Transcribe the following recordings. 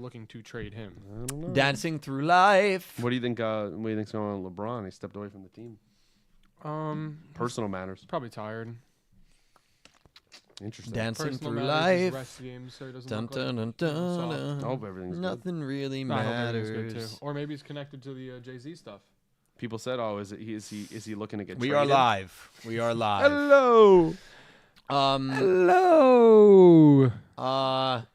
looking to trade him. I don't know. Dancing through life. What do you think? What do you think's going on with LeBron? He stepped away from the team. Personal matters. Probably tired. Interesting. Dancing Personal through matters, his life. rest games, so he doesn't Dun, look dun, like dun, he's dun, soft. dun. I hope everything's good. Nothing really I hope everything's matters. good too. Or maybe he's connected to the Jay-Z stuff. People said, "Oh, is he looking to get We traded?" are live. We are live. Hello. Hello.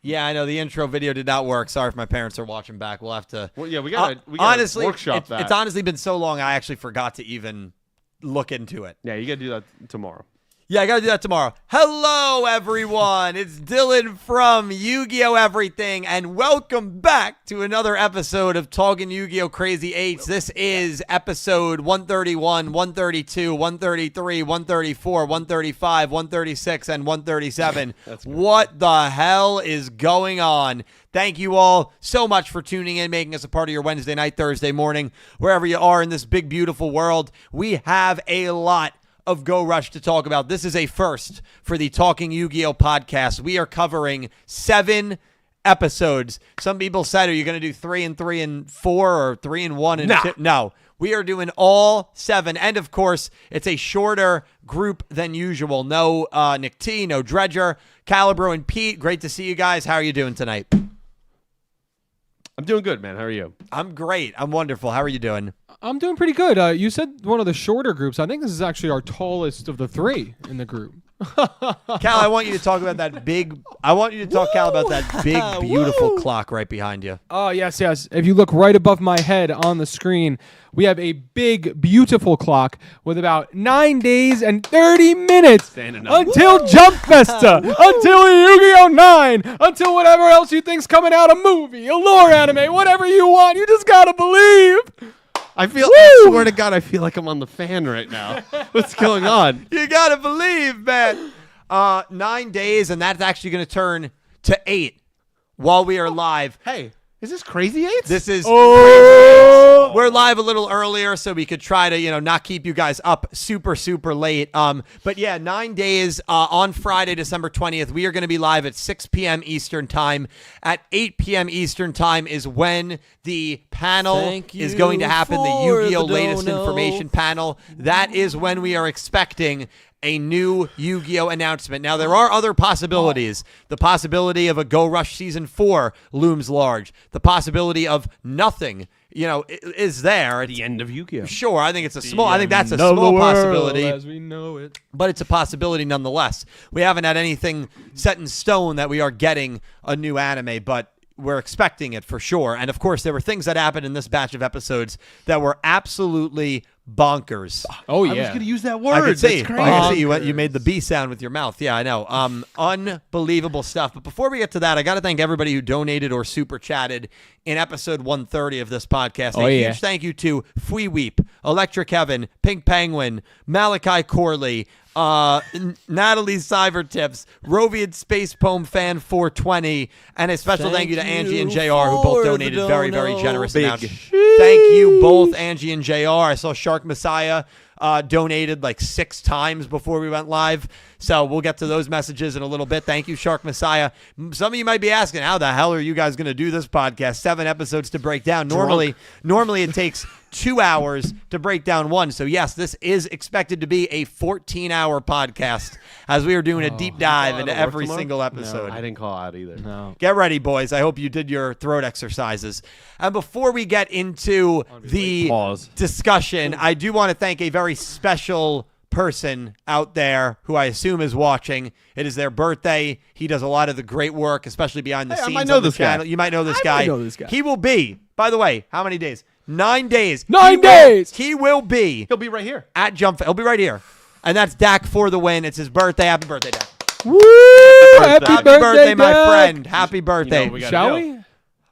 Yeah, I know the intro video did not work. Sorry if my parents are watching back. We'll have to. Well, yeah, we gotta honestly workshop that. It's honestly been so long. I actually forgot to even look into it. Yeah, you gotta do that tomorrow. Yeah, I got to do that tomorrow. Hello, everyone. It's Dylan from Yu-Gi-Oh! Everything, and welcome back to another episode of Talking Yu-Gi-Oh! Crazy 8's. This is episode 131, 132, 133, 134, 135, 136, and 137. What the hell is going on? Thank you all so much for tuning in, making us a part of your Wednesday night, Thursday morning, wherever you are in this big, beautiful world. We have a lot of Go Rush to talk about. This is a first for the Talking Yu-Gi-Oh! Podcast. We are covering 7 episodes. Some people said, are you going to do 3 and 3 and 4 or 3 and 1 and 2? No. We are doing all 7. And of course, it's a shorter group than usual. No Nick T, no Dredger, Calibro, and Pete. Great to see you guys. How are you doing tonight? I'm doing good, man. How are you? I'm great. I'm wonderful. How are you doing? I'm doing pretty good. You said one of the shorter groups. I think this is actually our tallest of the 3 in the group. Cal, I want you to talk about that big. I want you to talk, Cal, about that big, beautiful clock right behind you. Oh, yes. If you look right above my head on the screen, we have a big, beautiful clock with about 9 days and 30 minutes until Jump Festa, until Yu-Gi-Oh! 9, until whatever else you think's coming out, a movie, a lore anime, whatever you want. You just gotta believe. I swear to God, I feel like I'm on the fan right now. What's going on? You gotta believe, man. 9 days, and that's actually going to turn to 8 while we are live. Hey, is this Crazy 8's? This is Crazy 8's. We're live a little earlier, so we could try to, not keep you guys up super, super late. But yeah, 9 days on Friday, December 20th. We are going to be live at 6 p.m. Eastern Time. At 8 p.m. Eastern Time is when the panel is going to happen, the Yu-Gi-Oh! Latest Information panel. That is when we are expecting a new Yu-Gi-Oh! Announcement. Now, there are other possibilities. The possibility of a Go Rush Season 4 looms large. The possibility of nothing, is there. The end of Yu-Gi-Oh! Sure, I think it's a small. I think that's a small possibility, as we know it. but it's a possibility nonetheless. We haven't had anything set in stone that we are getting a new anime, but we're expecting it for sure. And of course, there were things that happened in this batch of episodes that were absolutely bonkers. Oh yeah, I was going to use that word. I can see. That's crazy. I can see you made the B sound with your mouth. Yeah, I know. Unbelievable stuff. But before we get to that, I got to thank everybody who donated or super chatted in episode 130 of this podcast. A huge thank you to Fui Weep, Electric Heaven, Pink Penguin, Malachi Corley, Natalie Cybertips, Rovian Space Poem Fan 420, and a special thank you to Angie and JR, who both donated very, very generous amounts. Thank you both, Angie and JR. I saw Shark Messiah donated like 6 times before we went live. So we'll get to those messages in a little bit. Thank you, Shark Messiah. Some of you might be asking, how the hell are you guys going to do this podcast? 7 episodes to break down. Normally it takes 2 hours to break down one. So yes, this is expected to be a 14-hour podcast as we are doing a deep dive into every single episode. No, I didn't call out either. No. Get ready, boys. I hope you did your throat exercises. And before we get into the discussion, I do want to thank a very special person out there who I assume is watching. It is their birthday. He does a lot of the great work, especially behind the scenes of the channel. You might know this guy. He will be, by the way, how many days? 9 days. 9 days. He'll be right here at Jump. He'll be right here. And that's Dak for the win. It's his birthday. Happy birthday, Dak. Woo! Happy birthday, my friend. Happy birthday. Shall we?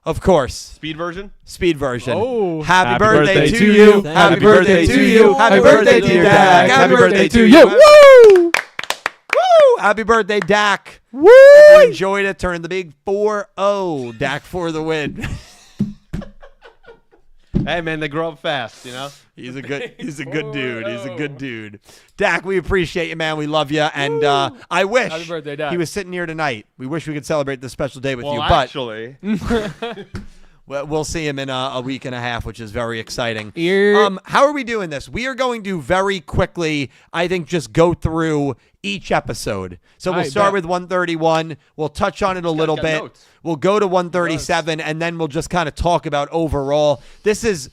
Of course. Speed version? Speed version. Oh. Happy birthday to you. Happy birthday to you. Happy birthday to Dak. Happy birthday to you. Woo! Woo! Happy birthday, Dak. Woo! Hope you enjoyed it. Turn the big 4-0. Dak for the win. Hey, man, they grow up fast, you know? He's a good dude. He's a good dude. Dak, we appreciate you, man. We love you. And I wish Happy birthday, Dak. he was sitting here tonight. We wish we could celebrate this special day with you. But Actually. we'll see him in a week and a half, which is very exciting. Yeah. How are we doing this? We are going to very quickly, I think, just go through each episode. So we'll start with 131. We'll touch on it a little bit. Notes. We'll go to 137, and then we'll just kind of talk about overall. This is,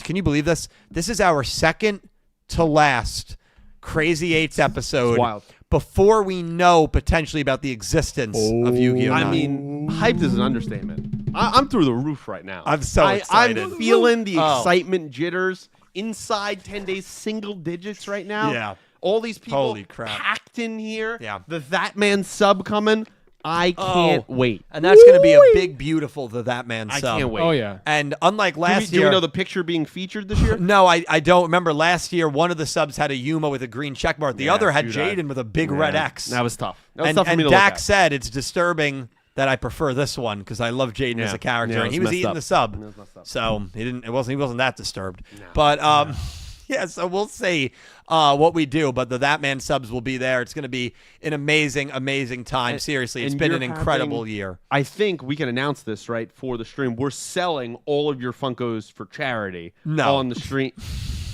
can you believe this? This is our second to last Crazy 8's episode. It's wild. Before we know potentially about the existence of Yu-Gi-Oh! I 9. mean, hyped is an understatement. I'm through the roof right now. I'm so excited. I'm feeling the excitement jitters inside 10 days, single digits right now. Yeah. All these people Holy crap. packed in here. Yeah. The That Man sub coming. I can't wait. And that's going to be a big, beautiful That Man I sub. can't wait. Oh, yeah. And unlike last Do year. we know the picture being featured this year? No, I don't remember. Last year, one of the subs had a Yuma with a green check mark. The Yeah, other had Judai. Jaden with a big red X. That was tough. That was And, tough for me to Dak look at. said it's disturbing that I prefer this one because I love Jaden as a character, Yeah, it and he was was messed eating up. the sub, It was messed up. so he wasn't that disturbed. But yeah, so we'll see what we do. But the That Man subs will be there. It's going to be an amazing, amazing time. Seriously, it's and been you're an incredible having- year. I think we can announce this right for the stream. We're selling all of your Funkos for charity. No. On the stream.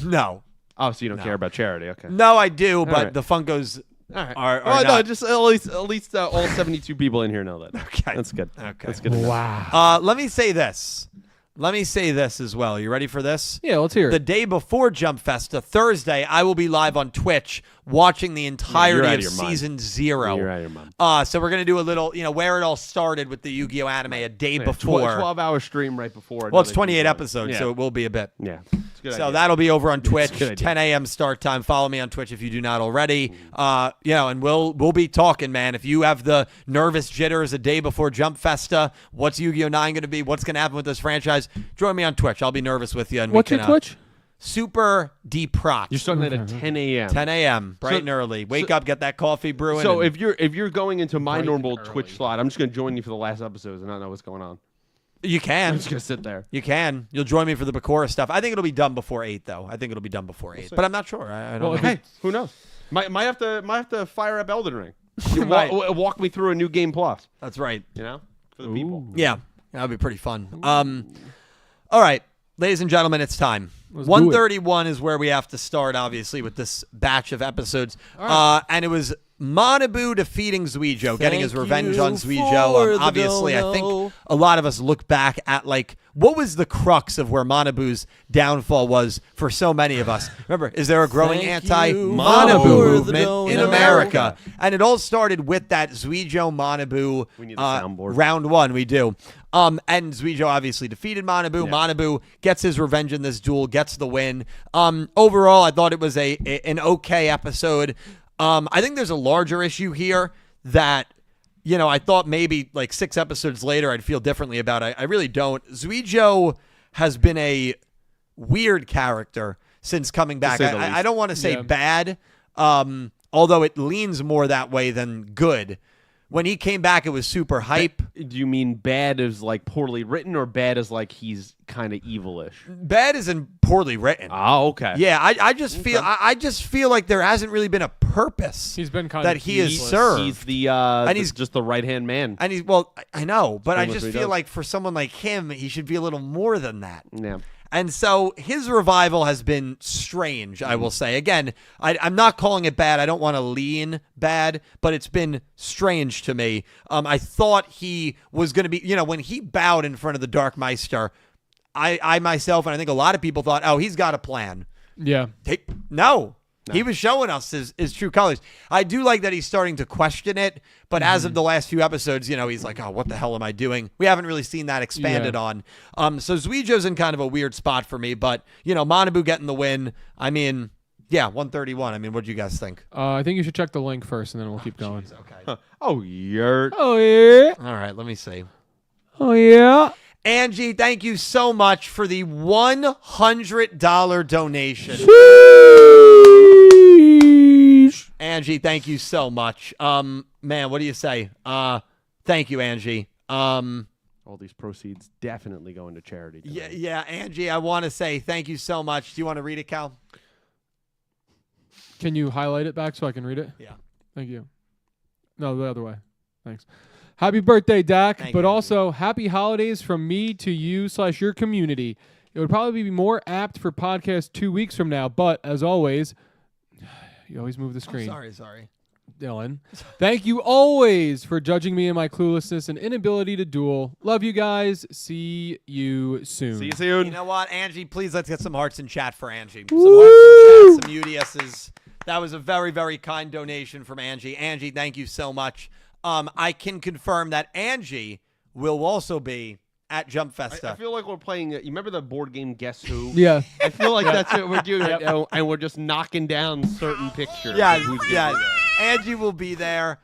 No, Oh, so you don't care about charity? Okay. no, I do, but right. the Funkos All right. are Oh, no, not. just at least all 72 people in here know that. Okay. That's good. Okay. That's good. to know. Wow. Let me say this. Let me say this as well. You ready for this? Yeah, let's hear The it. day before Jump Festa, Thursday, I will be live on Twitch watching the entirety out of of your mind. season 0. You're out of your mind. So we're gonna do a little, where it all started with the Yu-Gi-Oh anime a day before. 12-hour stream right before. Well, it's another 28 episode. episodes, Yeah. so it will be a bit. Yeah. It's a good So idea. that'll be over on Twitch, a good idea. 10 a.m. start time. Follow me on Twitch if you do not already. And we'll be talking, man. If you have the nervous jitters a day before Jump Festa, what's Yu-Gi-Oh 9 going to be? What's going to happen with this franchise? Join me on Twitch. I'll be nervous with you. And What's we your can, Twitch? Super Deproc. You're starting at 10 a.m. 10 a.m. bright and early. Wake up, get that coffee brewing. So and- if you're going into my Bright normal and Twitch early. slot, I'm just gonna join you for the last episodes and not know what's going on. you I'm can. just gonna sit there. You can. You'll join me for the Bakura stuff. I think it'll be done before 8, though. I think it'll be done before 8. But I'm not sure. I don't Well, know. if Hey, who knows? Might have to fire up Elden Ring. You Right. walk me through a new game plus. That's right. You know, for the people. Yeah, that would be pretty fun. All right, ladies and gentlemen, it's time. Let's do 131 is where we have to start, obviously, with this batch of episodes. And it was Manabu defeating Yugioh, getting his revenge on Yugioh. Obviously, I think a lot of us look back at, what was the crux of where Manabu's downfall was for so many of us? Remember, is there a growing anti-Manabu movement in America? And it all started with that Yugioh Manabu We need the soundboard. round 1. We do. And Yugioh obviously defeated Manabu. Yeah. Manabu gets his revenge in this duel, gets the win. Overall, I thought it was an okay episode. I think there's a larger issue here that, I thought maybe 6 episodes later I'd feel differently about. I really don't. Yugioh has been a weird character since coming back. say the I least. don't want to say Yeah. bad, although it leans more that way than good. When he came back, it was super hype. Do you mean bad as poorly written, or bad as he's kind of evilish? Bad isn't poorly written. Oh, okay. Yeah, I just feel I just feel like there hasn't really been a purpose He's been kind that of he has useless. served. He's the And he's he's- just the right hand man. And I know, but I Explain what just he feel does. like for someone like him, he should be a little more than that. Yeah. And so his revival has been strange, I will say. Again, I'm not calling it bad. I don't want to lean bad, but it's been strange to me. I thought he was going to be, when he bowed in front of the Dark Meister, I myself, and I think a lot of people thought, oh, he's got a plan. Yeah. No. He was showing us his true colors. I do like that he's starting to question it, but as of the last few episodes, he's like, oh, what the hell am I doing? We haven't really seen that expanded on. So Yugioh's in kind of a weird spot for me, but, Manabu getting the win. I mean, yeah, 131. I mean, what do you guys think? I think you should check the link first, and then we'll keep going. Okay. Oh, yurt. Oh, yeah. All right, let me see. Oh, yeah. Angie, thank you so much for the $100 donation. Angie, thank you so much. Man, what do you say? Thank you, Angie. all these proceeds definitely going to charity. Yeah, Angie, I want to say thank you so much. Do you want to read it, Cal? Can you highlight it back so I can read it? Yeah. Thank you. No, the other way. Thanks. Happy birthday, Dak, Thank but you, also happy holidays from me to you / your community. It would probably be more apt for podcast 2 weeks from now, but as always, you always move the screen. Sorry. Dylan. Thank you always for judging me and my cluelessness and inability to duel. Love you guys. See you soon. See you soon. You know what, Angie? Please let's get some hearts in chat for Angie. Some hearts in chat, some UDSs. That was a very, very kind donation from Angie. Angie, thank you so much. I can confirm that Angie will also be at Jump Festa. I feel like we're playing. You remember the board game Guess Who? Yeah. I feel like that's what we're doing right now, and we're just knocking down certain pictures. Yeah. Yeah. Angie will be there.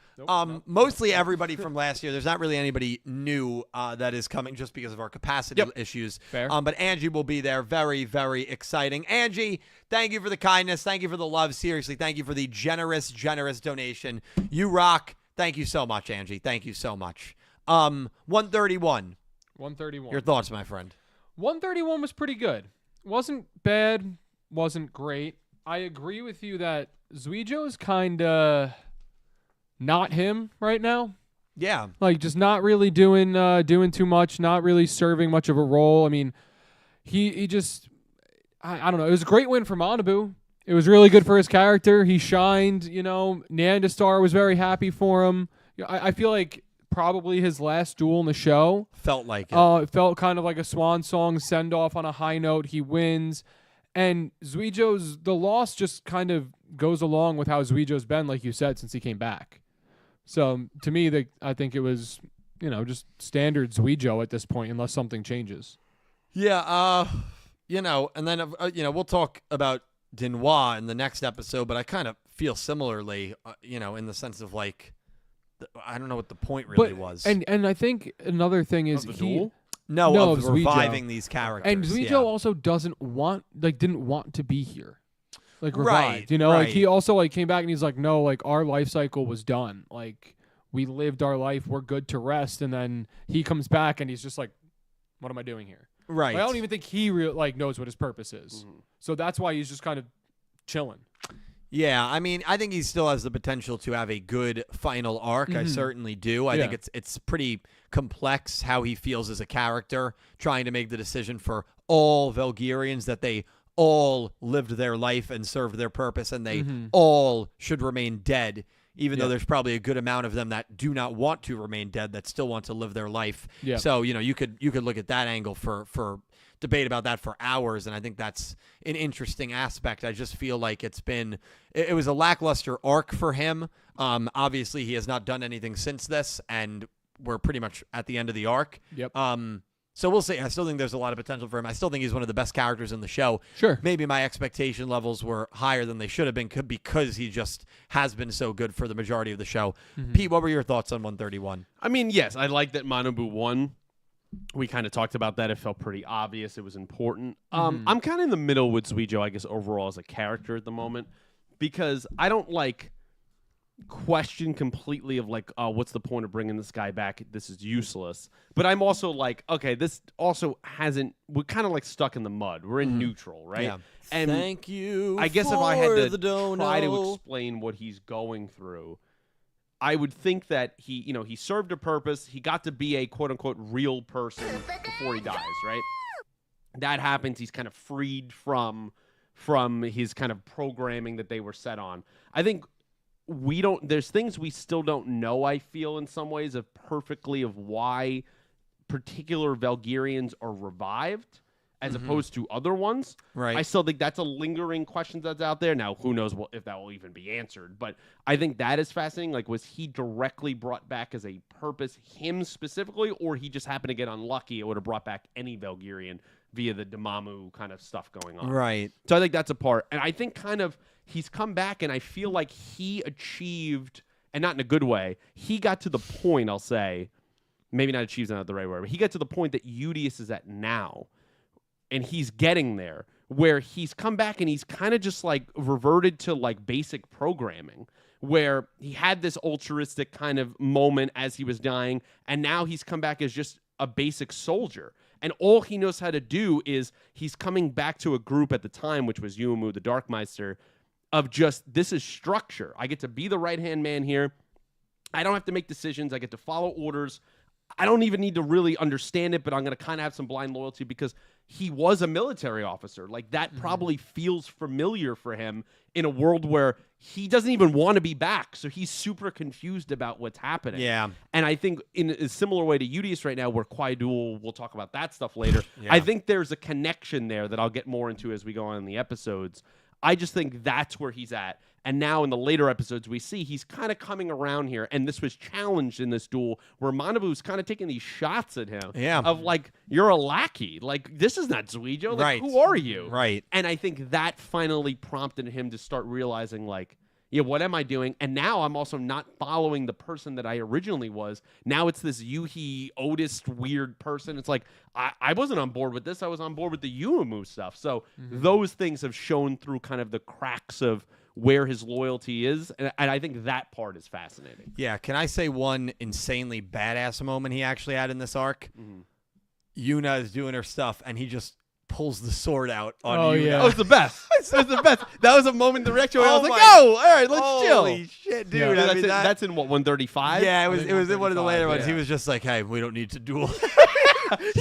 Mostly everybody from last year. There's not really anybody new that is coming just because of our capacity issues. Fair. But Angie will be there. Very, very exciting. Angie, thank you for the kindness. Thank you for the love. Seriously, thank you for the generous donation. You rock. Thank you so much, Angie. Thank you so much. 131. 131. Your thoughts, my friend? 131 was pretty good. Wasn't bad. Wasn't great. I agree with you that Yugioh's kind of not him right now. Yeah. Like just not really doing too much, not really serving much of a role. I mean, he just I don't know. It was a great win for Manabu. It was really good for his character. He shined, Nandastar was very happy for him. I feel like probably his last duel in the show. Felt like it. It felt kind of like a swan song send off on a high note. He wins. And the loss just kind of goes along with how Yugioh's been, like you said, since he came back. So to me, I think it was, just standard Yugioh at this point, unless something changes. Yeah, and then, we'll talk about Dinois in the next episode, but I kind of feel similarly, in the sense of like, I don't know what the point really was. And I think another thing is duel? No, of Yugioh. reviving these characters. And Yugioh also didn't want to be here. Like revived, right. Like he also came back and he's like, no, like our life cycle was done. Like we lived our life, we're good to rest. And then he comes back and he's just like, what am I doing here? Right. Like, I don't even think he knows what his purpose is. Mm-hmm. So that's why he's just kind of chilling. Yeah, I mean, I think he still has the potential to have a good final arc. I certainly do. I think it's pretty complex how he feels as a character, trying to make the decision for all Valkyrians that they all lived their life and served their purpose, and they all should remain dead, even though there's probably a good amount of them that do not want to remain dead, that still want to live their life. Yeah. So, you could look at that angle for debate about that for hours, and I think that's an interesting aspect. I just feel like it was a lackluster arc for him. Obviously, he has not done anything since this, and we're pretty much at the end of the arc. Yep. So we'll see. I still think there's a lot of potential for him. I still think he's one of the best characters in the show. Sure. Maybe my expectation levels were higher than they should have been because he just has been so good for the majority of the show. Mm-hmm. Pete, what were your thoughts on 131? I mean, yes, I like that Manabu won. We kind of talked about that. It felt pretty obvious. It was important. I'm kind of in the middle with Yugioh, I guess, overall as a character at the moment, because I don't question completely of what's the point of bringing this guy back? This is useless. But I'm also like, okay, this also we're kind of stuck in the mud. We're in neutral, right? Yeah. And thank you. I guess if I had to try to dono. explain what he's going through, I would think that he served a purpose. He got to be a quote-unquote real person before he dies, right? That happens. He's kind of freed from his kind of programming that they were set on. I think there's things we still don't know, I feel, in some ways, of why particular Valkyrians are revived as opposed to other ones. Right. I still think that's a lingering question that's out there. Now, who knows if that will even be answered. But I think that is fascinating. Was he directly brought back as a purpose, him specifically, or he just happened to get unlucky? It would have brought back any Valkyrian via the Damamu kind of stuff going on. Right. So I think that's a part. And I think kind of he's come back, and I feel like he achieved, and not in a good way, he got to the point, I'll say, maybe not achieved, not the right word, but he got to the point that Udius is at now. And he's getting there, where he's come back and he's kind of just reverted to basic programming, where he had this altruistic kind of moment as he was dying, and now he's come back as just a basic soldier. And all he knows how to do is he's coming back to a group at the time, which was Yuumu, the Darkmeister, of just, this is structure. I get to be the right-hand man here. I don't have to make decisions. I get to follow orders. I don't even need to really understand it, but I'm going to kind of have some blind loyalty because he was a military officer. Like, that probably feels familiar for him in a world where he doesn't even want to be back. So he's super confused about what's happening. Yeah. And I think in a similar way to Yugioh right now, where Kwai-Dul, we'll talk about that stuff later. Yeah. I think there's a connection there that I'll get more into as we go on in the episodes. I just think that's where he's at. And now in the later episodes, we see he's kind of coming around here. And this was challenged in this duel where Manabu's kind of taking these shots at him. Yeah. Of like, you're a lackey. Like, this is not Zuijo. Like, Right. who are you? Right. And I think that finally prompted him to start realizing, like, yeah, what am I doing? And now I'm also not following the person that I originally was. Now it's this Yuhi Otis weird person. It's like, I wasn't on board with this. I was on board with the Yuumu stuff. So those things have shown through kind of the cracks of where his loyalty is. And I think that part is fascinating. Yeah. Can I say one insanely badass moment he actually had in this arc? Yuna is doing her stuff, and he just pulls the sword out on Yuna. yeah. That was the best. That was the best. That was a moment in the reaction where I Oh was like, my- oh, all right, let's Holy chill. shit, dude. Yeah. I That's, mean, in, that- that's in what, 135? yeah, it I was think in one of the later 135, ones. He yeah. was just like, hey, we don't need to duel.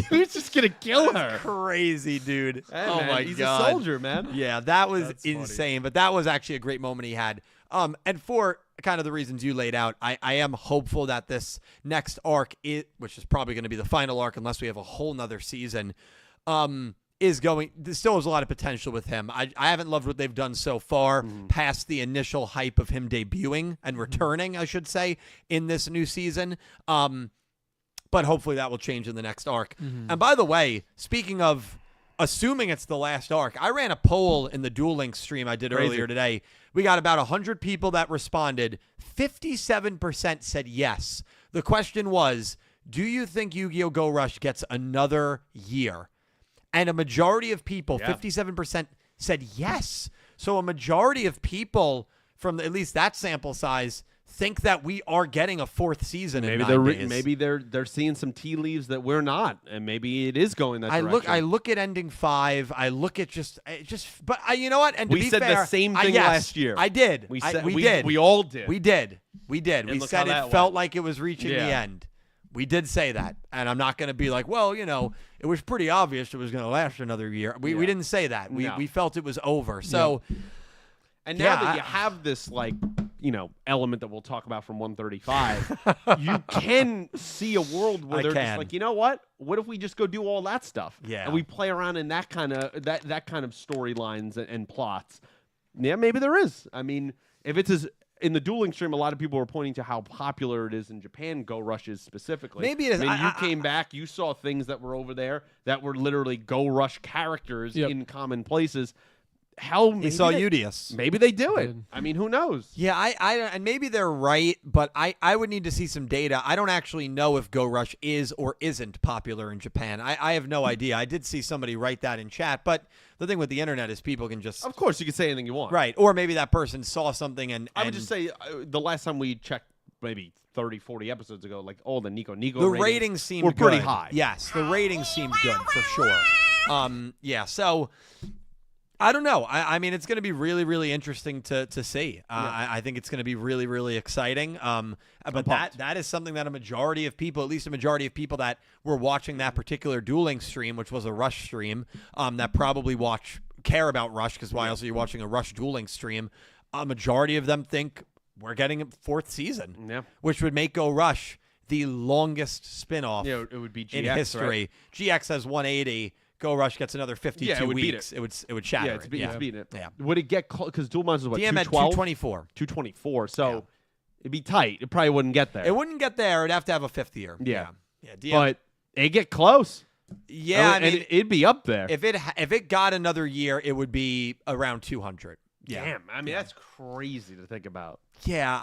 He was just going to kill her. Crazy, dude. Hey, oh man, my he's god. a soldier, man. Yeah, that was That's funny. insane. But that was actually a great moment he had. And for kind of the reasons you laid out, I am hopeful that this next arc, which is probably going to be the final arc unless we have a whole nother season, is going. There still has a lot of potential with him. I haven't loved what they've done so far, past the initial hype of him debuting and returning, I should say, in this new season. But hopefully that will change in the next arc. And by the way, speaking of assuming it's the last arc, I ran a poll in the Duel Links stream I did earlier today. We got about 100 people that responded. 57% said yes. The question was, do you think Yu-Gi-Oh! Go Rush gets another year? And a majority of people, 57%, said yes. So a majority of people from at least that sample size think that we are getting a fourth season in 9 days. Maybe they're seeing some tea leaves that we're not, and maybe it is going that direction. I look at ending 5. I look at but you know what? And to We be said the fair, same thing yes, last year. I did. We I- said we did. We all did. We did. We And look said how that it felt went. like it was reaching the Yeah. end. We did say that, and I'm not going to be like, well, you know, it was pretty obvious it was going to last another year. We didn't say that. No. We felt it was over. So. And now Yeah, that you have this, like, you know, element that we'll talk about from 135, you can see a world where I they're can. just like, you know what? What if we just go do all that stuff? Yeah. And we play around in that kind of that kind of storylines and plots. Yeah, maybe there is. I mean, if it's as in the dueling stream, a lot of people were pointing to how popular it is in Japan, Go Rushes specifically. Maybe it is. I mean, I- you came back, you saw things that were over there that were literally Go Rush characters Yep. in common places. Hell, maybe You saw they- Yugioh. Maybe they do it. Did. I mean, who knows? Yeah, and maybe they're right, but I would need to see some data. I don't actually know if Go Rush is or isn't popular in Japan. I have no idea. I did see somebody write that in chat, but the thing with the internet is people can just Of course, you can say anything you want. right, or maybe that person saw something and I would just say the last time we checked, maybe 30, 40 episodes ago, like, oh, the Nico the ratings ratings seemed were pretty good. high. Yes, the ratings seemed good for sure. Yeah, so I don't know. I mean, it's going to be really, really interesting to see. I think it's going to be really, really exciting. But that is something that a majority of people, at least a majority of people that were watching that particular dueling stream, which was a Rush stream, that probably care about Rush, because why else are you watching a Rush dueling stream? A majority of them think we're getting a fourth season, Yeah. which would make Go Rush the longest spinoff Yeah, it would be GX, in history. right? GX has 180. Go Rush gets another 52 Yeah, it would beat weeks. It would shatter. Yeah, it's it. beating it. Yeah. Would it get close? Because Duel Monsters was what, DM at 212? 224. 224. So Yeah. it'd be tight. It probably wouldn't get there. It wouldn't get there. It'd have to have a fifth year. Yeah. Yeah. DM, But it'd get close. yeah, I And mean, it'd be up there. if it got another year, it would be around 200. Yeah. Damn. I mean, that's crazy to think about. Yeah,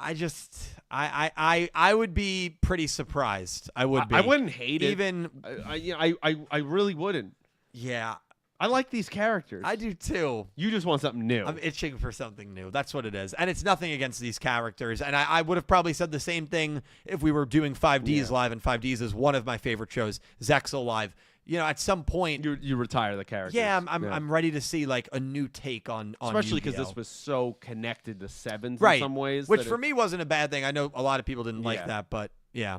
I would be pretty surprised. I would be. I wouldn't hate it. Even I really wouldn't. yeah. I like these characters. I do too. You just want something new. I'm itching for something new. That's what it is. And it's nothing against these characters. And I would have probably said the same thing if we were doing 5Ds live, and 5Ds is one of my favorite shows. Zexel live. You know, at some point, you retire the characters. Yeah, I'm ready to see like a new take on especially because Yu-Gi-Oh. this was so connected to sevens right. in some ways. Which for me wasn't a bad thing. I know a lot of people didn't like Yeah. that, but yeah.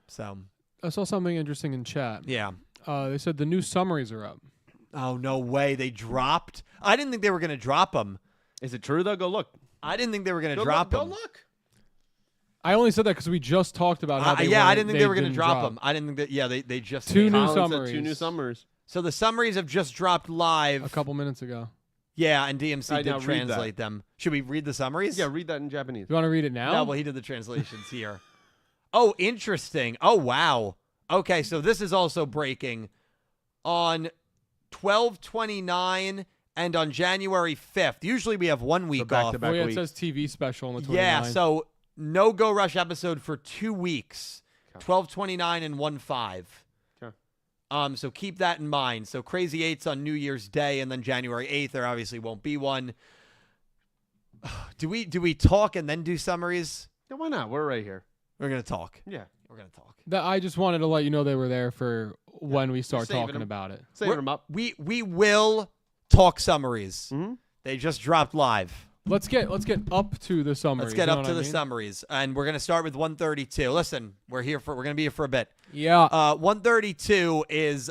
So I saw something interesting in chat. yeah. They said the new summaries are up. Oh no way! They dropped. I didn't think they were gonna drop them. Is it true though? Go look. I didn't think they were gonna Go drop look, them. Go look. I only said that because we just talked about how they Yeah, I weren't- didn't think they were gonna didn't drop them. I didn't think that. Yeah, they just Two came new out. Colin said summaries. 2 new summaries. So the summaries have just dropped live. a couple minutes ago. Yeah, and DMC Alright, now did read that. translate them. Should we read the summaries? Yeah, read that in Japanese. You want to read it now? No, well, he did the translations here. Oh, interesting. Oh, wow. Okay, so this is also breaking on 12/29 and on January 5th. Usually we have 1 week back off. to back. Oh yeah, it weeks. says TV special on the 29th. Yeah, so no Go Rush episode for 2 weeks. 12/29 and 1/5. Okay. So keep that in mind. So Crazy 8's on New Year's Day, and then January 8th there obviously won't be one. Do we talk and then do summaries? Yeah, why not? We're right here. We're gonna talk. Yeah. We're gonna talk. I just wanted to let you know they were there for when we start saving talking them. about it. Saving them up. We will talk summaries. Mm-hmm. They just dropped live. Let's get up to the summaries. Let's get you know up to what the I mean? summaries, and we're gonna start with 132. Listen, we're gonna be here for a bit. Yeah. 132 is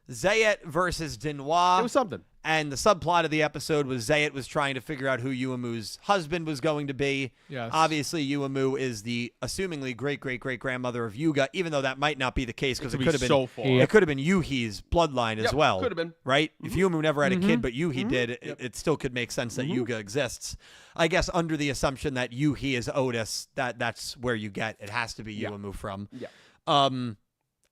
Zayat versus Denois. It was something. And the subplot of the episode was Zayat was trying to figure out who Yuamu's husband was going to be. Yes. Obviously, Yuamu is the assumingly great-great-great-grandmother of Yuga, even though that might not be the case because it could have been so far. Yeah. it could have been Yuhi's bloodline as well. Could have been. Right? If Yuamu never had a kid, but Yuhi did, it still could make sense that Mm-hmm. Yuga exists. I guess under the assumption that Yuhi is Otis, that's where you get it has to be Yuamu from. Yeah.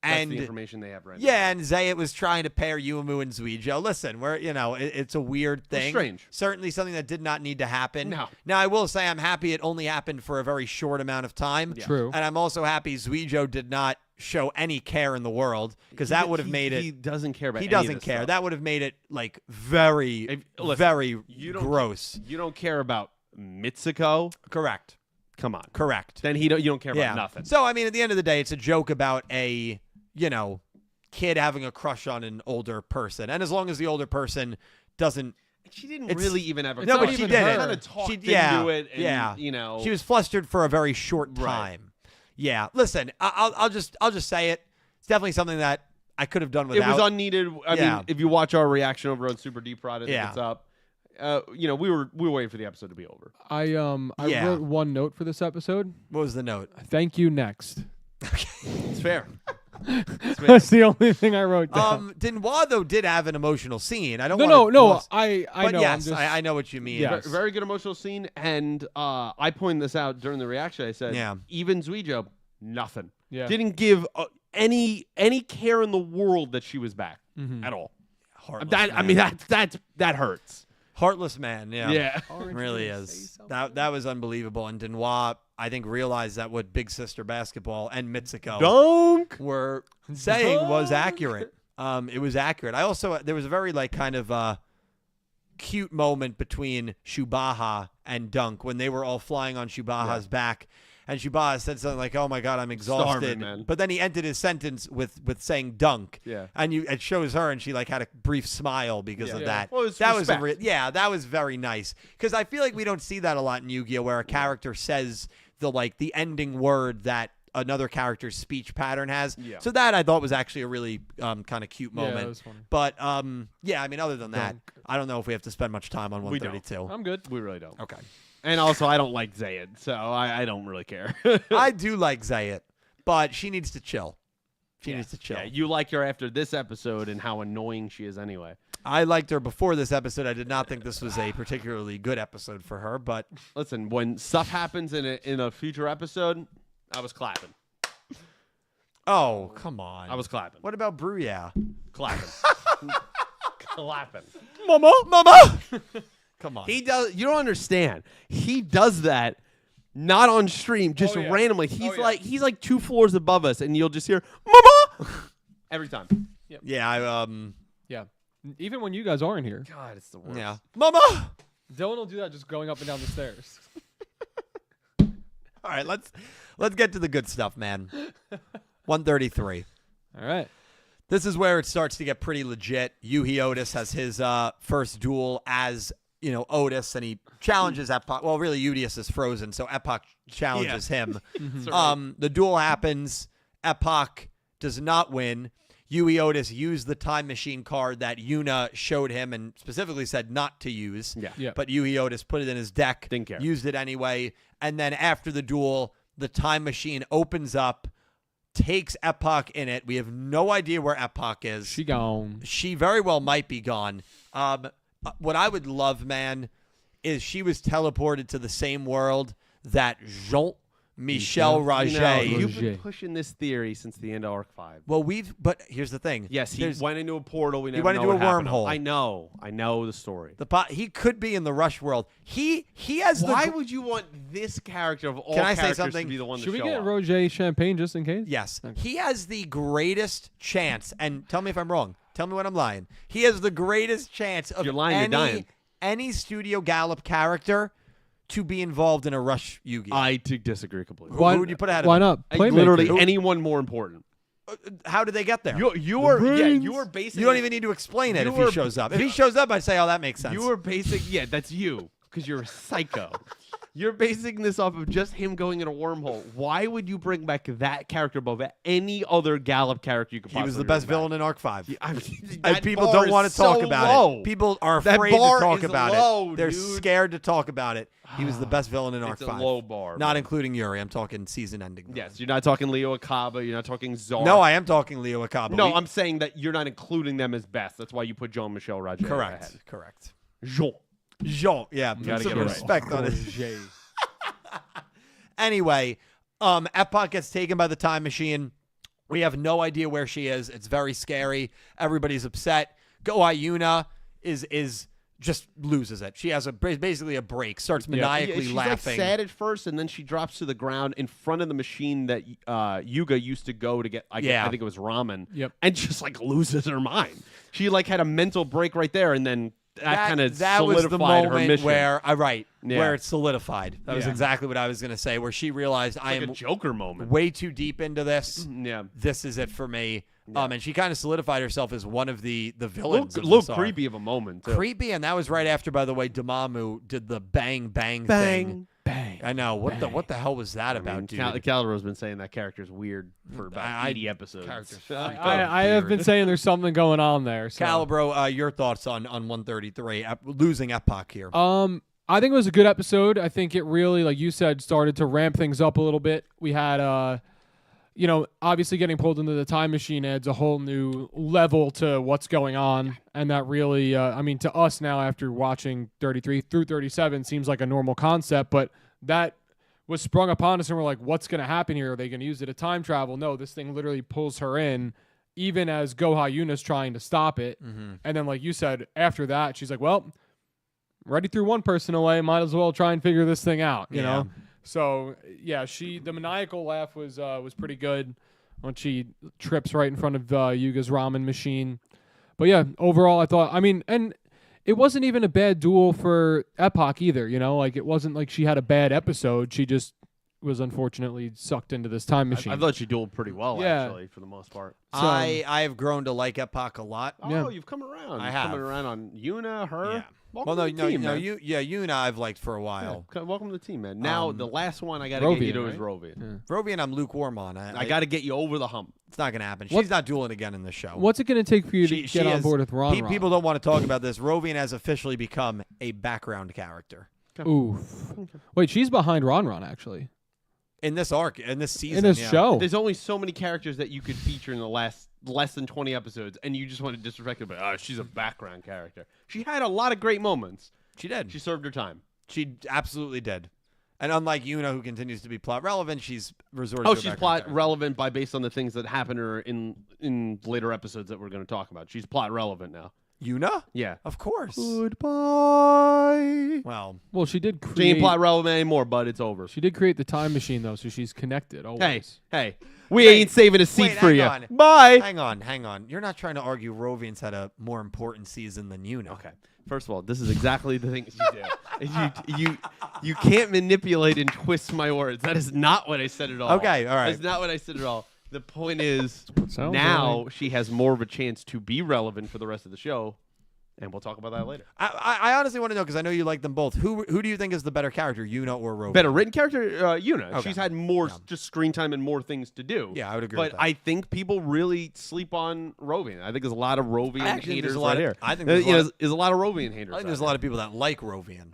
And That's the information they have right now. yeah, and Zayat was trying to pair Yuamu and Yugioh. Listen, it's a weird thing. strange. Certainly something that did not need to happen. No. Now, I will say I'm happy it only happened for a very short amount of time. Yeah. True. And I'm also happy Yugioh did not show any care in the world because that would have made it. He doesn't care about He any of doesn't this care. stuff. That would have made it like very, Listen, very you don't- gross. You don't care about Mitsuko? Correct. Come on. Correct. Then you don't care Yeah. about nothing. So I mean, at the end of the day, it's a joke about a kid having a crush on an older person, and as long as the older person doesn't. She didn't It's- really even have a No, not but she even did her. it. kind of talked She- into yeah, it. And, yeah. You know. She was flustered for a very short Right. time. Yeah. Listen, I'll just say it. It's definitely something that I could have done It without. was unneeded. I Yeah. mean, if you watch our reaction over on Super Deep Prod, Yeah. it's up. We were waiting for the episode to be over. I Yeah. wrote one note for this episode. What was the note? Thank you next. It's fair. That's the only thing I wrote down. Denois though did have an emotional scene. I don't. no, wanna no. gloss- I But know. yes, I'm just, I know what you mean. Yeah. Very good emotional scene, and I pointed this out during the reaction. I said, Yeah. even Yugioh, nothing. Yeah. Didn't give any care in the world that she was back Mhm. at all. Heartless I man. mean, that hurts. Heartless man. Yeah. Yeah. It really is. That was unbelievable. And Denois, I think, realized that what Big Sister Basketball and Mitsuko Dunk. were saying was accurate. It was accurate. I also there was a very kind of cute moment between Shubaha and Dunk when they were all flying on Shubaha's back. And Shubaha said something like, "Oh my God, I'm exhausted." Starving, man. But then he ended his sentence with saying "dunk." Yeah. And it shows her, and she had a brief smile because of Yeah. that. Well, it's that respect. was that was very nice because I feel like we don't see that a lot in Yu-Gi-Oh, where a character says the ending word that another character's speech pattern has. Yeah. So that I thought was actually a really kind of cute Yeah, moment. that was funny. But yeah, I mean, other than that, Dunk. I don't know if we have to spend much time on We don't. 132. I'm good. We really don't. Okay. And also, I don't like Zayed, so I don't really care. I do like Zayat, but she needs to chill. She needs to chill. Yeah, you like her after this episode and how annoying she is anyway. I liked her before this episode. I did not think this was a particularly good episode for her, but Listen, when stuff happens in a future episode, I was clapping. oh, come on. I was clapping. What about Bruya? Clapping. Clapping. Mama! Come on. He does. You don't understand. He does that not on stream, just Oh, yeah. randomly. Oh, yeah. He's like 2 floors above us, and you'll just hear "Mama" every time. Yeah, Yeah. Even when you guys aren't here. God, it's the worst. Yeah. Mama! Dylan will do that just going up and down the stairs. All right, let's get to the good stuff, man. 133. All right. This is where it starts to get pretty legit. Yugioh has his first duel as, Otis, and he challenges Epoch. Well, really, Yugioh is frozen, so Epoch challenges him. The duel happens. Epoch does not win. Yugioh used the time machine card that Yuna showed him and specifically said not to use. Yeah. But Yugioh put it in his deck, Didn't care. used it anyway. And then after the duel, the time machine opens up, takes Epoch in it. We have no idea where Epoch is. She gone. She very well might be gone. What I would love, man, is she was teleported to the same world that Jean-Michel Roger. You've been pushing this theory since the end of Arc 5. Well, but here's the thing. Yes, he went into a portal. We never went know into what a happened to him. wormhole. I know the story. He could be in the Rush world. He has Why would you want this character of all Can I say characters something? to be the one Should to we show get up? Roger champagne just in case? Yes. He has the greatest chance, and tell me if I'm wrong. Tell me when I'm lying. He has the greatest chance of If you're lying, you're dying. any Studio Gallop character to be involved in a Rush Yu-Gi-Oh. I disagree completely. Who would you put ahead of Why him? not? Literally Playmaker. anyone more important. How did they get there? You're basically. You don't even need to explain it if he shows up. If he shows up, I'd say, oh, that makes sense. You are basic. Yeah, that's you because you're a psycho. You're basing this off of just him going in a wormhole. Why would you bring back that character above any other Gallop character you could He possibly was the best bring villain back? in Arc 5. I mean, And that people bar don't is want to talk so about low. it. People are That afraid to bar talk is about low, it. They're dude. scared to talk about it. He was the best villain in Arc It's 5. a low bar. Not man. including Yuri. I'm talking season ending. Yes, you're not talking Leo Akaba. You're not talking Zar. No, I am talking Leo Akaba. No, I'm saying that you're not including them as best. That's why you put Jean-Michel Roger correct. ahead. Correct. Jean. Jean. Yeah, put gotta some get it right. respect on it. Roger. Anyway, Epoch gets taken by the time machine. We have no idea where she is. It's very scary. Everybody's upset. Go Ayuna is just loses it. She has basically a break. Starts maniacally she's laughing. like sad at first, and then she drops to the ground in front of the machine that Yuga used to go to get. I think it was ramen. Yep. And just like loses her mind. She like had a mental break right there, and then that kind of that was solidified the her moment mission. where Yeah. where it solidified. That was Yeah. exactly what I was going to say. Where she realized I like am a Joker moment. way too deep into this. Yeah. This is it for me. And she kind of solidified herself as one of the villains. Look of this arc. creepy of a moment. Too. Creepy, and that was right after, by the way, Damamu did the bang thing. Bang. I know. What the hell was that I about, mean, dude? Calderon's been saying that character's weird for about 80 episodes. character's I have been saying there's something going on there. So. Calibro, your thoughts on 133, losing Epoch here. I think it was a good episode. I think it really, like you said, started to ramp things up a little bit. We had, obviously getting pulled into the time machine adds a whole new level to what's going on. And that really, to us now after watching 33 through 37 seems like a normal concept, but that was sprung upon us and we're like, what's going to happen here? Are they going to use it to time travel? No, this thing literally pulls her in, even as Goha Yuna's trying to stop it. Mm-hmm. And then, like you said, after that, she's like, well, already threw one person away, might as well try and figure this thing out, you know? So, yeah, the maniacal laugh was pretty good when she trips right in front of Yuga's ramen machine. But, yeah, overall, I thought, and it wasn't even a bad duel for Epoch either, Like, it wasn't like she had a bad episode. She just was unfortunately sucked into this time machine. I thought she dueled pretty well, actually, for the most part. So, I have grown to like Epoch a lot. Oh, you've come around. I You've have. coming around on Yuna, her. Yeah. Welcome Well, to the team, man. Yuna I've liked for a while. Yeah, welcome to the team, man. Now, the last one I got to Rovian, get you to is right? Rovian. Rovian, I'm lukewarm on. I got to get you over the hump. It's not going to happen. She's not dueling again in this show. What's it going to take for you to get on board with Ron? People don't want to talk about this. Rovian has officially become a background character. Oof. Wait, she's behind Ron, actually. In this arc, in this season. In this show. There's only so many characters that you could feature in the less than 20 episodes, and you just want to disrespect her, but she's a background character. She had a lot of great moments. She did. She served her time. She absolutely did. And unlike Yuna, who continues to be plot relevant, she's resorted to a She's background plot character. relevant based on the things that happen to her in later episodes that we're going to talk about. She's plot relevant now. Yuna? Yeah. Of course. Goodbye. Well, she did She ain't create. plot relevant anymore, but it's over. She did create the time machine though, so she's connected always. Hey, we ain't saving a seat wait, for hang you. on. Bye. hang on. You're not trying to argue Rovian's had a more important season than Yuna. Okay. First of all, this is exactly the things you do. You can't manipulate and twist my words. That is not what I said at all. Okay, all right. That's not what I said at all. The point is, sounds now like. she has more of a chance to be relevant for the rest of the show, and we'll talk about that later. I honestly want to know, because I know you like them both. Who do you think is the better character, Yuna or Rovian? Better written character, Yuna. Okay. She's had more just screen time and more things to do. Yeah, I would agree But with that. I think people really sleep on Rovian. I think there's a lot of Rovian Actually, haters there's a lot right of- here. I think there's a lot of Rovian haters. I think there's a lot of people that like Rovian.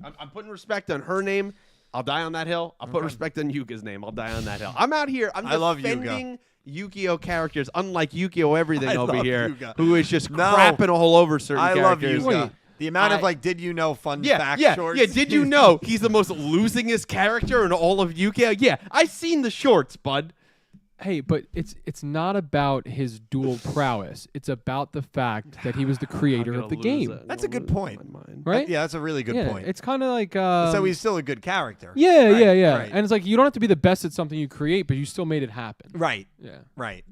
I'm putting respect on her name. I'll die on that hill. I'll put respect on Yuga's name. I'll die on that hill. I'm out here. I'm I love defending Yugioh characters, unlike Yugioh everything over love here, Yuga. who is just No. crapping all over certain I love characters. Yuga. Wait. The amount of I- did you know fun Yeah, fact yeah, shorts. yeah. Did you know he's the most losingest character in all of Yugioh? Yeah, I seen the shorts, bud. Hey, but it's not about his dual prowess. It's about the fact that he was the creator of the game, That's a good point. right? Yeah, that's a really good yeah, point. it's kind of like So he's still a good character. yeah, Right, yeah. right. And it's like you don't have to be the best at something you create, but you still made it happen. Right. Yeah. Right.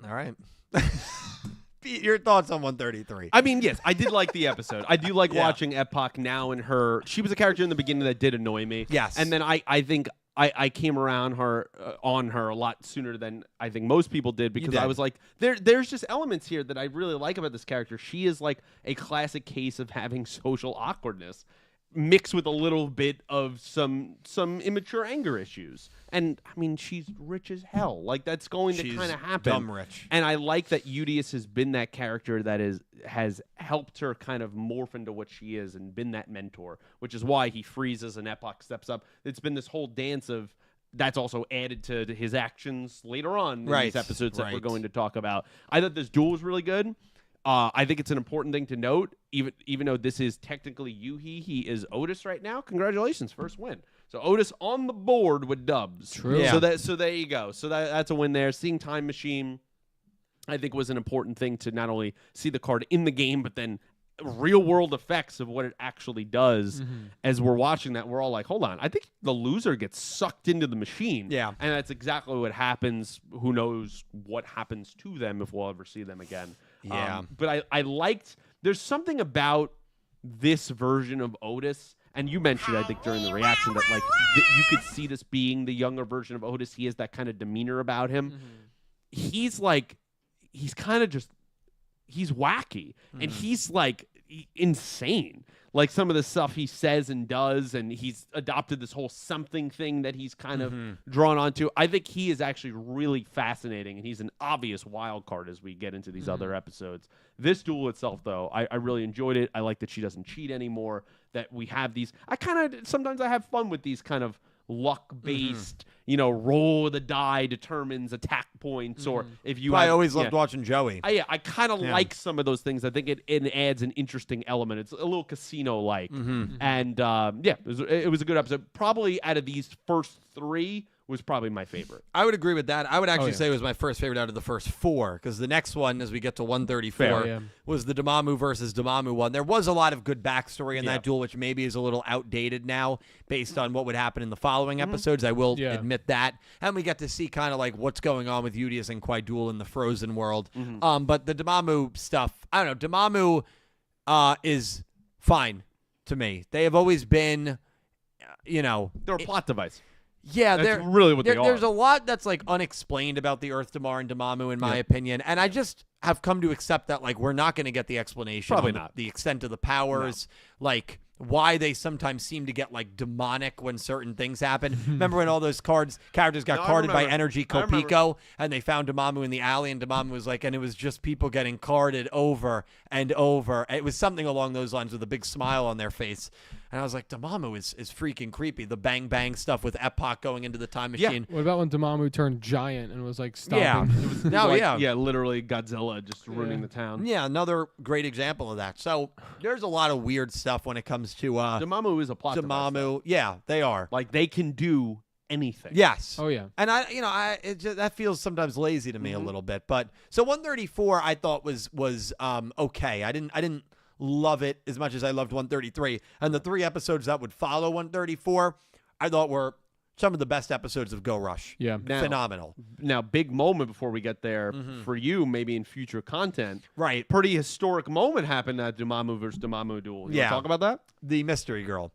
All right. Pete, your thoughts on 133? I mean, yes, I did like the episode. I do like Yeah. watching Epoch now and her. She was a character in the beginning that did annoy me. Yes. And then I think I came around her on her a lot sooner than I think most people did, because I did. was like, there's just elements here that I really like about this character. She is like a classic case of having social awkwardness mixed with a little bit of some immature anger issues. And I mean, she's rich as hell. Like, that's going to She's kind of happen. dumb rich. And I like that Udius has been that character that has helped her kind of morph into what she is and been that mentor, which is why he freezes and Epoch steps up. It's been this whole dance of that's also added to his actions later on in these episodes that we're right. going to talk about. I thought this duel was really good. I think it's an important thing to note, even though this is technically Yuhi, he is Otis right now. Congratulations, first win. So Otis on the board with dubs. True. Yeah. So there you go. So that's a win there. Seeing Time Machine, I think, was an important thing to not only see the card in the game, but then real world effects of what it actually does. As we're watching that, we're all like, hold on, I think the loser gets sucked into the machine. Yeah. And that's exactly what happens. Who knows what happens to them if we'll ever see them again. Yeah. But I liked, there's something about this version of Otis, and you mentioned, I think, during the reaction that like you could see this being the younger version of Otis. He has that kind of demeanor about him. He's like, he's kind of just, he's wacky, and he's like insane. Like some of the stuff he says and does, and he's adopted this whole something thing that he's kind of drawn onto. I think he is actually really fascinating, and he's an obvious wild card as we get into these other episodes. This duel itself, though, I really enjoyed it. I like that she doesn't cheat anymore, that we have these. Sometimes I have fun with these kind of luck-based, roll of the die determines attack points, or if you I have- always loved yeah. watching Joey. I kind of like some of those things. I think it adds an interesting element. It's a little casino-like. And, it was a good episode. Probably out of these first three was probably my favorite. I would agree with that. I would actually yeah. say it was my first favorite out of the first four, because the next one, as we get to 134, Fair, yeah. was the Damamu versus Damamu one. There was a lot of good backstory in Yeah. that duel, which maybe is a little outdated now based on what would happen in the following episodes. I will Yeah. admit that. And we get to see kind of like what's going on with Udius and Quaidul in the Frozen world. But the Damamu stuff, I don't know. Damamu is fine to me. They have always been, They're a plot device. yeah, That's really what they are. There's a lot that's like unexplained about the Earth Damar and Damamu, in my opinion, and I just have come to accept that like we're not going to get the explanation. Probably on not. the extent of the powers, like why they sometimes seem to get like demonic when certain things happen. Remember when all those characters got No, I carded by remember. Energy I remember. Kopiko, and they found Damamu in the alley, and Damamu was like, and it was just people getting carded over and over. It was something along those lines with a big smile on their face. And I was like, Damamu is freaking creepy. The bang bang stuff with Epoch going into the time Yeah. machine. What about when Damamu turned giant and was like stopping? Yeah. No, Like, yeah. Yeah, literally Godzilla just ruining the town. Yeah, another great example of that. So there's a lot of weird stuff when it comes to Damamu is a plot device, though. Damamu. Yeah, they are. Like, they can do anything. Yes. Oh yeah. And that feels sometimes lazy to me a little bit. But so 134 I thought was okay. I didn't love it as much as I loved 133. And the 3 episodes that would follow 134 I thought were some of the best episodes of Go Rush. Yeah. Phenomenal. Now, big moment before we get there for you, maybe in future content. Right. Pretty historic moment happened at Dormammu versus Dormammu duel. You wanna talk about that? The mystery girl.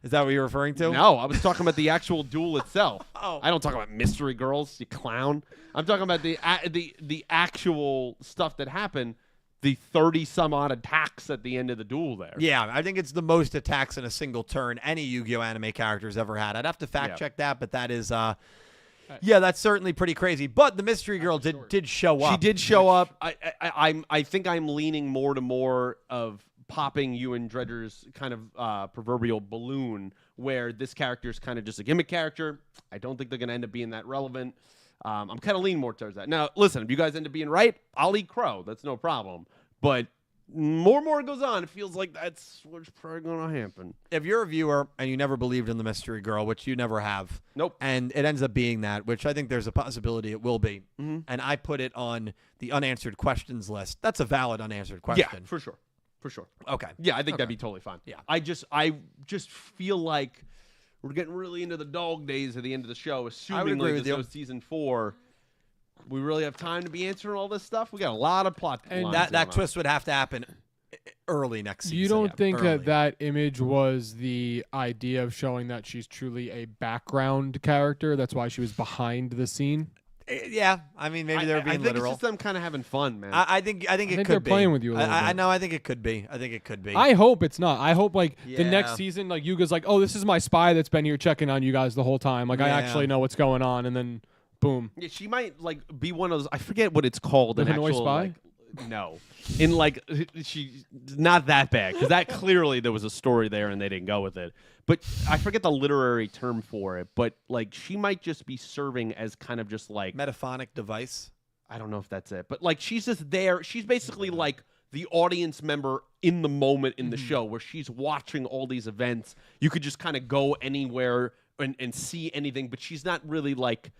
Is that what you're referring to? No, I was talking about the actual duel itself. Oh. I don't talk about mystery girls, you clown. I'm talking about the actual stuff that happened, the 30-some-odd attacks at the end of the duel there. Yeah, I think it's the most attacks in a single turn any Yu-Gi-Oh anime character's ever had. I'd have to fact check that, but that is that's certainly pretty crazy. But the mystery girl did show up. She did show up. I think I'm leaning more to more of popping Ewan Dredger's kind of proverbial balloon, where this character is kind of just a gimmick character. I don't think they're going to end up being that relevant. I'm kind of leaning more towards that. Now, listen, if you guys end up being right, I'll eat crow. That's no problem. But more goes on, it feels like that's what's probably going to happen. If you're a viewer and you never believed in the mystery girl, which you never have, Nope. and it ends up being that, which I think there's a possibility it will be, and I put it on the unanswered questions list, that's a valid unanswered question. Yeah, for sure. For sure. Okay. Yeah, I think that'd be totally fine. Yeah. I just feel like we're getting really into the dog days at the end of the show, assuming agree like with this you. goes season 4. We really have time to be answering all this stuff. We got a lot of plot And lines That going on. twist would have to happen early next season. You don't think early. that image was the idea of showing that she's truly a background character? That's why she was behind the scene. Yeah, I mean, maybe they were being I think literal. it's just them kind of having fun, man. I think it think could they're be. playing with you a little I bit. know. I think it could be. I think it could be. I hope it's not. I hope like the Yeah. next season, like Yuga's like, oh, this is my spy that's been here checking on you guys the whole time. Like I Yeah. actually know what's going on, and then boom. Yeah, she might like be one of those. I forget what it's called. The An Hanoi actual, spy? like, no, in like she's not that bad because that clearly there was a story there and they didn't go with it. But I forget the literary term for it. But like she might just be serving as kind of just like Metaphonic device. I don't know if that's it, but like she's just there. She's basically like the audience member in the moment in the show where she's watching all these events. You could just kind of go anywhere and see anything, but she's not really like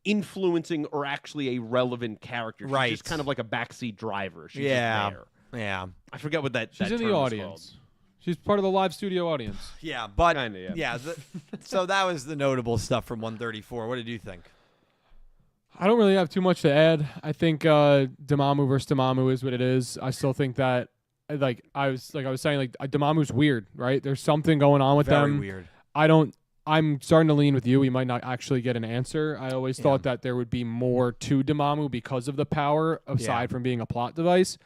influencing or actually a relevant character. She's Right. just kind of like a backseat driver. She's Yeah. just there. Yeah. I forget what that She's that in term the is audience. called. She's part of the live studio audience. Yeah, but Kinda, yeah. so that was the notable stuff from 134. What did you think? I don't really have too much to add. I think Dormammu versus Dormammu is what it is. I still think that like I was saying, like Dormammu's weird, right? There's something going on with Very them. weird. I'm starting to lean with you. We might not actually get an answer. I always thought that there would be more to Dormammu because of the power, aside from being a plot device.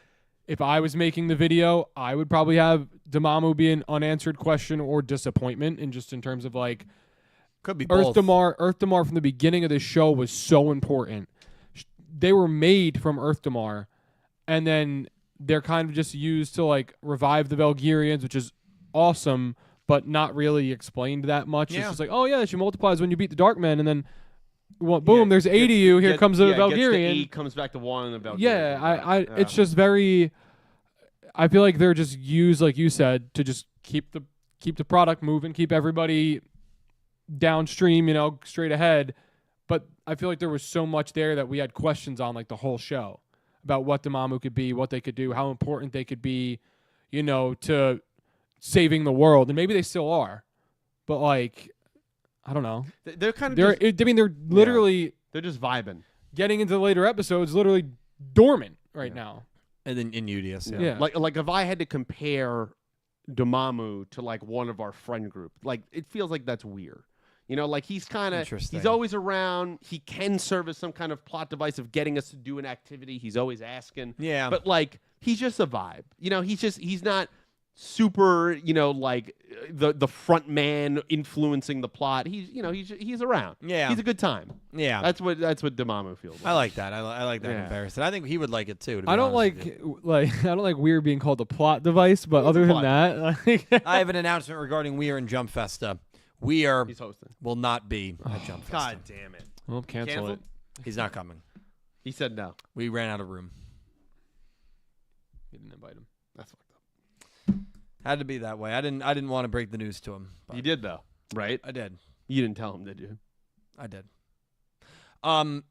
If I was making the video, I would probably have Dormammu be an unanswered question or disappointment, and just in terms of like Could be Earth both. Damar from the beginning of this show was so important. They were made from Earth Damar, and then they're kind of just used to like revive the Valkyrians, which is awesome, but not really explained that much. Yeah. It's just like, oh yeah, she multiplies when you beat the Darkmen, and then boom, there's 8 of you. Here comes a Gets Valkyrian. the 8, comes back to 1 and the Valkyrian. Yeah, it's just very. I feel like they're just used, like you said, to just keep the product moving, keep everybody downstream, straight ahead. But I feel like there was so much there that we had questions on, like the whole show, about what Dormammu could be, what they could do, how important they could be, to saving the world, and maybe they still are, but like, I don't know. They're kind of They're literally they're just vibing. getting into the later episodes, literally dormant right now. And then in Udius. Yeah. Like if I had to compare Dormammu to like one of our friend group, like it feels like that's weird. Like he's kind of Interesting. he's always around. He can serve as some kind of plot device of getting us to do an activity. He's always asking. Yeah. But like he's just a vibe. He's not super, like the front man influencing the plot. He's around. Yeah. He's a good time. Yeah. That's what Dormammu feels like. I like that. I like that Yeah. comparison. I think he would like it too. to be I don't honest with like you. I don't like Weird being called a plot device, but other than plot. that, like, I have an announcement regarding Weir and Jump Festa. Weir He's hosting. will not be at Jump Festa. God damn it. well, cancel Canceled? it. He's not coming. He said no. We ran out of room. You didn't invite him. That's fucked up. Had to be that way. I didn't want to break the news to him. But You did though, right? I did. You didn't tell him, did you?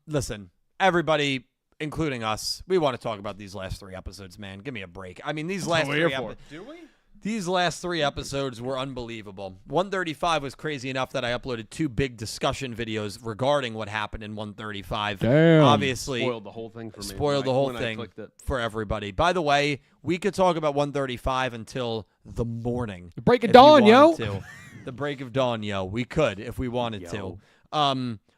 Listen, everybody, including us, we want to talk about these last 3 episodes, man. Give me a break. I mean, these last 3 episodes. Do we? These last 3 episodes were unbelievable. 135 was crazy enough that I uploaded 2 big discussion videos regarding what happened in 135. Damn. Obviously, Spoiled the whole thing for me. Spoiled the whole thing for everybody. By the way, we could talk about 135 until the morning. The break of dawn, yo. The break of dawn, yo. We could if we wanted to.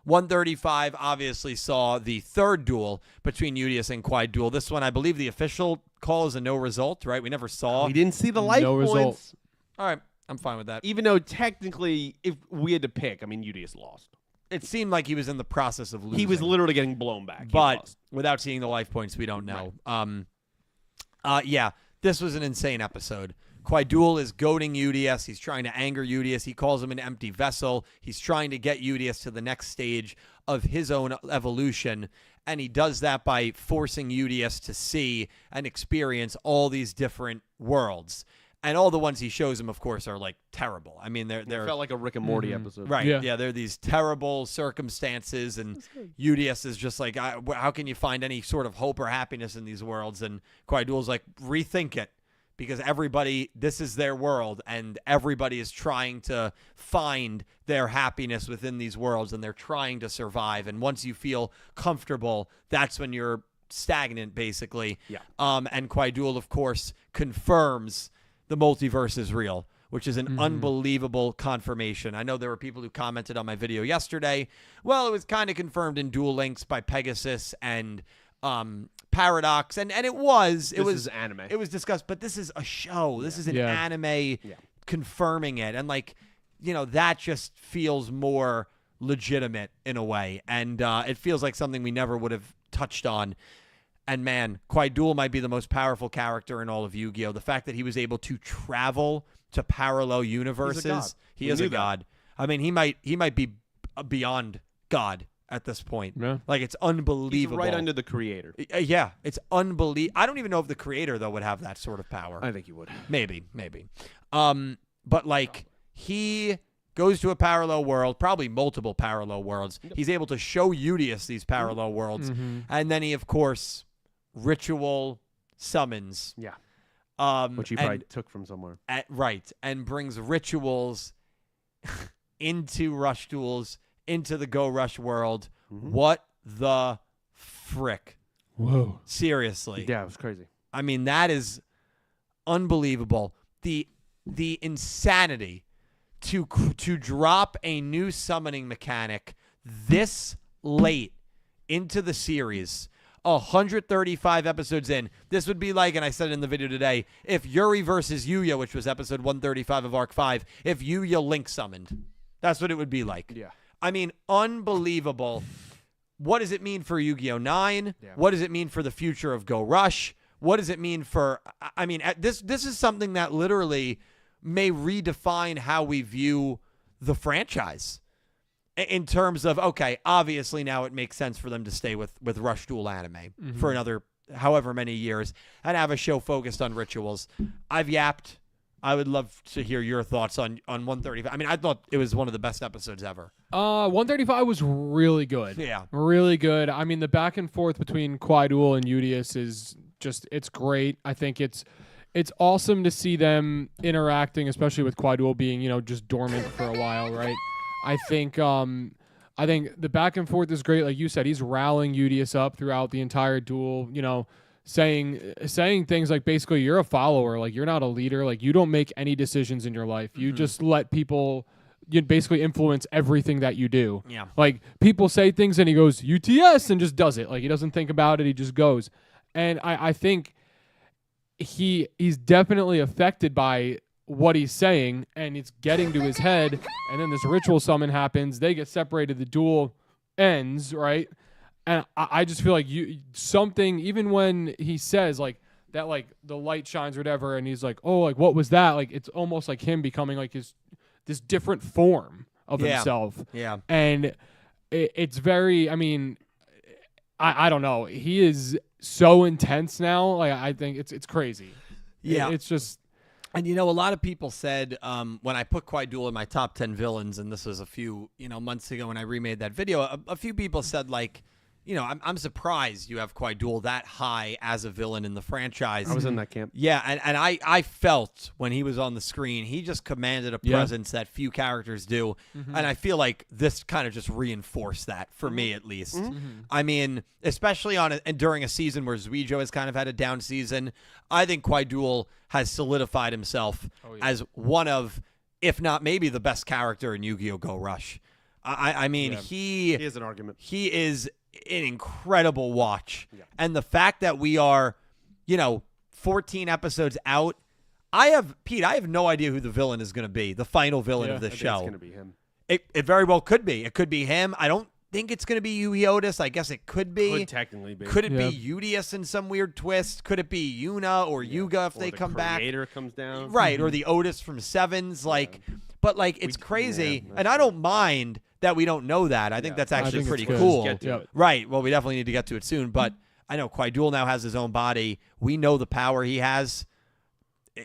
135 obviously saw the 3rd duel between Yugioh and Quaidul. This one, I believe the official call is a no result, right? We never saw. We didn't see the life points. Result. All right, I'm fine with that. Even though technically, if we had to pick, I mean, Yugioh lost. It seemed like he was in the process of losing. He was literally getting blown back. But without seeing the life points, we don't know. Right. Yeah, this was an insane episode. Quaidul is goading Yugioh. He's trying to anger Yugioh. He calls him an empty vessel. He's trying to get Yugioh to the next stage of his own evolution, and he does that by forcing Yugioh to see and experience all these different worlds. And all the ones he shows him, of course, are like terrible. I mean, they're It felt like a Rick and Morty episode. right. Yeah. Yeah, they're these terrible circumstances, and Yugioh is just like, how can you find any sort of hope or happiness in these worlds? And Quaidul's like, rethink it. Because everybody, this is their world, and everybody is trying to find their happiness within these worlds, and they're trying to survive. And once you feel comfortable, that's when you're stagnant, basically. Yeah. And Quaidul, of course, confirms the multiverse is real, which is an unbelievable confirmation. I know there were people who commented on my video yesterday. Well, it was kind of confirmed in Duel Links by Pegasus and Paradox, and it was anime. It was discussed, but this is a show. This is an anime confirming it, and that just feels more legitimate in a way, and it feels like something we never would have touched on. And man, Quaidul might be the most powerful character in all of Yu-Gi-Oh! The fact that he was able to travel to parallel universes, he is a god. I mean, he might be beyond God at this point. Yeah. Like, it's unbelievable. He's right under the creator. Yeah, it's unbelievable. I don't even know if the creator, though, would have that sort of power. I think he would. Maybe. But, like, he goes to a parallel world, probably multiple parallel worlds. Yep. He's able to show Yugioh these parallel worlds. And then he, of course, ritual summons. Yeah. Which he probably took from somewhere. Right. And brings rituals into Rush Duels, into the Go Rush world. What the frick? Whoa. Seriously. Yeah, it was crazy. I mean, that is unbelievable. The insanity to drop a new summoning mechanic this late into the series, 135 episodes in. This would be like, and I said it in the video today, if Yuri versus Yugioh, which was episode 135 of Arc 5, if Yugioh Link summoned. That's what it would be like. Yeah. I mean, unbelievable. What does it mean for Yu-Gi-Oh! 9? Yeah. What does it mean for the future of Go Rush? What does it mean for... I mean, this is something that literally may redefine how we view the franchise. In terms of, okay, obviously now it makes sense for them to stay with Rush Duel anime for another however many years and have a show focused on rituals. I've yapped. I would love to hear your thoughts on 135. I mean, I thought it was one of the best episodes ever. 135 was really good. Yeah. Really good. I mean, the back and forth between Quaidul and Yugioh is just, it's great. I think it's awesome to see them interacting, especially with Quaidul being, just dormant for a while, right? I think the back and forth is great. Like you said, he's rallying Yugioh up throughout the entire duel, saying things like, basically, you're a follower, like you're not a leader, like you don't make any decisions in your life. You just let people basically influence everything that you do. Yeah. Like people say things and he goes UTS and just does it. Like he doesn't think about it, he just goes. And I think he's definitely affected by what he's saying, and it's getting to his head, and then this ritual summon happens, they get separated, the duel ends, right? And I just feel like something, even when he says like that, like the light shines or whatever, and he's like, oh, like what was that? Like it's almost like him becoming like this different form of himself. Yeah. And it's very, I mean, I don't know. He is so intense now. Like I think it's crazy. Yeah. It's just. And a lot of people said when I put Kwai Duel in my top 10 villains, and this was a few months ago when I remade that video, a few people said like, I'm surprised you have Kwai Duel that high as a villain in the franchise. I was in that camp. Yeah, and I felt when he was on the screen, he just commanded a presence that few characters do. And I feel like this kind of just reinforced that, for me at least. I mean, especially and during a season where Yugioh has kind of had a down season, I think Kwai Duel has solidified himself as one of, if not maybe the best character in Yu-Gi-Oh! Go Rush. I mean, he is an argument. He is an incredible watch. Yeah. And the fact that we are, 14 episodes out, I have no idea who the villain is going to be, the final villain of this show. It's going to be him. It very well could be. It could be him. I don't think it's going to be Yugioh. I guess it could be. Could technically be. Could it be Udius in some weird twist? Could it be Yuna or Yuga if they come back? Or the creator comes down. Right, or the Otis from Sevens. But it's crazy. And I don't mind that we don't know that. I think that's actually pretty cool. Get to it. Right. Well, we definitely need to get to it soon. But I know Kwai Duel now has his own body. We know the power he has.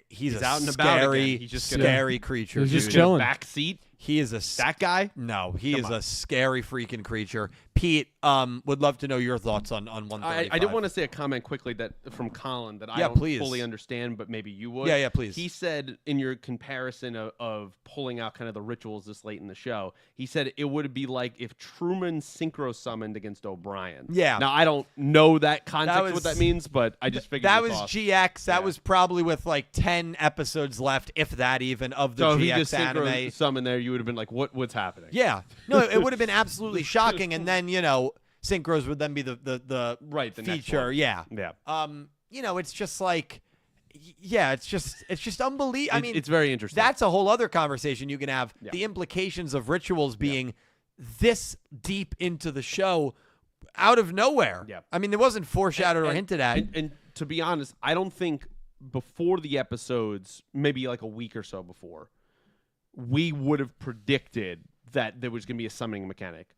He's a out and about scary, again. He's just scary creature. He's just dude. chilling. Back seat. He is that guy. No, he is a scary freaking creature. Pete, would love to know your thoughts on 135. I did want to say a comment quickly that from Colin that I don't fully understand, but maybe you would. Yeah, please. He said in your comparison of pulling out kind of the rituals this late in the show, he said it would be like if Truman synchro summoned against O'Brien. Yeah. Now I don't know that context what that means, but I just figured that was GX. That was probably with 10 episodes left, if that even, of the GX GX if he just anime. Summon there, you would have been like, what's happening? Yeah. No, it would have been absolutely shocking, and then synchros would then be the the feature. next one. Yeah. It's just it's just unbelievable. I mean, it's very interesting. That's a whole other conversation you can have. Yeah. The implications of rituals being this deep into the show out of nowhere. Yeah. I mean, it wasn't foreshadowed or hinted at. And to be honest, I don't think before the episodes, maybe like a week or so before, we would have predicted that there was going to be a summoning mechanic.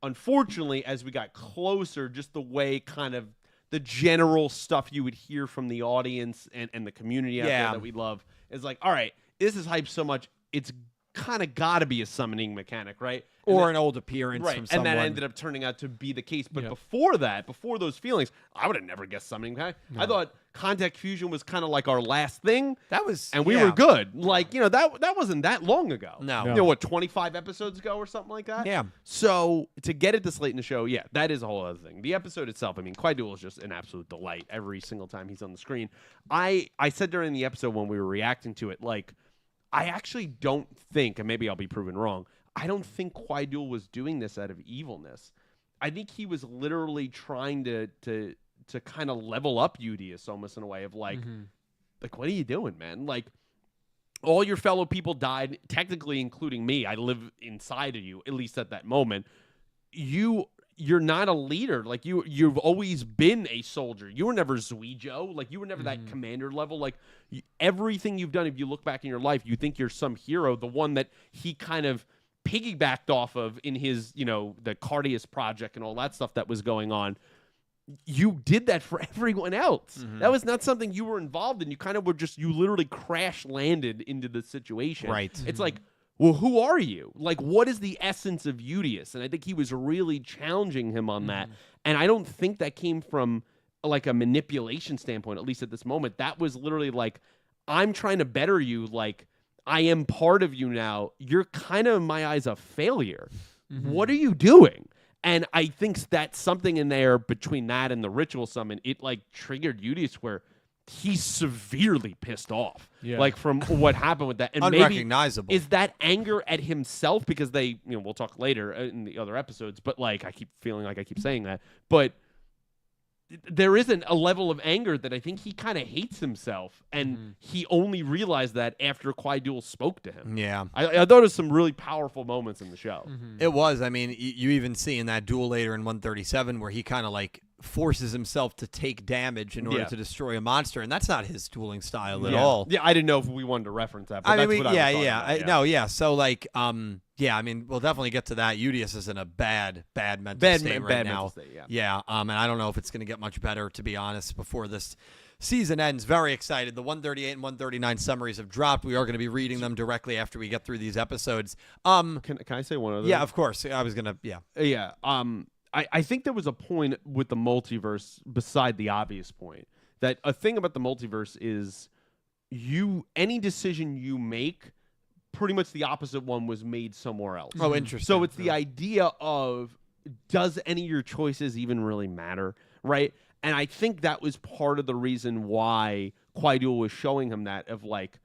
Unfortunately, as we got closer, just the way kind of the general stuff you would hear from the audience and the community out there that we love is like, all right, this is hyped so much, it's kind of got to be a summoning mechanic, right? Or an old appearance from someone. And that ended up turning out to be the case. But before that, before those feelings, I would have never guessed summoning mechanic. No. I thought Contact Fusion was kind of like our last thing. And we were good. That wasn't that long ago. No. 25 episodes ago or something like that? Yeah. So to get it this late in the show, that is a whole other thing. The episode itself, I mean, Kwai Duel is just an absolute delight every single time he's on the screen. I said during the episode when we were reacting to it, I actually don't think, and maybe I'll be proven wrong, I don't think Kwai Duel was doing this out of evilness. I think he was literally trying to kind of level up Udius almost in a way of what are you doing, man? All your fellow people died, technically including me. I live inside of you, at least at that moment. You're not a leader. You've always been a soldier. You were never Yugioh. You were never that commander level. Everything you've done, if you look back in your life, you think you're some hero, the one that he kind of piggybacked off of in his, the Cardius project and all that stuff that was going on. You did that for everyone else. That was not something you were involved in. You kind of were you literally crash landed into the situation. Right. It's well, who are you? What is the essence of Udius? And I think he was really challenging him on that. And I don't think that came from a manipulation standpoint, at least at this moment. That was literally I'm trying to better you. I am part of you now. You're kind of, in my eyes, a failure. What are you doing? And I think that's something in there between that and the ritual summon. It triggered Udius where he's severely pissed off. From what happened with that. And unrecognizable. Maybe, is that anger at himself? Because they, we'll talk later in the other episodes, but I keep feeling like I keep saying that. But there isn't a level of anger that I think he kind of hates himself, and he only realized that after Kwai Duel spoke to him. Yeah. I thought it was some really powerful moments in the show. It was. I mean, you even see in that duel later in 137 where he kind of forces himself to take damage in order to destroy a monster, and that's not his dueling style at all. Yeah, I didn't know if we wanted to reference that, but So I mean, we'll definitely get to that. Udius is in a bad mental state right now. Mental state, and I don't know if it's going to get much better, to be honest, before this season ends. Very excited. The 138 and 139 summaries have dropped. We are going to be reading them directly after we get through these episodes. Can I say one other? Yeah, of course. I was gonna. Yeah. Yeah. I think there was a point with the multiverse beside the obvious point that a thing about the multiverse is any decision you make, pretty much the opposite one was made somewhere else. Oh, interesting. So it's the idea of, does any of your choices even really matter, right? And I think that was part of the reason why Kwai-Dul was showing him that of like,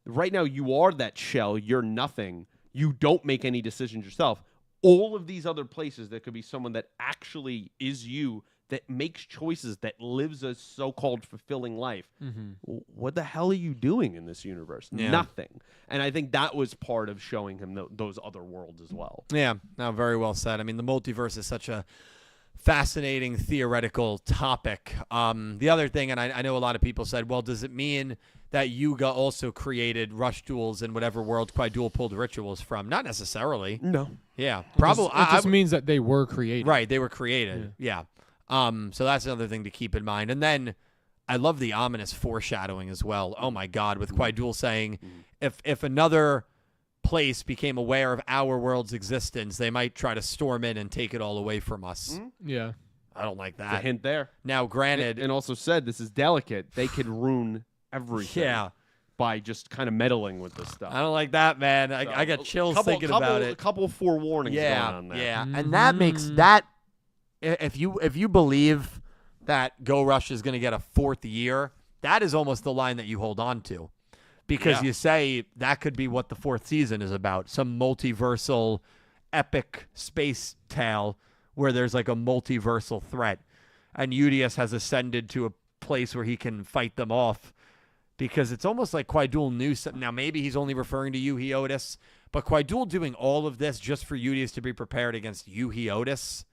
right now you are that shell, you're nothing, you don't make any decisions yourself. All of these other places, there could be someone that actually is you, that makes choices, that lives a so-called fulfilling life. What the hell are you doing in this universe? Yeah. Nothing. And I think that was part of showing him those other worlds as well. Yeah. No, very well said. I mean, the multiverse is such a fascinating theoretical topic. The other thing, and I know a lot of people said, well, does it mean that Yugioh also created rush duels in whatever world Kwai-Dul pulled rituals from? Not necessarily. No. Yeah. Probably. It just means that they were created. Right. They were created. Yeah. So that's another thing to keep in mind. And then I love the ominous foreshadowing as well. Oh my God, with Kwai-Dul saying, if another place became aware of our world's existence, they might try to storm in and take it all away from us. Yeah. I don't like There's that. a hint there. Now, granted, And also said this is delicate. They could ruin everything. yeah, By just kind of meddling with this stuff. I don't like that, man. I got chills thinking about it. A couple forewarnings going on there. Yeah, and that makes that if you believe that Go Rush is going to get a 4th year, that is almost the line that you hold on to, because you say that could be what the 4th season is about, some multiversal epic space tale where there's like a multiversal threat, and Yugioh has ascended to a place where he can fight them off. Because it's almost like Kwai-Dul knew something. Now, maybe he's only referring to Yugioh, but Kwai-Dul doing all of this just for Yugioh to be prepared against Yugioh.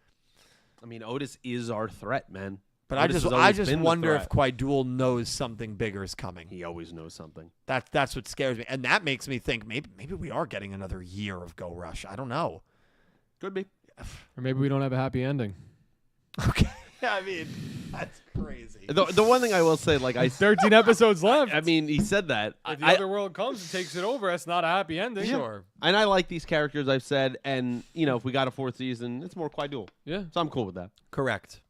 I mean, Otis is our threat, man. But Otis has I always just been the wonder if threat. Kwai-Dul knows something bigger is coming. He always knows something. That's what scares me. And that makes me think maybe we are getting another year of Go Rush. I don't know. Could be. Or maybe we don't have a happy ending. Okay. I mean, that's crazy. The one thing I will say, like 13 episodes left. I mean, he said that. If the other world comes and takes it over, that's not a happy ending. Sure. And I like these characters, I've said, and if we got a 4th season, it's more Kwai-Dul. Yeah. So I'm cool with that. Correct.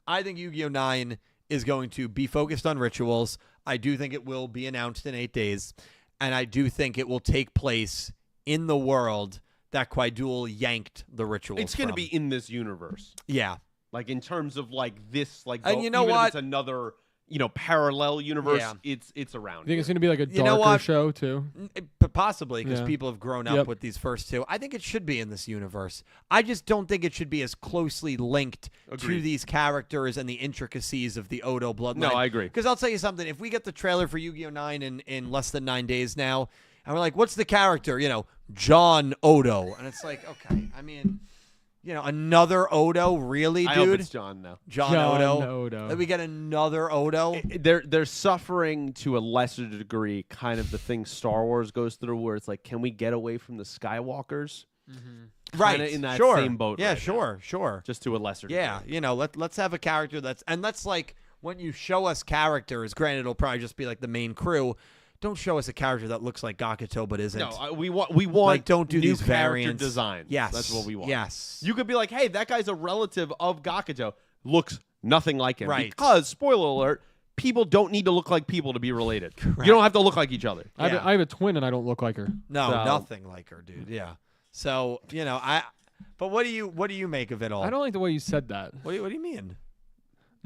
I think Yu-Gi-Oh! 9 is going to be focused on rituals. I do think it will be announced in 8 days. And I do think it will take place in the world that Kwai-Dul yanked the rituals It's going to from. be in this universe. Yeah. Like, in terms of, like, this, like, And you know even what? if it's another, parallel universe, Yeah. it's around. I think it's going to be like a You know darker what? show, too. Possibly, because Yeah. people have grown up Yep. with these first two. I think it should be in this universe. I just don't think it should be as closely linked to Agreed. these characters and the intricacies of the Odo bloodline. No, I agree. Because I'll tell you something. If we get the trailer for Yu-Gi-Oh! 9 in less than 9 days now, and we're like, what's the character? John Odo. And it's like, okay, I mean, another Odo? Really, dude? I hope it's John now. John Odo. Then we get another Odo? They're suffering to a lesser degree, kind of the thing Star Wars goes through, where it's like, can we get away from the Skywalkers? Right. Kinda in that sure. same boat Yeah, right sure, sure. Just to a lesser Yeah, degree. let's have a character let's like, when you show us characters, granted it'll probably just be like the main crew, don't show us a character that looks like Gakuto but isn't. No, we want Like, don't do new these character variants. designs. Yes. That's what we want. Yes. You could be like, hey, that guy's a relative of Gakuto. Looks nothing like him. Right. Because, spoiler alert, people don't need to look like people to be related. You don't have to look like each other. I have a twin and I don't look like her. No, So- nothing like her, dude. Yeah. So, but what do you make of it all? I don't like the way you said that. What do you mean?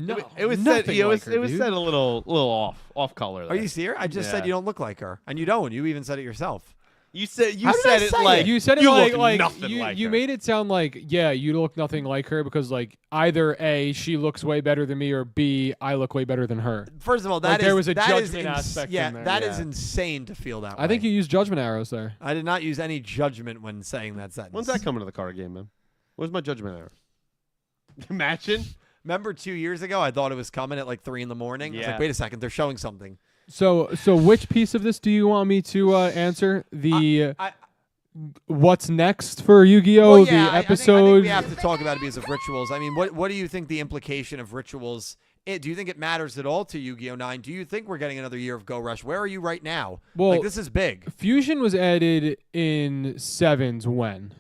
No, It was said. nothing It was like her, it was dude. said a little off color. Are you serious? I just said Yeah. you don't look like her. And you don't. You even said it yourself. You said How did I it say like it? You said it you like look nothing you, like you her. made it sound like, yeah, you look nothing like her because like either A, she looks way better than me, or B, I look way better than her. First of all, Like, that is there was a that is judgment aspect Yeah, in there. that is Yeah. insane to feel that way. I think you used judgment arrows there. I did not use any judgment when saying that sentence. When's that coming to the card game, man? Where's my judgment error? Imagine. Remember 2 years ago, I thought it was coming at like 3 a.m. I was Yeah. like, wait a second, they're showing something. So which piece of this do you want me to answer? The I- what's next for Yu-Gi-Oh? Well, yeah, the I think episode. we have to talk about it because of rituals. I mean, what do you think the implication of rituals Do you think it matters at all to Yu-Gi-Oh! 9? Do you think we're getting another year of Go Rush? Where are you right now? Well, like, this is big. Fusion was added in 7s when?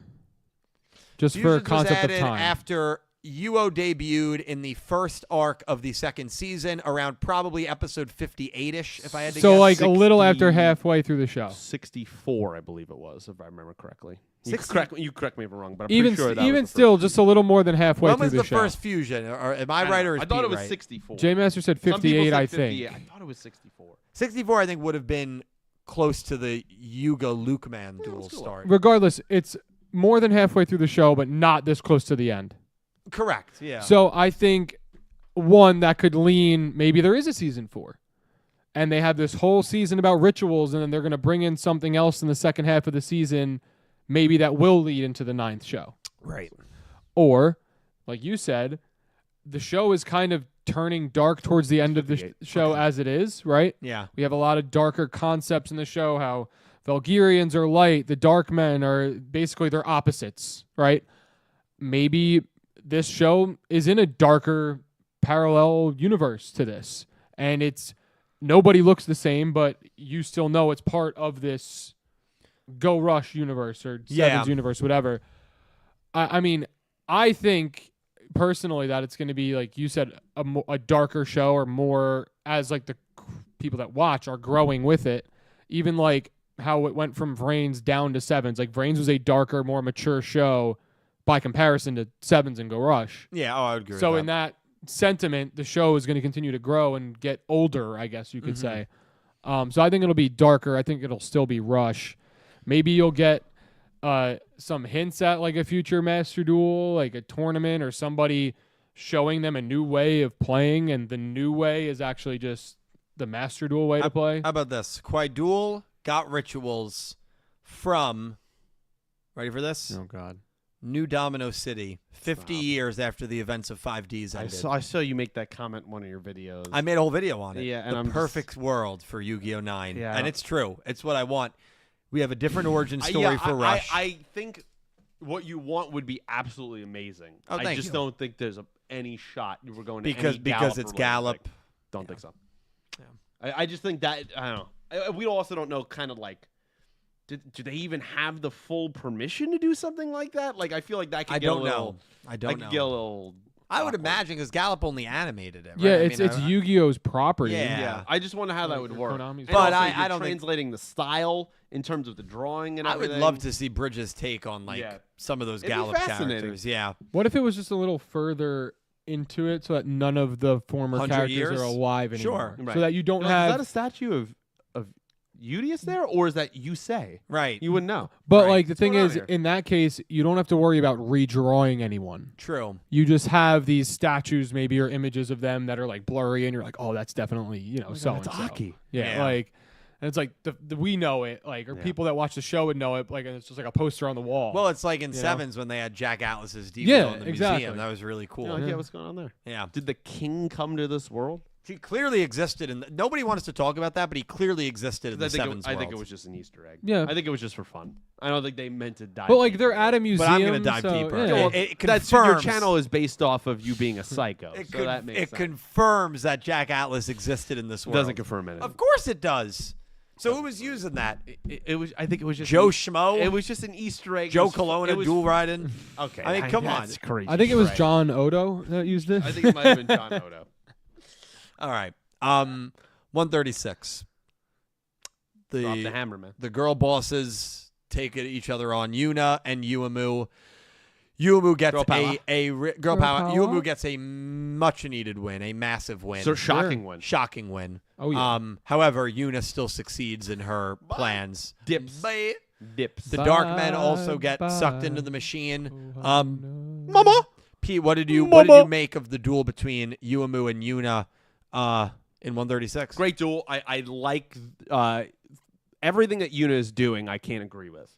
Just Fusions for was concept of added time. after Yugioh debuted in the first arc of the second season, around probably episode 58-ish, if I had to So guess. like a little 60 after halfway through the show. 64, I believe it was, if I remember correctly. You 60 correct me if I'm wrong, but I'm Even pretty sure that even was the still, first just a little more than halfway when through was the the show. first fusion? Or am I right or is I thought Pete it was right? 64. J Master said Some people 58, said I 58. think. I thought it was 64. 64, I think, would have been close to the Yuga Luke Man duel let's go. start. Regardless, it's more than halfway through the show, but not this close to the end. Correct. Yeah. So I think one that could lean, maybe there is a season 4. And they have this whole season about rituals, and then they're going to bring in something else in the second half of the season, maybe that will lead into the 9th show. right. Or, like you said, the show is kind of turning dark towards the end of the show as it is, right? Yeah. We have a lot of darker concepts in the show, how Valkyrians are light, the Dark Men are basically their opposites, right? Maybe this show is in a darker parallel universe to this, and it's nobody looks the same, but you still know it's part of this Go Rush universe or Sevens universe, whatever. I mean, I think personally that it's going to be, like you said, a darker show, or more as like the people that watch are growing with it. Even like how it went from Vrains down to 7s. Like Vrains was a darker, more mature show by comparison to 7s and Go Rush. Yeah. Oh, I would agree So with in that sentiment, the show is going to continue to grow and get older, I guess you could say. So I think it'll be darker. I think it'll still be Rush. Maybe you'll get some hints at like a future Master Duel, like a tournament, or somebody showing them a new way of playing, and the new way is actually just the Master Duel way to play. How about this? Quaiduel got rituals from, ready for this? Oh, God. New Domino City, 50 Stop. years after the events of 5Ds I ended. saw you make that comment in one of your videos. I made a whole video on it. Yeah, and the I'm just- perfect world for Yu-Gi-Oh! 9. Yeah. And it's true. It's what I want. We have a different origin story for Rush. I think what you want would be absolutely amazing. Oh, I thank just you. don't think there's any shot you were going to because any it's related Gallop. thing. Don't think so. Yeah. I just think that, I don't know. We also don't know kind of like, do they even have the full permission to do something like that? Like, I feel like that could I get don't a little, know. I don't could know. get a little I would awkward. imagine because Gallop only animated it. Right? Yeah, I it's mean, I- Yu-Gi-Oh's property. Yeah. Yeah, I just wonder how that Like would the work. Konami's And But also, I you're don't think- translating the style in terms of the drawing and I would everything. love to see Bridges' take on like Yeah. some of those It'd be Gallop fascinating. characters. Yeah. What if it was just a little further into it so that none of the former 100 characters years? are alive Sure. anymore? Right. So that you don't Is have... that a statue of Udius there, or is that Yusei? Right. You wouldn't know. But Right. like the What's thing going on is, here? in that case, you don't have to worry about redrawing anyone. True. You just have these statues, maybe, or images of them that are like blurry, and you're like, oh, that's definitely, so and so. Yeah, Yeah. like, and it's like we know it, like, or Yeah. people that watch the show would know it, like, and it's just like a poster on the wall. Well, it's like in You know? Sevens when they had Jack Atlas's DVD Yeah, in the exactly. museum. That was really cool. You're like, yeah, what's going on there? Yeah. Did the king come to this world? He clearly existed, and nobody wants to talk about that, but he clearly existed in the Sevens I world. think it was just an Easter egg. Yeah. I think it was just for fun. I don't think they meant to dive. but like deeper they're at a museum. But I'm going to dive so, deeper. yeah. Well, It that's your confirms- channel is based off of you being a psycho. It, so that makes it sense. confirms that Jack Atlas existed in this It world. doesn't confirm anything. Of course it does. So who was using that? It was. I think it was just Joe an- Schmo? It was just an Easter egg. Joe It was- Colonna it was- dual riding? Okay, I mean, come on. that's crazy. I think it was Right. John Odo that used it. I think it might have been John Odo. All right. 136. Drop the hammer, man. The girl bosses take it each other on. Yuna and Yuumu. Yuumu gets Girl power. girl power. power. Yuumu gets a much needed win, a massive win. So shocking one. Shocking win. Oh, yeah. However, Yuna still succeeds in her plans. Dips. But Dips. the Dark Men also get sucked into the machine. Mama. Pete, what did you make of the duel between Yuumu and Yuna in 136? Great duel. I like everything that Yuna is doing. I can't agree with.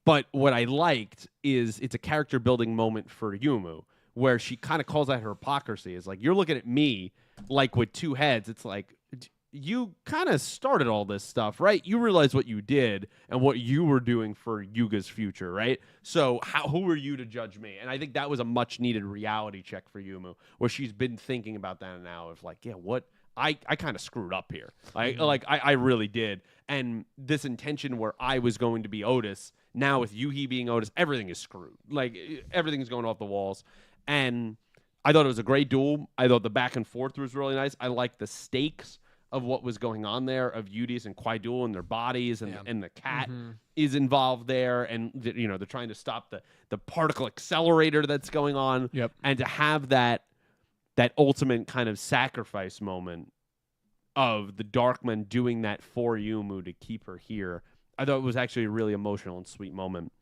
But what I liked is it's a character building moment for Yumu where she kind of calls out her hypocrisy. It's like, you're looking at me like with two heads. It's like, you kind of started all this stuff, right? You realized what you did and what you were doing for Yuga's future, right? So who are you to judge me? And I think that was a much needed reality check for Yumu, where she's been thinking about that now of like, yeah, what I kind of screwed up here. I really did. And this intention where I was going to be Otis, now with Yuhi being Otis, everything is screwed. Like everything is going off the walls. And I thought it was a great duel. I thought the back and forth was really nice. I liked the stakes of what was going on there, of Udis and Kwaidu and their bodies, and the cat is involved there, and they're trying to stop the particle accelerator that's going on. Yep. And to have that ultimate kind of sacrifice moment of the Darkman doing that for Yumu to keep her here, I thought it was actually a really emotional and sweet moment.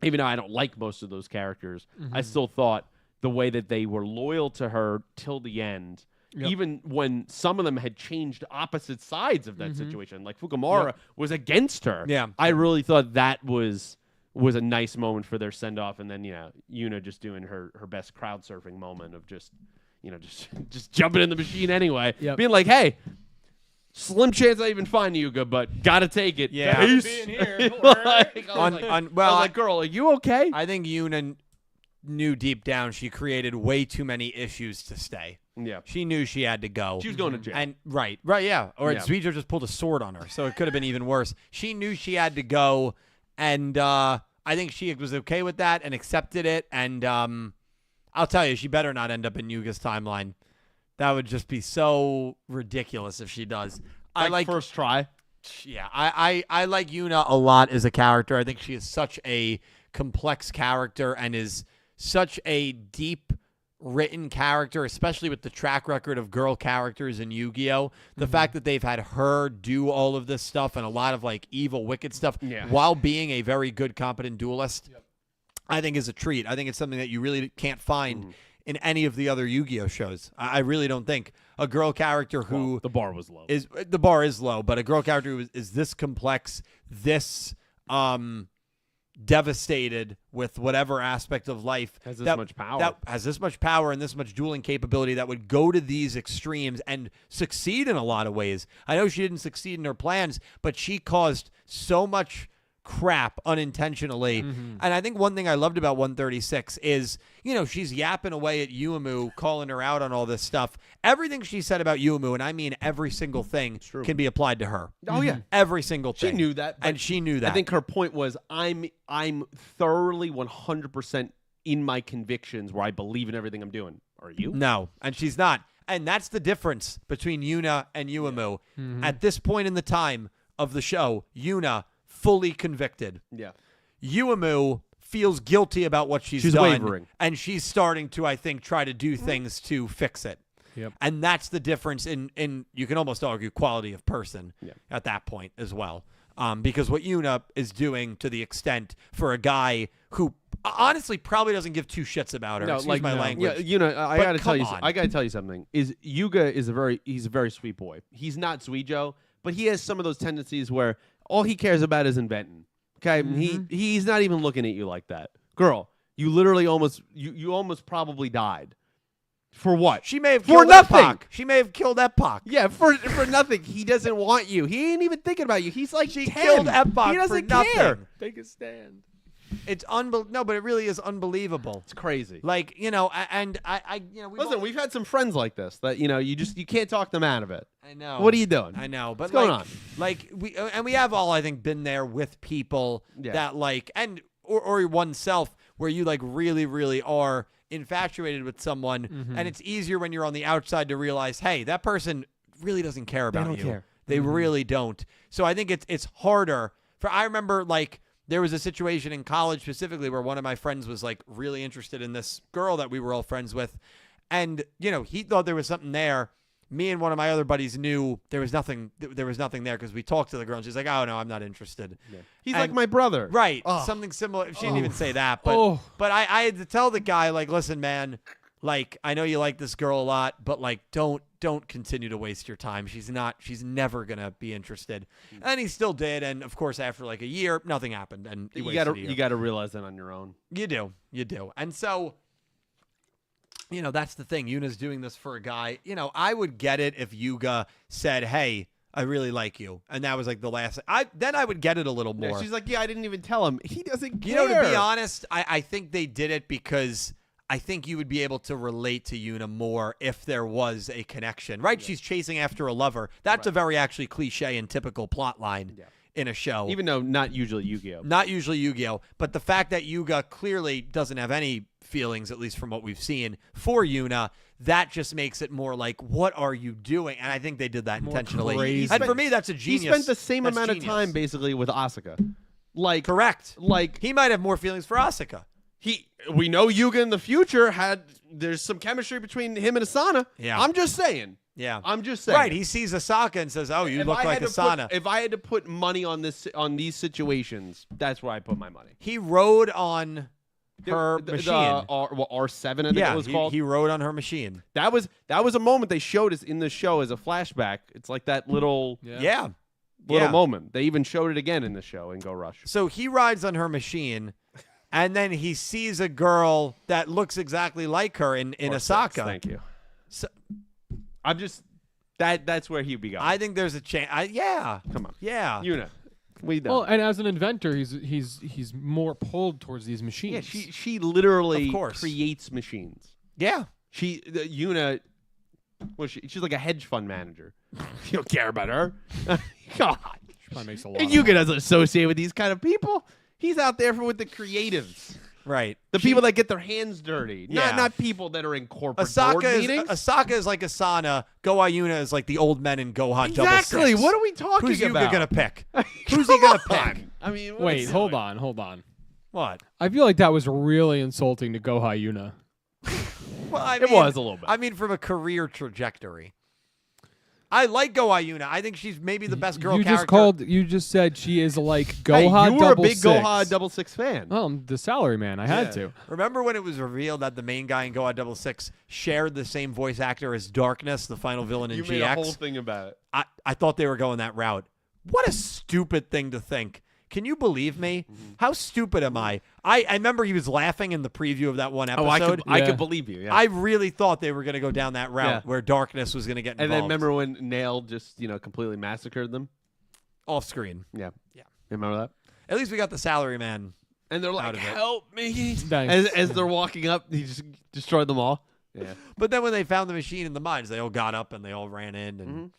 Even though I don't like most of those characters, I still thought the way that they were loyal to her till the end, even when some of them had changed opposite sides of that situation, like Fukumura was against her. Yeah. I really thought that was a nice moment for their send-off. And then, Yuna just doing her best crowd surfing moment of just jumping in the machine anyway, being like, hey, slim chance I even find Yuga, but gotta take it. Yeah. Being here. I was like, girl, are you okay? I think Yuna knew deep down she created way too many issues to stay. Yeah. She knew she had to go. She was going to jail. And right, yeah. Or Zuijo just pulled a sword on her, so it could have been even worse. She knew she had to go, and I think she was okay with that and accepted it. And I'll tell you, she better not end up in Yuga's timeline. That would just be so ridiculous if she does. I like first try. Yeah, I like Yuna a lot as a character. I think she is such a complex character and is such a deep written character, especially with the track record of girl characters in Yu-Gi-Oh. The fact that they've had her do all of this stuff and a lot of like evil, wicked stuff while being a very good, competent duelist, I think is a treat. I think it's something that you really can't find in any of the other Yu-Gi-Oh shows. I really don't think a girl character who the bar was low. The bar is low, but a girl character who is this complex, this devastated with whatever aspect of life has this much power. That has this much power and this much dueling capability that would go to these extremes and succeed in a lot of ways. I know she didn't succeed in her plans, but she caused so much crap unintentionally. And I think one thing I loved about 136 is, she's yapping away at Yuumu, calling her out on all this stuff. Everything she said about Yuumu, and I mean every single thing, can be applied to her. Oh yeah, every single thing. She knew that, and she knew that. I think her point was, I'm thoroughly 100% in my convictions where I believe in everything I'm doing. Are you? No, and she's not. And that's the difference between Yuna and Yuumu. At this point in the time of the show, Yuna fully convicted. Yeah. Yuumu feels guilty about what she's done. Wavering. And she's starting to, I think, try to do things to fix it. Yep. And that's the difference in you can almost argue, quality of person at that point as well. Because what Yuna is doing to the extent for a guy who honestly probably doesn't give two shits about her. No, Excuse my language. Yeah, I gotta tell you. on. I gotta tell you something. Yuga is he's a very sweet boy. He's not Zuijo, but he has some of those tendencies where all he cares about is inventing. Okay, he's not even looking at you like that, girl. You literally almost probably died. For what? She may have for killed nothing. Epoch. She may have killed Epoch. Yeah, for nothing. He doesn't want you. He ain't even thinking about you. He's like, She 10. killed Epoch He doesn't for nothing. care. Take a stand. It's no, but it really is unbelievable. It's crazy. Like, and I Listen, we've had some friends like this that you can't talk them out of it. I know. What are you doing? I know, but what's going on? Like we have all, I think, been there with people that or oneself where you like really, really are infatuated with someone, and it's easier when you're on the outside to realize, hey, that person really doesn't care about you. They don't care. They really don't. So I think it's harder. I remember there was a situation in college specifically where one of my friends was like really interested in this girl that we were all friends with. And, he thought there was something there. Me and one of my other buddies knew there was nothing there because we talked to the girl and she's like, oh no, I'm not interested. Yeah. He's like my brother. Right. Oh. Something similar. She didn't even say that, but I had to tell the guy, like, listen, man, like, I know you like this girl a lot, but like, don't continue to waste your time. She's never going to be interested. And he still did. And of course, after like a year, nothing happened. And you got to realize that on your own. You do. And so you know, that's the thing. Yuna's doing this for a guy. You know, I would get it if Yuga said, hey, I really like you. And that was like the last. Then I would get it a little more. Yeah, she's like, yeah, I didn't even tell him. He doesn't care. You know, to be honest, I think they did it because I think you would be able to relate to Yuna more if there was a connection, right? Yeah. She's chasing after a lover. That's a very actually cliche and typical plot line in a show. Even though not usually Yugioh. Not usually Yugioh. But the fact that Yuga clearly doesn't have any feelings, at least from what we've seen, for Yuna, that just makes it more like, what are you doing? And I think they did that intentionally. Crazy. And for me, that's a genius. He spent the same amount of time basically with Asuka. Like, correct. Like, he might have more feelings for Asuka. We know Yuga in the future there's some chemistry between him and Asana. Yeah. I'm just saying. Yeah. I'm just saying. Right. He sees Asaka and says, oh, you look like Asana. If I had to put money on these situations, that's where I put my money. He rode on her machine. R7, I think it was called. He rode on her machine. That was a moment they showed us in the show as a flashback. It's like that little moment. They even showed it again in the show in Go Rush. So he rides on her machine, and then he sees a girl that looks exactly like her in Asaka. Thank you. So, I'm just that's where he'd be going. I think there's a chance. Come on. Yeah. Yuna. We know. Well, and as an inventor, he's more pulled towards these machines. Yeah, she literally Of course. creates machines. Yeah. Yuna, she's like a hedge fund manager. You don't care about her. God. She probably makes a lot. And Yuga doesn't associate with these kind of people. He's out there with the creatives. Right. The people that get their hands dirty. Yeah. Not people that are in corporate board meetings. Asaka is like Asana. Go Ayuna is like the old men in Gohan Exactly. 6. What are we talking Who's about? Yuga going to pick? Who's he going to pick? I mean, Wait, hold on. What? I feel like that was really insulting to Goha Yuna. Well, I It mean, was a little bit. I mean, from a career trajectory. I like Go Ayuna. I think she's maybe the best girl character. You just said she is like Hey, Goha you were a big 6. Goha 6 fan. Well, I'm the salary man. I had to. Remember when it was revealed that the main guy in Goha 6 shared the same voice actor as Darkness, the final villain in You GX? made a whole thing about it. I thought they were going that route. What a stupid thing to think. Can you believe me? How stupid am I? I remember he was laughing in the preview of that one episode. I could believe you. Yeah. I really thought they were going to go down that route where Darkness was going to get involved. And then remember when Nail just completely massacred them Off screen. Yeah. Yeah. Remember that? At least we got the salary man. And they're Out like, of it. "Help me!" Thanks. As they're walking up, he just destroyed them all. Yeah. But then when they found the machine in the mines, they all got up and they all ran in. And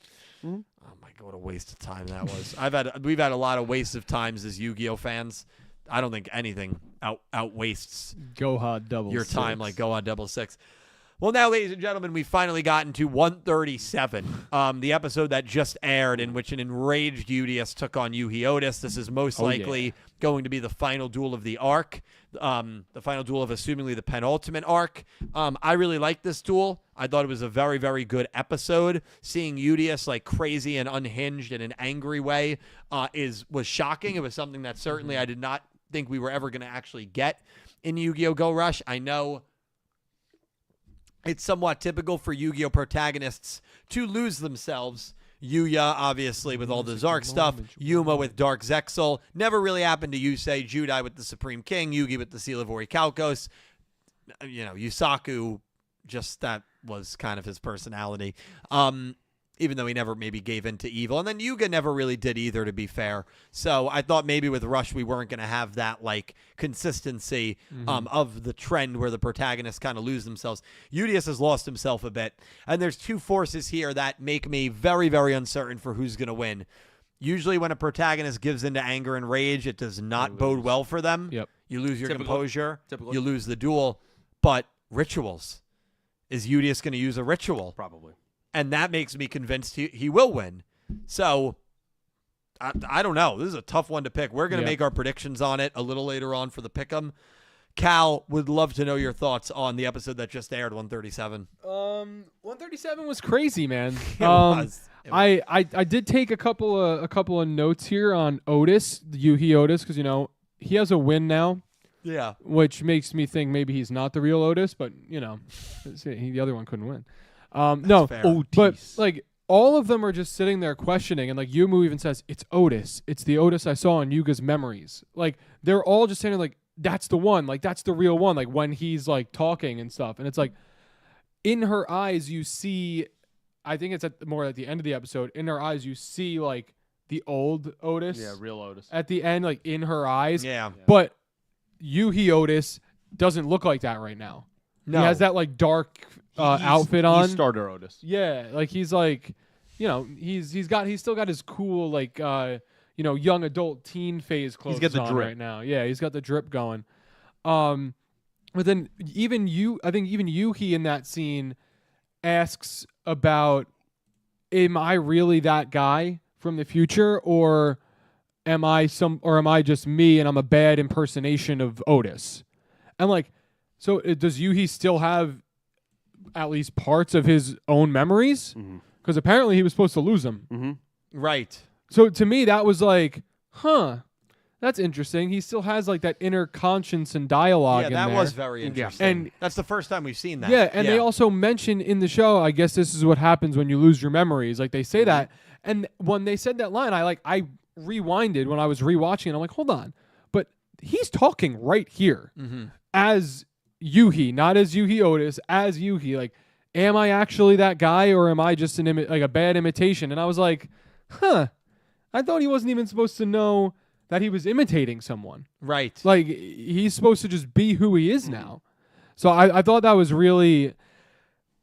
oh my god, what a waste of time that was. We've had a lot of wastes of times as Yu-Gi-Oh fans. I don't think anything outwastes Goha your time like Goha 6. Well, now, ladies and gentlemen, we've finally gotten to 137, the episode that just aired in which an enraged Udius took on Yugioh. This is most likely going to be the final duel of the arc, the final duel of assumingly the penultimate arc. I really liked this duel. I thought it was a very, very good episode. Seeing Udius like crazy and unhinged in an angry way was shocking. It was something that certainly I did not think we were ever going to actually get in Yu-Gi-Oh! Go Rush. I know it's somewhat typical for Yu-Gi-Oh! Protagonists to lose themselves. Yuya, obviously, with all the Zark stuff. Yuma with Dark Zexal. Never really happened to Yusei. Judai with the Supreme King. Yugi with the Seal of Orichalcos. Yusaku, just that was kind of his personality. Even though he never maybe gave in to evil. And then Yuga never really did either, to be fair. So I thought maybe with Rush we weren't going to have that like consistency of the trend where the protagonists kind of lose themselves. Udius has lost himself a bit. And there's two forces here that make me very, very uncertain for who's going to win. Usually when a protagonist gives into anger and rage, it does not bode well for them. Yep. You lose your composure. You lose the duel. But rituals. Is Udius going to use a ritual? Probably. And that makes me convinced he will win. So, I don't know. This is a tough one to pick. We're going to make our predictions on it a little later on for the pick'em. Cal, would love to know your thoughts on the episode that just aired, 137. 137 was crazy, man. It was. I did take a couple of notes here on Otis, the Yuhi Otis, because he has a win now. Yeah. Which makes me think maybe he's not the real Otis, but the other one couldn't win. No, fair. But like all of them are just sitting there questioning, and like Yumu even says, "It's Otis. It's the Otis I saw in Yuga's memories." Like they're all just saying like, "That's the one. Like that's the real one." Like when he's like talking and stuff, and it's like, in her eyes you see, I think it's more at the end of the episode, in her eyes you see like the old Otis. Yeah, real Otis. At the end, like in her eyes. Yeah. But Yuhi Otis doesn't look like that right now. No. He has that like dark outfit on. He's starter Otis. Yeah, like he's like, he's still got his cool like young adult teen phase clothes got the on drip right now. Yeah, he's got the drip going. But then I think even Yuhi in that scene asks about, am I really that guy from the future, or am I just me and I'm a bad impersonation of Otis? And like, so does Yuhi still have at least parts of his own memories? Because apparently he was supposed to lose them. Right. So to me, that was like, that's interesting. He still has like that inner conscience and dialogue. Yeah, in that there. was very interesting. And that's the first time we've seen that. Yeah, and they also mention in the show, I guess this is what happens when you lose your memories. Like they say that, and when they said that line, I rewinded when I was rewatching it. I'm like, hold on, but he's talking right here as Yuhi, not as Yuhi Otis, as Yuhi. Like, am I actually that guy, or am I just a bad imitation? And I was like, I thought he wasn't even supposed to know that he was imitating someone. Right. Like, he's supposed to just be who he is now. So I thought that was really,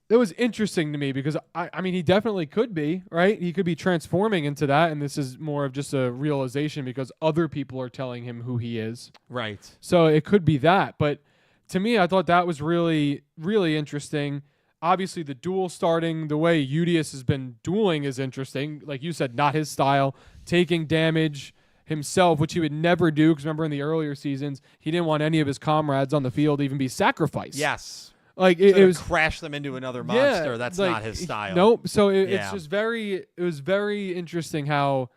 it was interesting to me because, I mean, he definitely could be, right? He could be transforming into that, and this is more of just a realization because other people are telling him who he is. Right. So it could be that. But to me, I thought that was really, really interesting. Obviously, the duel starting, the way Yugioh has been dueling is interesting. Like you said, not his style, taking damage himself, which he would never do, because remember in the earlier seasons, he didn't want any of his comrades on the field to even be sacrificed. Yes. Like it was crash them into another monster. That's like, not his style. Nope. So it's just it was very interesting how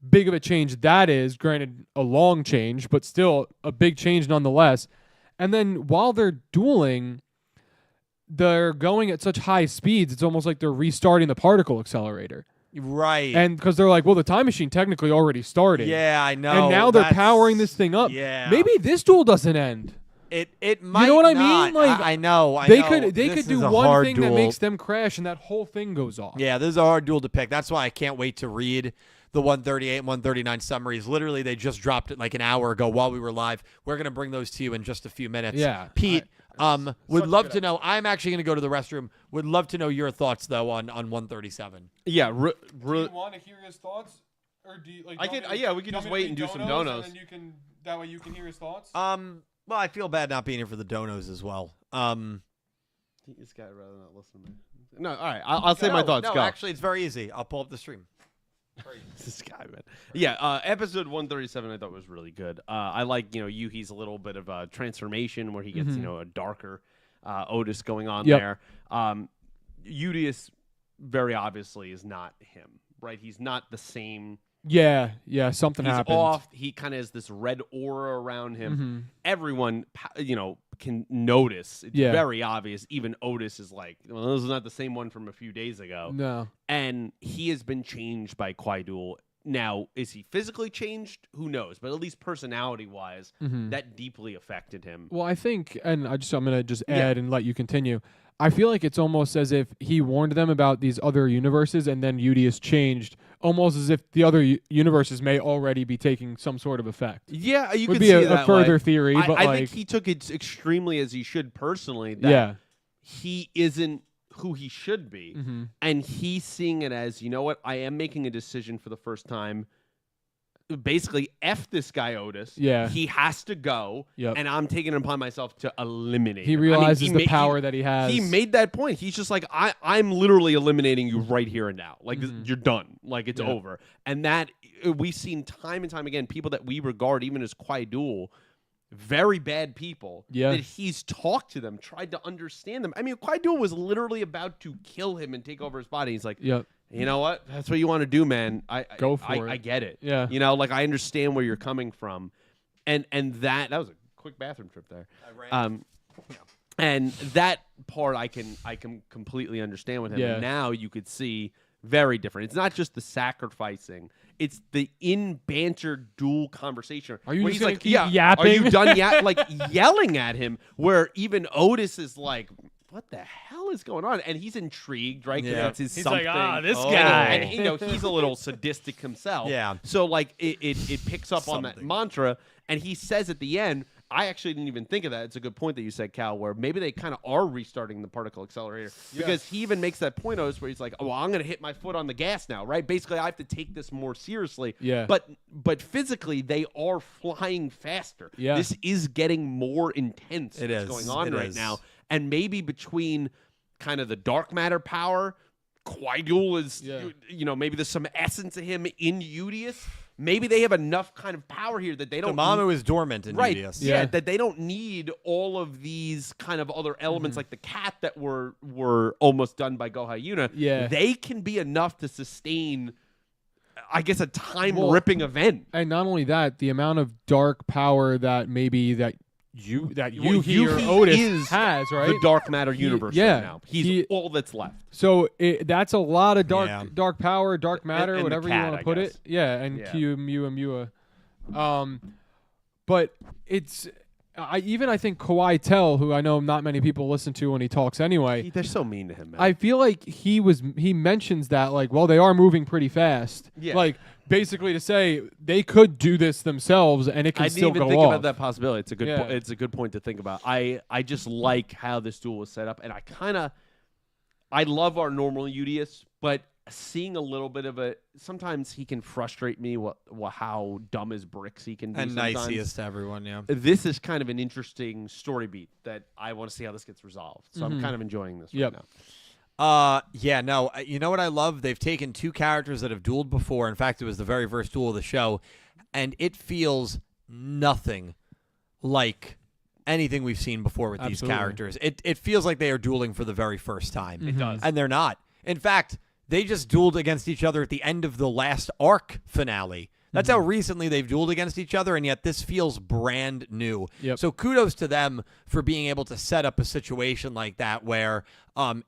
big of a change that is. Granted, a long change, but still a big change nonetheless. And then while they're dueling, they're going at such high speeds, it's almost like they're restarting the particle accelerator. Right. And because they're like, well, the time machine technically already started. Yeah, I know. And now they're powering this thing up. Yeah. Maybe this duel doesn't end. It might. You know what I not. mean? Like I know. They know. could This do is a one hard thing duel. that makes them crash, and that whole thing goes off. Yeah, this is a hard duel to pick. That's why I can't wait to read the 138 and 139 summaries. Literally, they just dropped it like an hour ago while we were live. We're going to bring those to you in just a few minutes. Yeah. Pete, would such love a to good know. I'm actually going to go to the restroom. Would love to know your thoughts, though, on 137. Yeah. Do you want to hear his thoughts? Or do you, like, I could. Yeah, we could just wait and do some donos. And then that way you can hear his thoughts? Well, I feel bad not being here for the donos as well. This guy rather not listen to me. No, all right. I'll say my thoughts. No, Go. actually, it's very easy. I'll pull up the stream. This guy, man. Yeah, episode 137 I thought was really good. I like, Yuhi's a little bit of a transformation where he gets, a darker Otis going on there. Yugioh very obviously is not him, right? He's not the same. Yeah, something He's happened. off. He kind of has this red aura around him. Everyone, can notice. It's very obvious. Even Otis is like, well, this is not the same one from a few days ago. No. And he has been changed by Kwai-Dul. Now, is he physically changed? Who knows? But at least personality-wise, that deeply affected him. Well, I think, and I'm going to just add and let you continue. I feel like it's almost as if he warned them about these other universes, and then Yugioh changed, almost as if the other universes may already be taking some sort of effect. Yeah, you would could be see a that further way. theory, but I like, think he took it extremely as he should personally. That he isn't who he should be, and he's seeing it as, you know what? I am making a decision for the first time. Basically, F this guy Otis. Yeah. He has to go, and I'm taking it upon myself to eliminate he him. realizes the power that he has. He made that point. He's just like, I'm literally eliminating you right here and now. Like, you're done. Like, it's over. And that, we've seen time and time again, people that we regard even as Kwai-Dul, very bad people, that he's talked to them, tried to understand them. I mean, Kwai-Dul was literally about to kill him and take over his body. He's like, you know what? That's what you want to do, man. Go for it. I get it. Yeah. I understand where you're coming from. And that was a quick bathroom trip there. I ran. And that part I can completely understand with him. Yeah. And now you could see very different. It's not just the sacrificing. It's the in-banter dual conversation. Are you where just he's gonna like, keep yapping? Are you done like yelling at him? Where even Otis is like, what the hell is going on? And he's intrigued, right? 'Cause Yeah. that's his He's something. like, this Oh. guy. And he's a little sadistic himself. Yeah. So like it picks up on that Something. mantra, and he says at the end, I actually didn't even think of that. It's a good point that you said, Cal, where maybe they kind of are restarting the particle accelerator because he even makes that point, Otis, where he's like, "Oh, well, I'm going to hit my foot on the gas now, right? Basically, I have to take this more seriously." Yeah. But physically, they are flying faster. Yeah. This is getting more intense. It what's is. going on It right is. now, and maybe between kind of the dark matter power, Quaidul is, maybe there's some essence of him in Udius. Maybe they have enough kind of power here that they don't. Dormammu is dormant in Right. Udius. Yeah, Yeah. that they don't need all of these kind of other elements like the cat that were almost done by Gohayuna. Yeah. They can be enough to sustain, I guess, a time-ripping event. And not only that, the amount of dark power that Yugi or Otis is has, right? The dark matter universe yeah. right now. He's all that's left. So that's a lot of Yeah. dark power, dark matter, and the whatever you cat, want I to put guess. it. Yeah, and Yeah. Mua. But it's I think Kawhi Tell, who I know not many people listen to when he talks anyway. They're so mean to him, man. I feel like he mentions that like, well, they are moving pretty fast. Yeah. Like basically to say they could do this themselves and it can I still didn't even go think off. about that possibility. It's a good. Yeah. It's a good point to think about. I just like how this duel was set up, and I love our normal Udius, but seeing a little bit of it, sometimes he can frustrate me. How dumb as bricks he can be, And nice sometimes. he is to everyone, yeah. This is kind of an interesting story beat that I want to see how this gets resolved. So I'm kind of enjoying this Yep. right now. You know what I love? They've taken two characters that have dueled before. In fact, it was the very first duel of the show, and it feels nothing like anything we've seen before with Absolutely. these characters. It feels like they are dueling for the very first time. It does. And they're not. In fact, they just dueled against each other at the end of the last arc finale. That's how recently they've dueled against each other, and yet this feels brand new. Yep. So kudos to them for being able to set up a situation like that where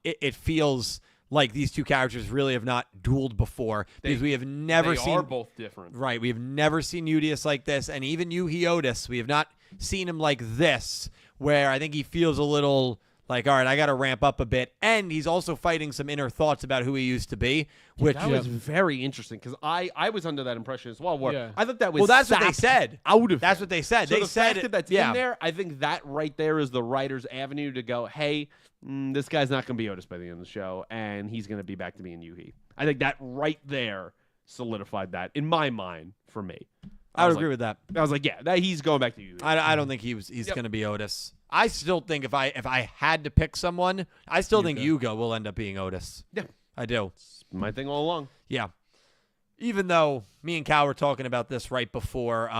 it feels like these two characters really have not dueled before because we have never They seen. are both different. Right, we have never seen Udius like this, and even Yugioh, we have not seen him like this, where I think he feels a little like, all right, I got to ramp up a bit, and he's also fighting some inner thoughts about who he used to be, which That was very interesting because I was under that impression as well. Where Yeah. I thought that was well, that's what they sapped said. out of That's him. what they said. So They the said fact that's in there, I think that right there is the writer's avenue to go, hey, this guy's not going to be Otis by the end of the show, and he's going to be back to being Yuhi. I think that right there solidified that in my mind for me. I would was agree like- with that. I was like, yeah, he's going back to Yuhi. I don't think he's going to be Otis. I still think if I had to pick someone, I still think Yugioh will end up being Otis. Yeah. I do. It's my thing all along. Yeah. Even though me and Cal were talking about this right before,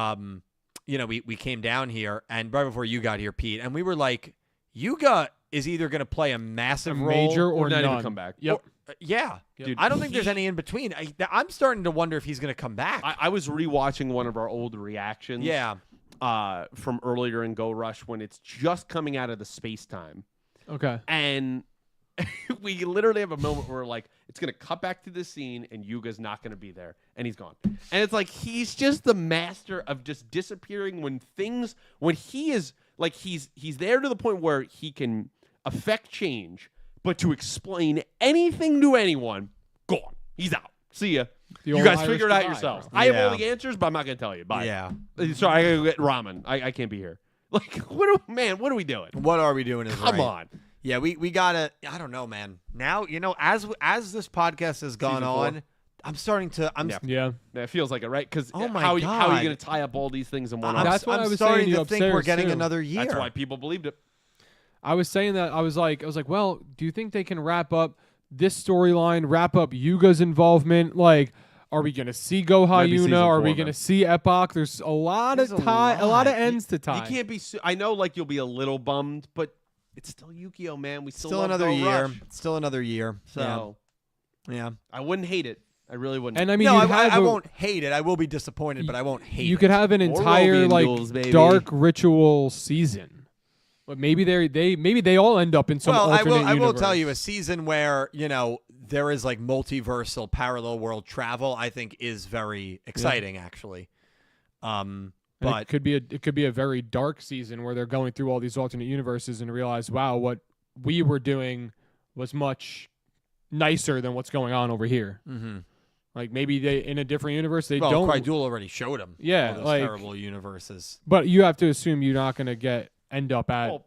we came down here, and right before you got here, Pete, and we were like, Yugioh is either going to play a massive role, major or not even none. come back. Yep. yeah. Dude, I don't think there's any in between. I'm starting to wonder if he's going to come back. I was rewatching one of our old reactions. Yeah. From earlier in Go Rush when it's just coming out of the space time. Okay. And we literally have a moment where like it's gonna cut back to the scene and Yuga's not gonna be there and he's gone. And it's like he's just the master of just disappearing when he is like he's there to the point where he can affect change, but to explain anything to anyone, gone. He's out. See ya. The You old guys Irish figure it out goodbye, yourselves. bro. I have all Yeah. the answers, but I'm not gonna tell you. Bye. Yeah. Sorry, I gotta go get ramen. I can't be here. Like, what are we doing? What are we doing? Come on. Yeah, we gotta. I don't know, man. Now as this podcast has gone Season 4. on, I'm starting to. Yeah. It feels like it, right? Because Oh my how are you God. going to tie up all these things in one? I'm, That's what I'm I was starting saying to to you think we're upstairs, getting too. another year. That's why people believed it. I was saying that I was like, well, do you think they can wrap up this storyline, wrap up Yuga's involvement? Like, are we going to see Might be season Gohayuna? Are 4, we man. a see Epoch? There's a lot There's of a a lot lot. of ends to tie. You can't be. I know, like you'll be a little bummed, but it's still Yugioh, man. We still love another Go year. Rush. Still another year. So yeah. I wouldn't hate it. I really wouldn't. And I mean, No, you'd have I a- won't hate it. I will be disappointed, but I won't hate You it. could have an More entire Robian like duels, baby. dark ritual season, but maybe they all end up in some Well, I alternate will universe. tell you a season where there is like multiversal parallel world travel. I think is very exciting, actually. And But it could be a very dark season where they're going through all these alternate universes and realize, wow, what we were doing was much nicer than what's going on over here. Mm-hmm. Like maybe they in a different universe they Well, don't. Cryduel already showed him. Yeah, all those like- terrible universes. But you have to assume you're not going to end up at Well,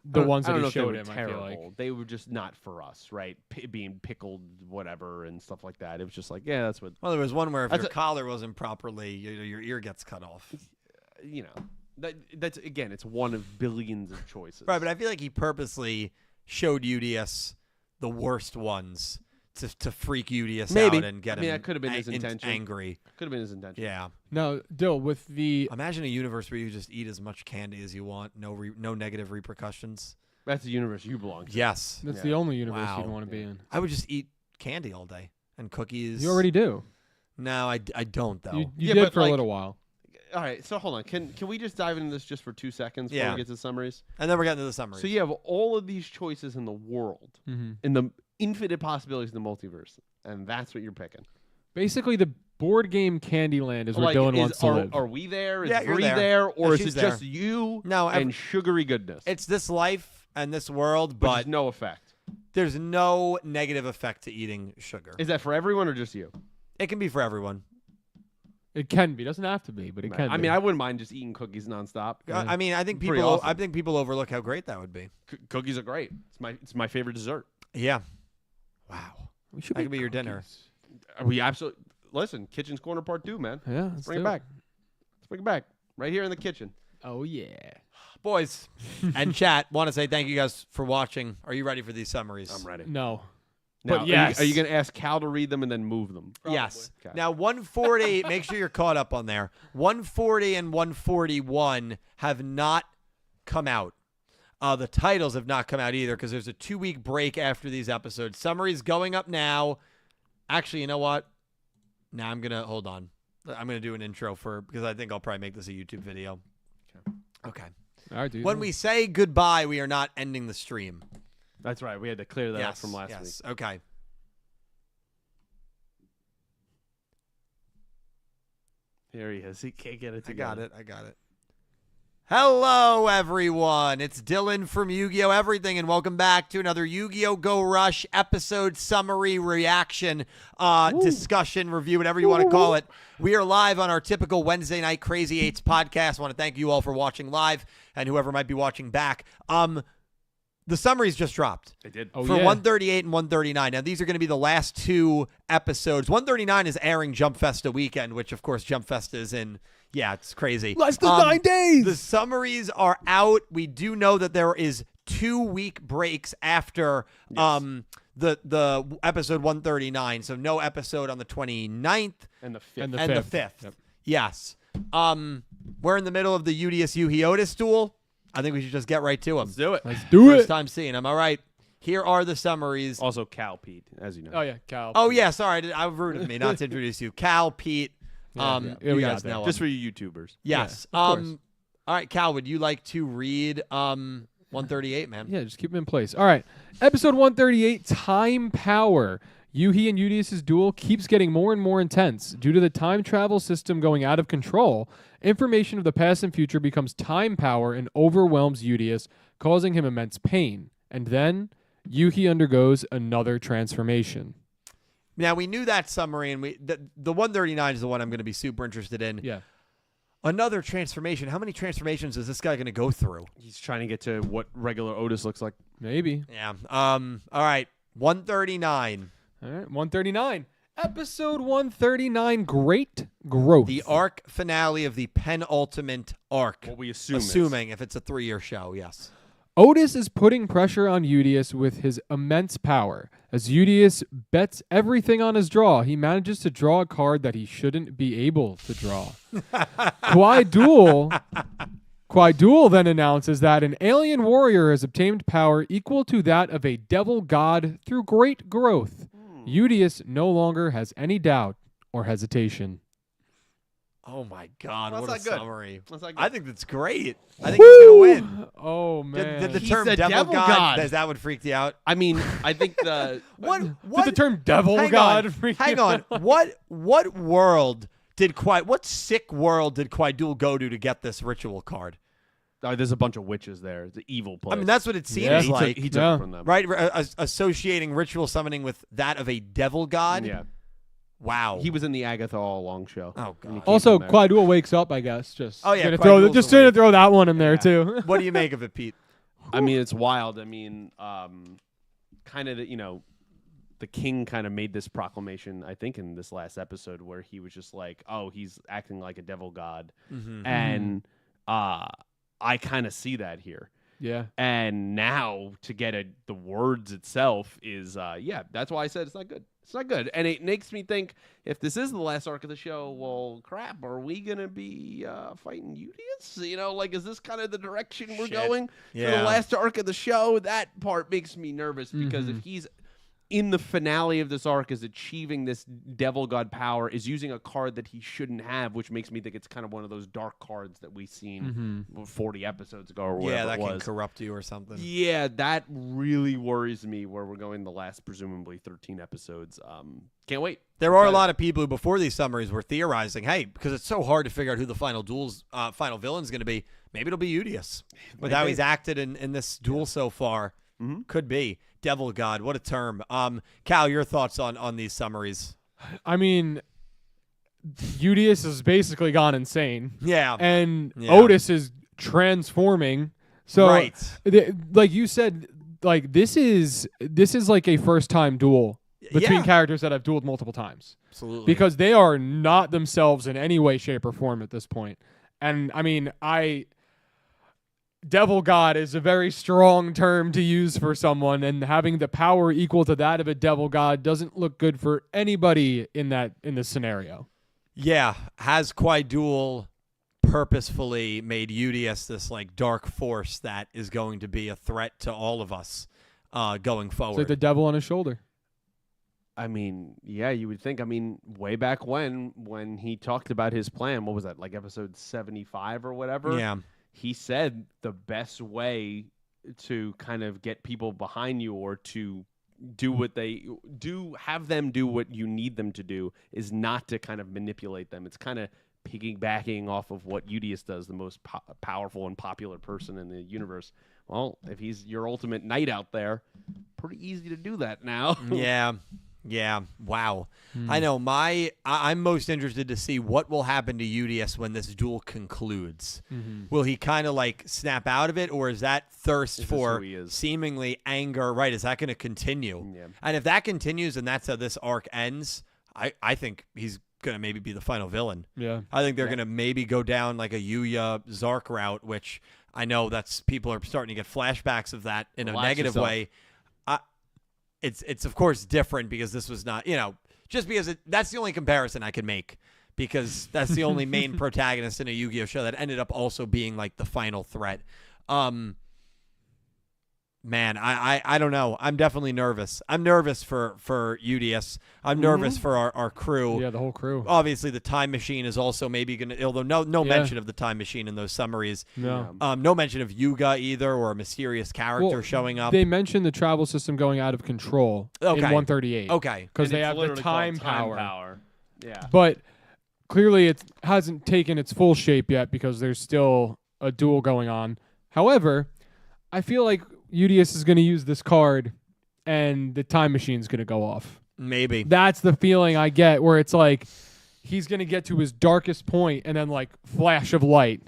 the ones I that don't know he if they showed were him. I terrible. feel like. They were just not for us, right? Being pickled, whatever, and stuff like that. It was just like, yeah, that's what Well, there was one where if That's your a- collar wasn't properly, your ear gets cut off. you know. That's again, it's one of billions of choices. Right, but I feel like he purposely showed UDS the worst ones to freak UDS Maybe. out and get I mean, him that could have been his intention. angry. Could have been his intention. Yeah. Now, Dill, with the Imagine a universe where you just eat as much candy as you want, no negative repercussions. That's the universe you belong to. Yes. that's Yeah. the only universe Wow. you'd want to be in. I would just eat candy all day and cookies. You already do. No, I don't though. You Yeah, did but for a like- little while. All right, so hold on. Can we just dive into this just for 2 seconds before Yeah. we get to summaries? And then we're getting to the summary. So you have all of these choices in the world, Mm-hmm. in the infinite possibilities in the multiverse, and that's what you're picking. Basically, the board game Candyland is where Like, Dylan wants to live. Are we there? Is Yeah, you're Bree there. there? Or Yeah, is it she's just there. you No, and sugary goodness? it's this life and this world, but but no effect. there's no negative effect to eating sugar. Is that for everyone or just you? It can be for everyone. It can be. Doesn't have to be, but it can. I be. mean, I wouldn't mind just eating cookies nonstop. Yeah. I mean, I think Pretty people. awesome. I think people overlook how great that would be. Cookies are great. It's my favorite dessert. Yeah. Wow. we should that could be your dinner. We absolutely listen. Kitchen's Corner Part 2, man. Yeah, Let's bring it back. Let's bring it back. Right here in the kitchen. Oh yeah. Boys and chat, want to say thank you guys for watching. Are you ready for these summaries? I'm ready. No. Now, But yes. Are you going to ask Cal to read them and then move them? Yes. Okay. Now, 140, make sure you're caught up on there. 140 and 141 have not come out. The titles have not come out either because there's a 2-week break after these episodes. Summary's going up now. Actually, you know what? Now I'm going to, hold on. I'm going to do an intro because I think I'll probably make this a YouTube video. Okay. All right, dude. When we say goodbye, we are not ending the stream. That's right. We had to clear that up Yes, from last yes. week. Okay. Here he is. He can't get it I got together. it. I got it. Hello, everyone. It's Dylan from Yu-Gi-Oh! Everything, and welcome back to another Yu-Gi-Oh! Go Rush episode summary reaction, discussion, review, whatever you want to call it. We are live on our typical Wednesday night Crazy 8's podcast. I want to thank you all for watching live and whoever might be watching back. The summaries just dropped. They did. Oh, For yeah. 138 and 139. Now, these are going to be the last 2 episodes. 139 is airing Jump Festa weekend, which, of course, Jump Festa is in. Yeah, it's crazy. Less than 9 days. The summaries are out. We do know that there is 2-week breaks after the episode 139. So no episode on the 29th And the fifth. And the and the 5th. 5th. Yep. Yes. We're in the middle of the UDS Yugioh duel. I think we should just get right to them. Let's do it. Let's do First it. time seeing them. All right. Here are the summaries. Also, Cal Pete, as you know. Oh yeah, Cal. Oh, yeah. Sorry. I rude of me not to introduce you. Cal, Pete. Yeah, You we guys got that. know Just him. for you YouTubers. Yes. Yeah, of course. All right, Cal, would you like to read 138, man? Yeah, just keep them in place. All right. Episode 138, Time Power. Yuhi and Udius's duel keeps getting more and more intense. Due to the time travel system going out of control, information of the past and future becomes time power and overwhelms Udius, causing him immense pain. And then Yuhi undergoes another transformation. Now, we knew that summary, and the 139 is the one I'm going to be super interested in. Yeah. Another transformation. How many transformations is this guy going to go through? He's trying to get to what regular Otis looks like. Maybe. Yeah. All right. 139. All right. 139. Episode 139, Great Growth. The arc finale of the penultimate arc. What we assume is. Assuming if it's a 3-year show, yes. Otis is putting pressure on Udius with his immense power. As Udius bets everything on his draw, he manages to draw a card that he shouldn't be able to draw. Quaiduel then announces that an alien warrior has obtained power equal to that of a devil god through great growth. Udius no longer has any doubt or hesitation. Oh, my God. Well, what a that's not good. summary. That's not good. I think that's great. I think he's going to win. Oh, man. Did the He's term the devil devil god, god. does that would freak you out? I mean, I think the Did the term devil Hang god on. freak Hang you on. out? What world did what sick world did Quaiduel go to get this ritual card? There's a bunch of witches there. It's an evil place. I mean, that's what it seems Yeah. like. He took it from them. Right? Associating ritual summoning with that of a devil god. Yeah. Wow. He was in the Agatha All Along show. Oh, God. Also, Quaidul wakes up, I guess. Just Oh, yeah, gonna Quaidul's just awake. gonna throw that one in there too. What do you make of it, Pete? I mean, it's wild. I mean, kind of, the king kind of made this proclamation, I think, in this last episode where he was just like, oh, he's acting like a devil god. Mm-hmm. And I kind of see that here. Yeah. And now to get the words itself is, that's why I said it's not good. It's not good. And it makes me think, if this is the last arc of the show, well, crap, are we going to be fighting Yugioh? Is this kind of the direction we're going for the last arc of the show? That part makes me nervous because if he's in the finale of this arc is achieving this devil god power, is using a card that he shouldn't have, which makes me think it's kind of one of those dark cards that we've seen 40 episodes ago or whatever that it was. can corrupt you or something. Yeah, that really worries me where we're going the last, presumably, 13 episodes. Can't wait. There are a lot of people who, before these summaries, were theorizing, hey, because it's so hard to figure out who the final villain's going to be, maybe it'll be Yugioh. With how he's acted in this duel so far. Could be. Devil God, what a term. Cal, your thoughts on these summaries? I mean, Yugioh has basically gone insane. Yeah. And Otis is transforming. So, right. Like you said, like this is like a first time duel between characters that have dueled multiple times. Absolutely. Because they are not themselves in any way, shape, or form at this point. And I mean, Devil God is a very strong term to use for someone, and having the power equal to that of a devil god doesn't look good for anybody in this scenario. Yeah, has Quaidul purposefully made Yugioh this like dark force that is going to be a threat to all of us going forward. It's like the devil on his shoulder. I mean, yeah, you would think. I mean, way back when he talked about his plan, what was that, like episode 75 or whatever? Yeah. He said the best way to kind of get people behind you or to do what they do, have them do what you need them to do, is not to kind of manipulate them. It's kind of piggybacking off of what Yugioh does, the most powerful and popular person in the universe. Well, if he's your ultimate knight out there, pretty easy to do that now. Yeah. Wow. I know. I'm most interested to see what will happen to Yugioh when this duel concludes. Will he kind of like snap out of it, or is that thirst for seemingly anger? Right. Is that going to continue? Yeah. And if that continues and that's how this arc ends, I think he's going to maybe be the final villain. Yeah. I think they're going to maybe go down like a Yuya Zark route, which I know people are starting to get flashbacks of that in a negative way. It's of course different because this was not, just because that's the only comparison I can make, because that's the only main protagonist in a Yu-Gi-Oh show that ended up also being like the final threat. Man, I don't know. I'm definitely nervous. I'm nervous for Yugioh. I'm nervous for our crew. Yeah, the whole crew. Obviously, the time machine is also maybe going to, although no mention of the time machine in those summaries. No. No mention of Yuga either, or a mysterious character showing up. They mentioned the travel system going out of control in 138. Okay. Because they it's have the literally time called power. Yeah. But clearly it hasn't taken its full shape yet because there's still a duel going on. However, I feel like Yugioh is going to use this card and the time machine's going to go off. Maybe. That's the feeling I get, where it's like he's going to get to his darkest point and then like flash of light.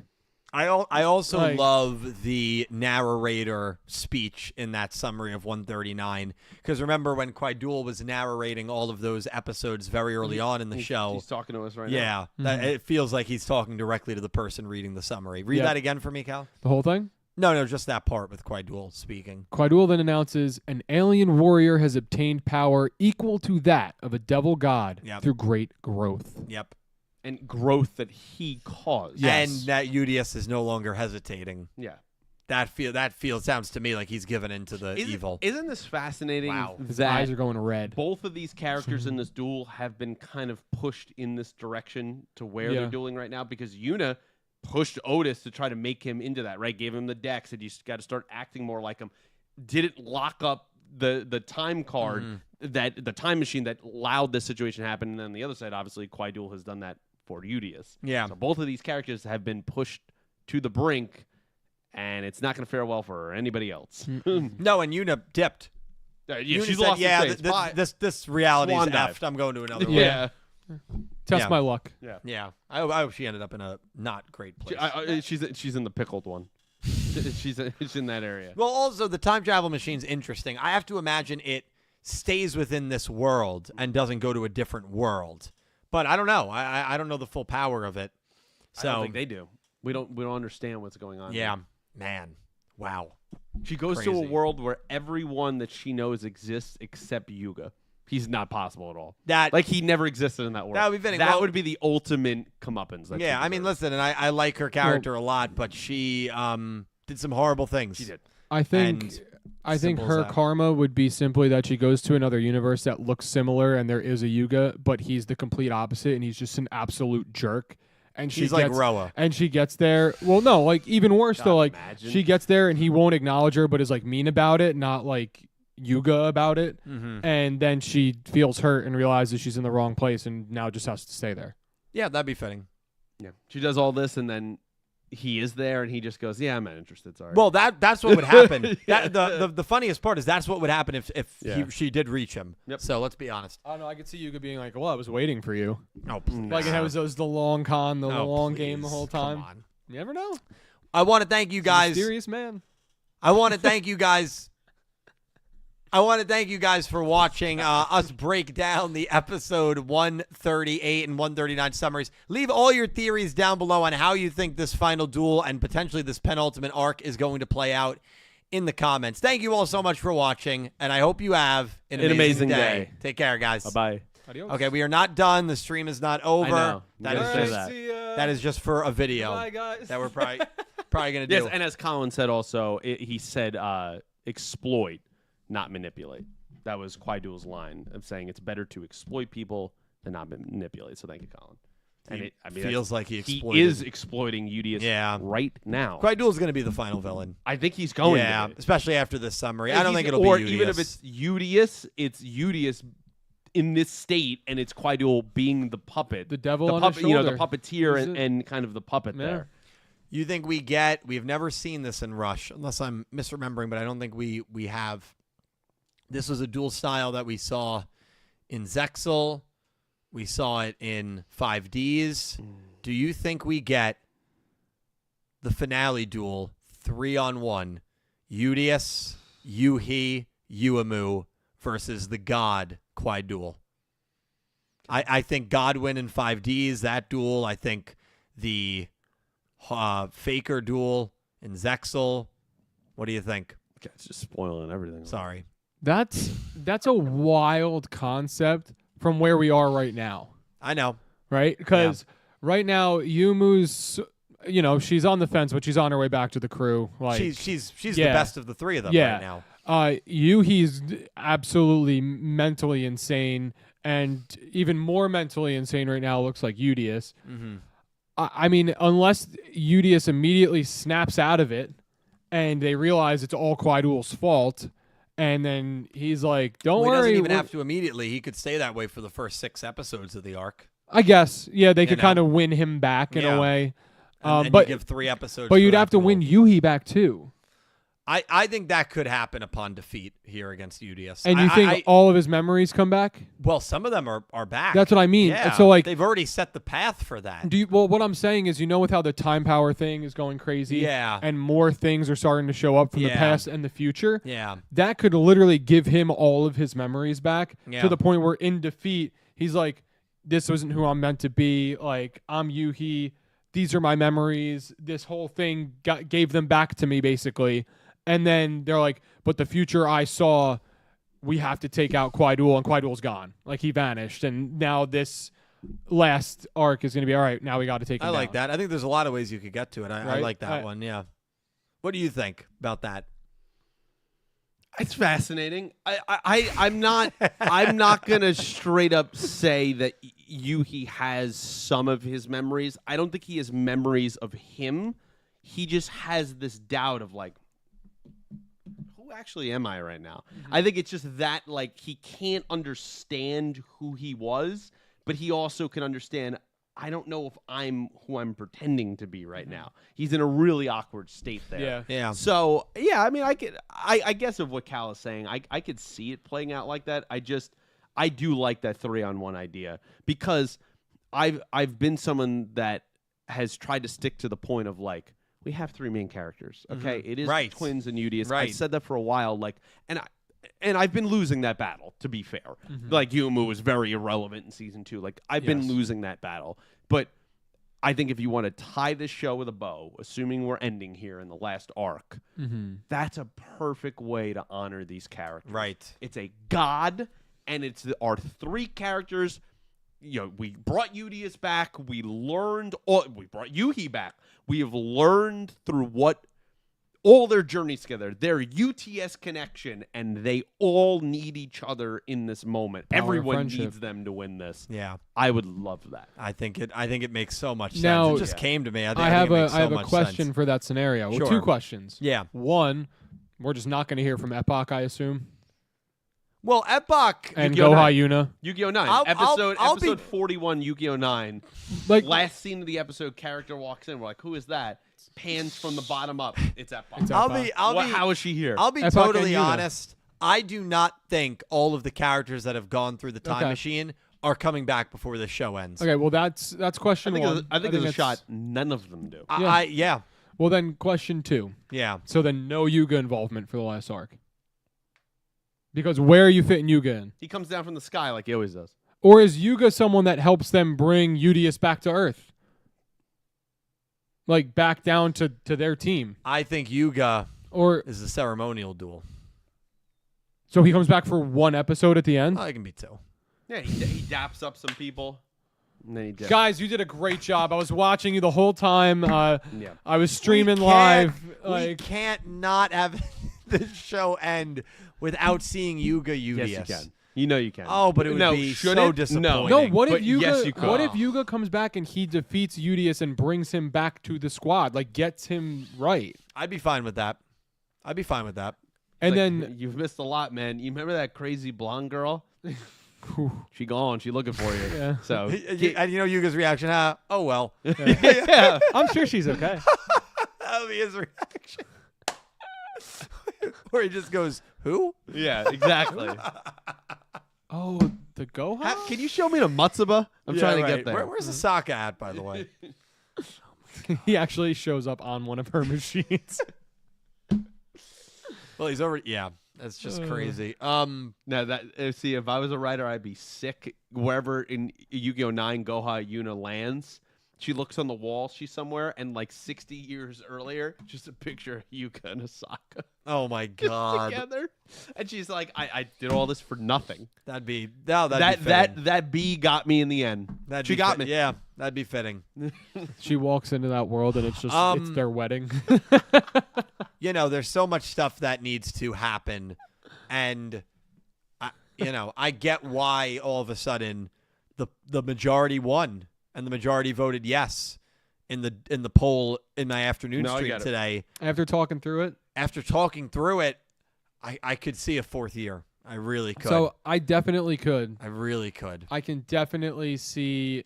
I also love the narrator speech in that summary of 139, because remember when Quaidul was narrating all of those episodes very early on in the show. He's talking to us right now. Yeah, it feels like he's talking directly to the person reading the summary. Read that again for me, Cal. The whole thing? No, just that part with Quaidul speaking. Quaidul then announces an alien warrior has obtained power equal to that of a devil god through great growth. Yep. And growth that he caused. Yes. And that Yugioh is no longer hesitating. Yeah. That sounds to me like he's given into the evil. Isn't this fascinating? Wow. His eyes are going red. Both of these characters in this duel have been kind of pushed in this direction to where they're dueling right now, because Yuna pushed Otis to try to make him into that, right? Gave him the deck, said you got to start acting more like him. Didn't lock up the time card, that the time machine that allowed this situation to happen. And then on the other side, obviously, Quaidul has done that for Yugioh. Yeah. So both of these characters have been pushed to the brink, and it's not going to fare well for anybody else. No, and Yuna dipped. Yeah, Yuna she's said, lost yeah, the face. Bye. this reality is Swan dive. effed. I'm going to another one. Yeah. Test Yeah. my luck. Yeah. I hope she ended up in a not great place. She's in the pickled one. she's in that area. Well, also, the time travel machine's interesting. I have to imagine it stays within this world and doesn't go to a different world. But I don't know. I don't know the full power of it. So I don't think they do. We don't understand what's going on. yeah, man. Wow. She goes to a Crazy. world where everyone that she knows exists except Yugioh. He's not possible at all. That Like he never existed in that world. That would be fitting. That Well- would be the ultimate comeuppance. that she yeah, I mean, deserves. listen, and I like her character a lot, but she did some horrible things. She did. I think And her simple as that. karma would be simply that she goes to another universe that looks similar and there is a Yuga, but he's the complete opposite and he's just an absolute jerk. And She's like gets, Roa. And she gets there. Well, no, like even worse though. Like imagine. she gets there and he won't acknowledge her, but is like mean about it, not like Yuga about it. Mm-hmm. And then she feels hurt and realizes she's in the wrong place and now just has to stay there. Yeah, that'd be fitting. Yeah. She does all this and then he is there and he just goes, "Yeah, I'm not interested. Sorry." Well, that's what would happen. Yeah. The funniest part is that's what would happen if Yeah. she did reach him. Yep. So let's be honest. I don't know. I could see Yuga being like, "Well, I was waiting for you." Oh, please. Like it was the long con, the long game the whole time. Come on. You never know. I want to thank you guys. Mysterious man. I want to thank you guys. I want to thank you guys for watching us break down the episode 138 and 139 summaries. Leave all your theories down below on how you think this final duel and potentially this penultimate arc is going to play out in the comments. Thank you all so much for watching, and I hope you have an amazing day. Take care, guys. Bye-bye. Adios. Okay, we are not done. The stream is not over. I know. You That gotta is say just that. See ya. that is just for a video Bye, guys. that we're probably going to do. Yes, and as Colin said also, he said exploit, not manipulate. That was Kwaidu's line of saying it's better to exploit people than not manipulate. So thank you, Colin. And He I mean, feels like he exploited. is exploiting Yugioh Yeah. right now. Kwaidu is going to be the final villain. I think he's going Yeah, to be. especially after this summary. I don't think it'll or be even if Yugioh. it's Yugioh in this state, and it's Kwaidu being the puppet, The devil the on puppet, his shoulder. the puppeteer, He's and kind of the puppet Yeah. there. You think we've never seen this in Rush, unless I'm misremembering, but I don't think we have. This was a dual style that we saw in Zexal. We saw it in 5Ds. Do you think we get the finale duel 3-on-1? Udius, Yuhi, Uemu versus the God Kwaidu. I think Godwin in 5Ds, that duel. I think the Faker duel in Zexal. What do you think? Okay, it's just spoiling everything. Sorry. That's a wild concept from where we are right now, I know. right? Because right now Yumu's, she's on the fence, but she's on her way back to the crew. Like She's the yeah. best of the three of them Yeah. right now. Yuhi's absolutely mentally insane, and even more mentally insane right now looks like Udius. Mm-hmm. I mean, unless Udius immediately snaps out of it, and they realize it's all Kwaidu's fault. And then he's like, "Don't He worry." doesn't even we're-" have to immediately. He could stay that way for the first 6 episodes of the arc. I guess, yeah, they could know? kind of win him back in Yeah. a way. And But you give 3 episodes. but for you'd that have to duel. win Yuhi back too. I think that could happen upon defeat here against Udius. And you think all of his memories come back? well, some of them are back. That's what I mean. Yeah. So like, they've already set the path for that. well, what I'm saying is, with how the time power thing is going crazy, Yeah. and more things are starting to show up from the Yeah. past and the future. Yeah. That could literally give him all of his memories back Yeah. to the point where in defeat, he's like, "This isn't who I'm meant to be. Like, I'm Yuhi. These are my memories. This whole thing gave them back to me, basically." And then they're like, "But the future I saw, we have to take out Kwaidu, and Kwaidu's gone. Like, he vanished. And now this last arc is going to be, all right, now we got to take him I like down." that. I think there's a lot of ways you could get to it. I Right? like that one. Yeah. What do you think about that? It's fascinating. I'm not gonna straight up say that Yuhi has some of his memories. I don't think he has memories of him. He just has this doubt of like, who actually am I right now? I think it's just that like he can't understand who he was, but he also can understand I don't know if I'm who I'm pretending to be right now. He's in a really awkward state there. Yeah. So yeah, I mean, I guess of what Cal is saying, I could see it playing out like that. I do like that 3-on-1 idea because I've been someone that has tried to stick to the point of like, we have 3 main characters. Okay, it is Right. twins and Yugioh. Right. I said that for a while, like, and I've been losing that battle, to be fair. Like, Yumu was very irrelevant in season 2. Like, I've been losing that battle. But I think if you want to tie this show with a bow, assuming we're ending here in the last arc, that's a perfect way to honor these characters. Right. It's a god, and it's our 3 characters. You know, we brought Yugioh back. We learned, we brought Yuhi back. We have learned through all their journeys together, their UTS connection, and they all need each other in this moment. Power of Everyone friendship. needs them to win this. Yeah. I would love that. I think it makes so much sense. Now- It just came to me. I have think it makes so a much question sense. for that scenario. Well, Sure. 2 questions. Yeah. One, we're just not going to hear from Epoch, I assume, Well, Epoch and Yugioh Goha 9. Yuna. Yu-Gi-Oh! 9. I'll episode be- 41, Yu-Gi-Oh! 9. Like, Last scene of the episode, character walks in. We're like, who is that? Pans from the bottom up. It's Epoch. It's Epoch. How is she here? I'll be Epoch totally and Yuna. honest. I do not think all of the characters that have gone through the time Okay. machine are coming back before the show ends. okay, well, that's question one. I think there's a that's- shot none of them do. Yeah. Well, then question 2. Yeah. So then no Yuga involvement for the last arc. Because where are you fitting Yuga in? He comes down from the sky like he always does. Or is Yuga someone that helps them bring Udius back to Earth? Like back down to their team? I think Yuga Or is a ceremonial duel. so he comes back for 1 episode at the end? Oh, it can be 2. Yeah, he daps up some people, and then he dips. Guys, you did a great job. I was watching you the whole time. Yeah. I was streaming We live. can't- we can't not have this show end without seeing Yuga Udius. Yes, you can. You know you can. Oh, but it would be should so it? disappointing. No, what if But Yuga? yes, you could. What if Yuga comes back and he defeats Udius and brings him back to the squad? Like gets him right, I'd be fine with that. I'd be fine with that. and Like, then you've missed a lot, man. You remember that crazy blonde girl? She gone. She looking for you. Yeah. So And you know Yuga's reaction, oh well. yeah. I'm sure she's okay. That'll be his reaction. Where he just goes, who? Yeah, exactly. Oh, the Gohan? Can you show me the Matsuba? I'm trying to get there. Where's the Sokka at, by the way? He actually shows up on one of her machines. Well, he's over. Yeah, that's just crazy. No, that see, if I was a writer, I'd be sick wherever in Yu-Gi-Oh! 9 Goha Yuna lands. She looks on the wall. She's somewhere, and like 60 years earlier, just a picture of Yuka and Asaka Oh my god, together, and she's like, "I did all this for nothing." that'd be That bee got me in the end. She got me. Yeah, that'd be fitting. She walks into that world and it's just it's their wedding. You know, there's so much stuff that needs to happen, and I get why all of a sudden the majority won and the majority voted yes in the poll in my afternoon No, I stream get it. today. After talking through it. After talking through it, I could see a 4th year. I really could. So I definitely could. I really could. I can definitely see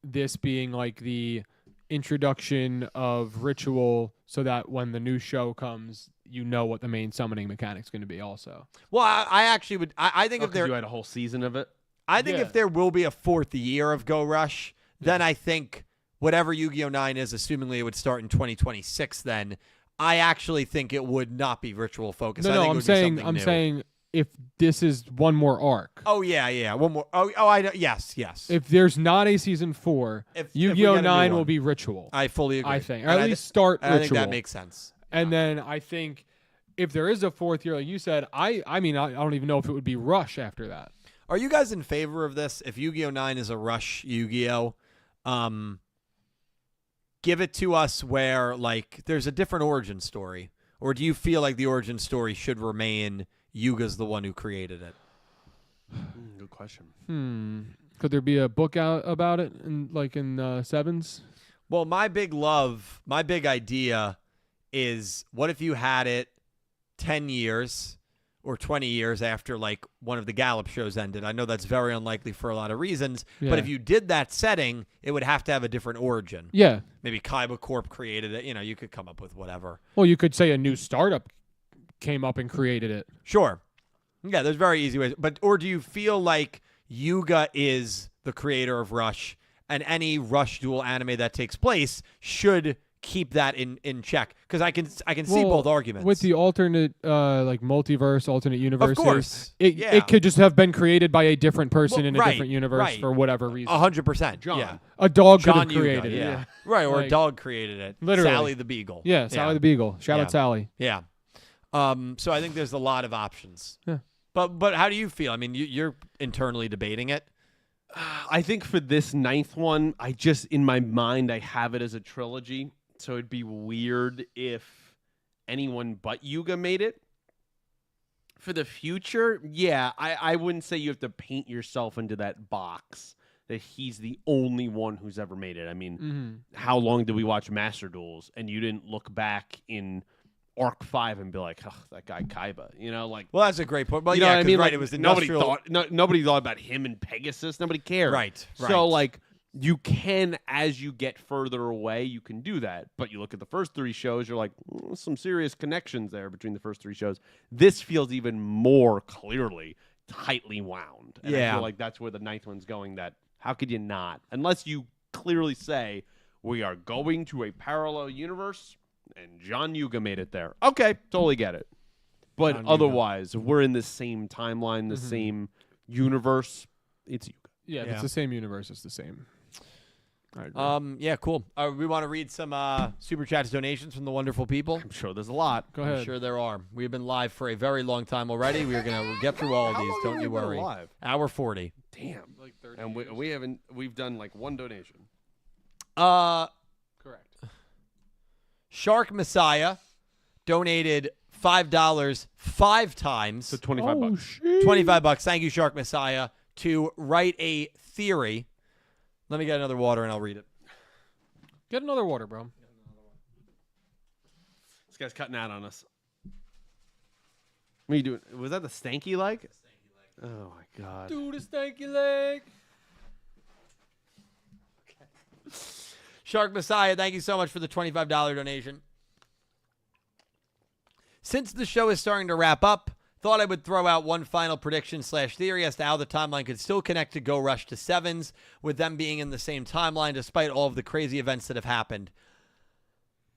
this being like the introduction of ritual so that when the new show comes, you know what the main summoning mechanic's going to be also. Well, I actually would. I think if You there, had a whole season of it. I think Yeah. if there will be a 4th year of Go Rush, then I think whatever Yu-Gi-Oh! 9 is, assumingly it would start in 2026. Then I actually think it would not be ritual focused. I think it I'm would be saying something I'm new. saying if this is one more arc. Oh yeah. One more. Oh, I know. Yes. If there's not a season 4, If we Yu-Gi-Oh! get a new 9 will one. be ritual. I fully agree. I think. Or And at I least start and ritual. I think that makes sense. And then I think if there is a 4th year, like you said, I don't even know if it would be Rush after that. Are you guys in favor of this? If Yu-Gi-Oh! 9 is a Rush Yu-Gi-Oh!, give it to us where like there's a different origin story, or do you feel like the origin story should remain Yuga's the one who created it? Good question. Could there be a book out about it in Sevens? Well, my big idea is what if you had it 10 years or 20 years after like one of the Gallup shows ended. I know that's very unlikely for a lot of reasons, but if you did that setting, it would have to have a different origin. Yeah. Maybe Kaiba Corp created it. You could come up with whatever. Well, you could say a new startup came up and created it. Sure. Yeah, there's very easy ways. Or do you feel like Yuga is the creator of Rush, and any Rush duel anime that takes place should keep that in check? Because I can see both arguments. With the alternate like multiverse, alternate universes, of course, it could just have been created by a different person in a different universe for whatever reason. 100%. John. Yeah. A dog could John have created Yuga, it. yeah. Right, or Like, a dog created it. literally. Sally the Beagle. Yeah, Sally the Beagle. Shout out Sally. Yeah. So I think there's a lot of options. Yeah. But how do you feel? I mean, you're internally debating it. I think for this 9th one, in my mind, I have it as a trilogy. So it'd be weird if anyone but Yuga made it. For the future, yeah, I wouldn't say you have to paint yourself into that box that he's the only one who's ever made it. I mean, how long did we watch Master Duels and you didn't look back in Arc 5 and be like, oh, that guy Kaiba, Well, that's a great point. Well, you know what I mean? right, Like, it was industrial. Nobody thought about him and Pegasus. Nobody cared. Right. So, like, you can, as you get further away, you can do that. But you look at the first 3 shows, you're like, some serious connections there between the first 3 shows. This feels even more clearly tightly wound. And I feel like that's where the 9th one's going. That how could you not? Unless you clearly say, we are going to a parallel universe, and John Yuga made it there. Okay, totally get it. But John otherwise, if we're in the same timeline, the same universe, it's Yuga. Yeah, if it's the same universe, it's the same. I agree. Yeah, cool. We want to read some super chats donations from the wonderful people. I'm sure there's a lot. Go ahead. I'm sure there are. We've been live for a very long time already. We're gonna get through all of How these. long Don't have you we been worry. alive? Hour 40. Damn. And we've done like 1 donation. Correct. Shark Messiah donated $5 5 times. So $25. $25. Thank you, Shark Messiah, to write a theory. Let me get another water and I'll read it. Get another water, bro. This guy's cutting out on us. What are you doing? Was that the stanky leg? Oh my god. Do the stanky leg. Shark Messiah, thank you so much for the $25 donation. Since the show is starting to wrap up, thought I would throw out one final prediction / theory as to how the timeline could still connect to Go Rush to 7's, with them being in the same timeline despite all of the crazy events that have happened.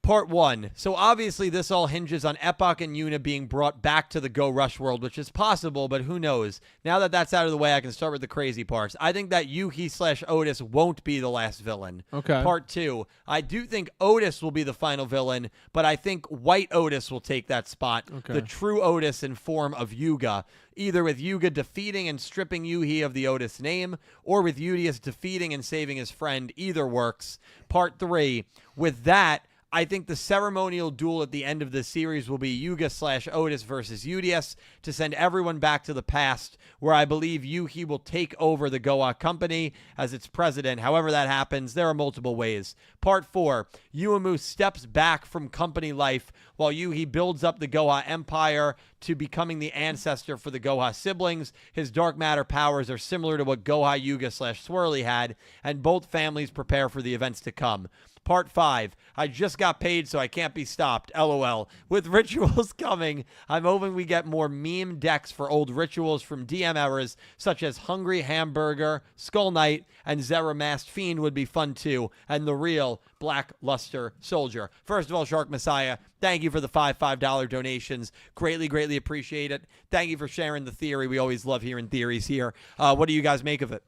Part 1. So obviously this all hinges on Epoch and Yuna being brought back to the Go Rush world, which is possible, but who knows. Now that that's out of the way, I can start with the crazy parts. I think that Yuhi / Otis won't be the last villain. Okay. Part 2. I do think Otis will be the final villain, but I think White Otis will take that spot. Okay. The true Otis in form of Yuga. Either with Yuga defeating and stripping Yuhi of the Otis name, or with Udius defeating and saving his friend. Either works. Part 3. With that, I think the ceremonial duel at the end of the series will be Yuga / Otis versus Udius to send everyone back to the past, where I believe Yuhi will take over the Goa company as its president. However that happens, there are multiple ways. Part 4, Yuumu steps back from company life while Yuhi builds up the Goha empire to becoming the ancestor for the Goha siblings. His dark matter powers are similar to what Goha Yuga / Swirly had, and both families prepare for the events to come. Part 5, I just got paid so I can't be stopped, LOL. With rituals coming, I'm hoping we get more meme decks for old rituals from DM eras, such as Hungry Hamburger, Skull Knight, and Zera Masked Fiend would be fun too, and the real Black Luster Soldier. First of all, Shark Messiah, thank you for the $5 donations. Greatly, greatly appreciate it. Thank you for sharing the theory. We always love hearing theories here. What do you guys make of it?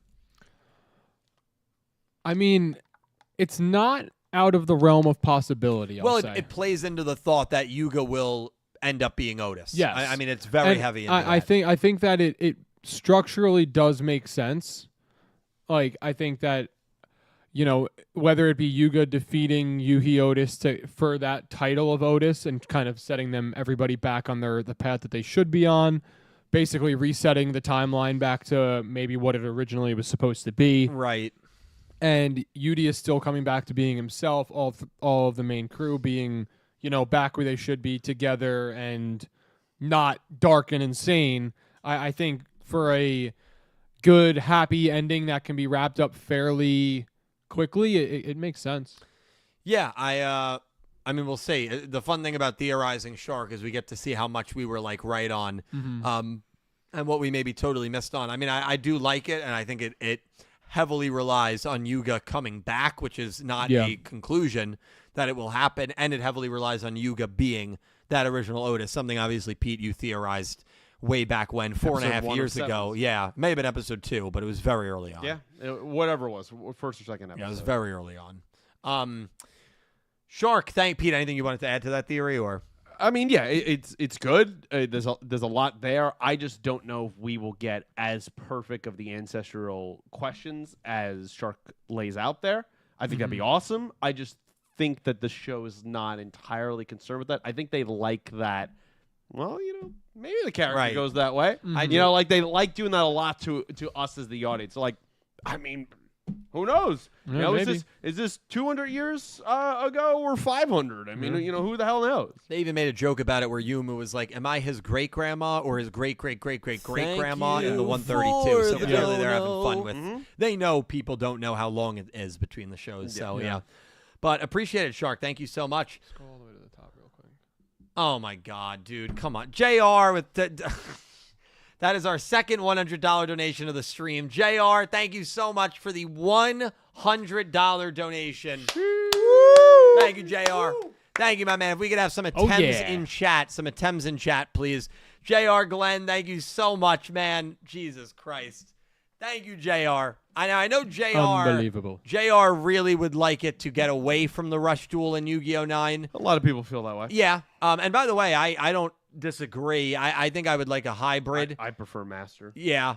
I mean, it's not out of the realm of possibility. Well, I'll say. it plays into the thought that Yuga will end up being Otis. Yes. I mean, it's very And heavy into I think that it structurally does make sense. Like, I think that, you know, whether it be Yuga defeating Yuhi Otis for that title of Otis and kind of setting everybody back on the path that they should be on, basically resetting the timeline back to maybe what it originally was supposed to be. Right. And Yudi is still coming back to being himself, all of the main crew being, you know, back where they should be together and not dark and insane. I think for a good, happy ending that can be wrapped up fairly quickly, it makes sense. Yeah, I mean, we'll see. The fun thing about theorizing Shark is we get to see how much we were like right on, and what we maybe totally missed on. I mean, I do like it, and I think it heavily relies on Yugioh coming back, which is not a conclusion that it will happen, and it heavily relies on Yugioh being that original Otis. Something obviously, Pete, you theorized way back when, 4.5 years ago. Yeah, may have been episode 2, but it was very early on. Yeah, whatever it was, first or second episode. Yeah, it was very early on. Shark, thank Pete. Anything you wanted to add to that theory, or? I mean, yeah, it's good. There's a lot there. I just don't know if we will get as perfect of the ancestral questions as Shark lays out there. I think that'd be awesome. I just think that the show is not entirely concerned with that. I think they like that. Well, maybe the character goes that way. Like they like doing that a lot to us as the audience. So like, I mean, who knows? Yeah, is this 200 years ago or 500? I mean, who the hell knows? They even made a joke about it where Yuma was like, "Am I his great grandma or his great great great great great grandma in the 132?" So clearly they're having fun with. They know people don't know how long it is between the shows. So yeah. But appreciate it, Shark. Thank you so much. Scroll all the way to the top real quick. Oh my God, dude, come on, JR with that is our second $100 donation of the stream. JR, thank you so much for the $100 donation. Thank you, JR. Thank you, my man. If we could have some attempts in chat, please. JR, Glenn, thank you so much, man. Jesus Christ. Thank you, JR. I know JR. Unbelievable. JR really would like it to get away from the Rush Duel in Yu-Gi-Oh! 9. A lot of people feel that way. Yeah. And by the way, I don't disagree. I think I would like a hybrid. I prefer Master. Yeah.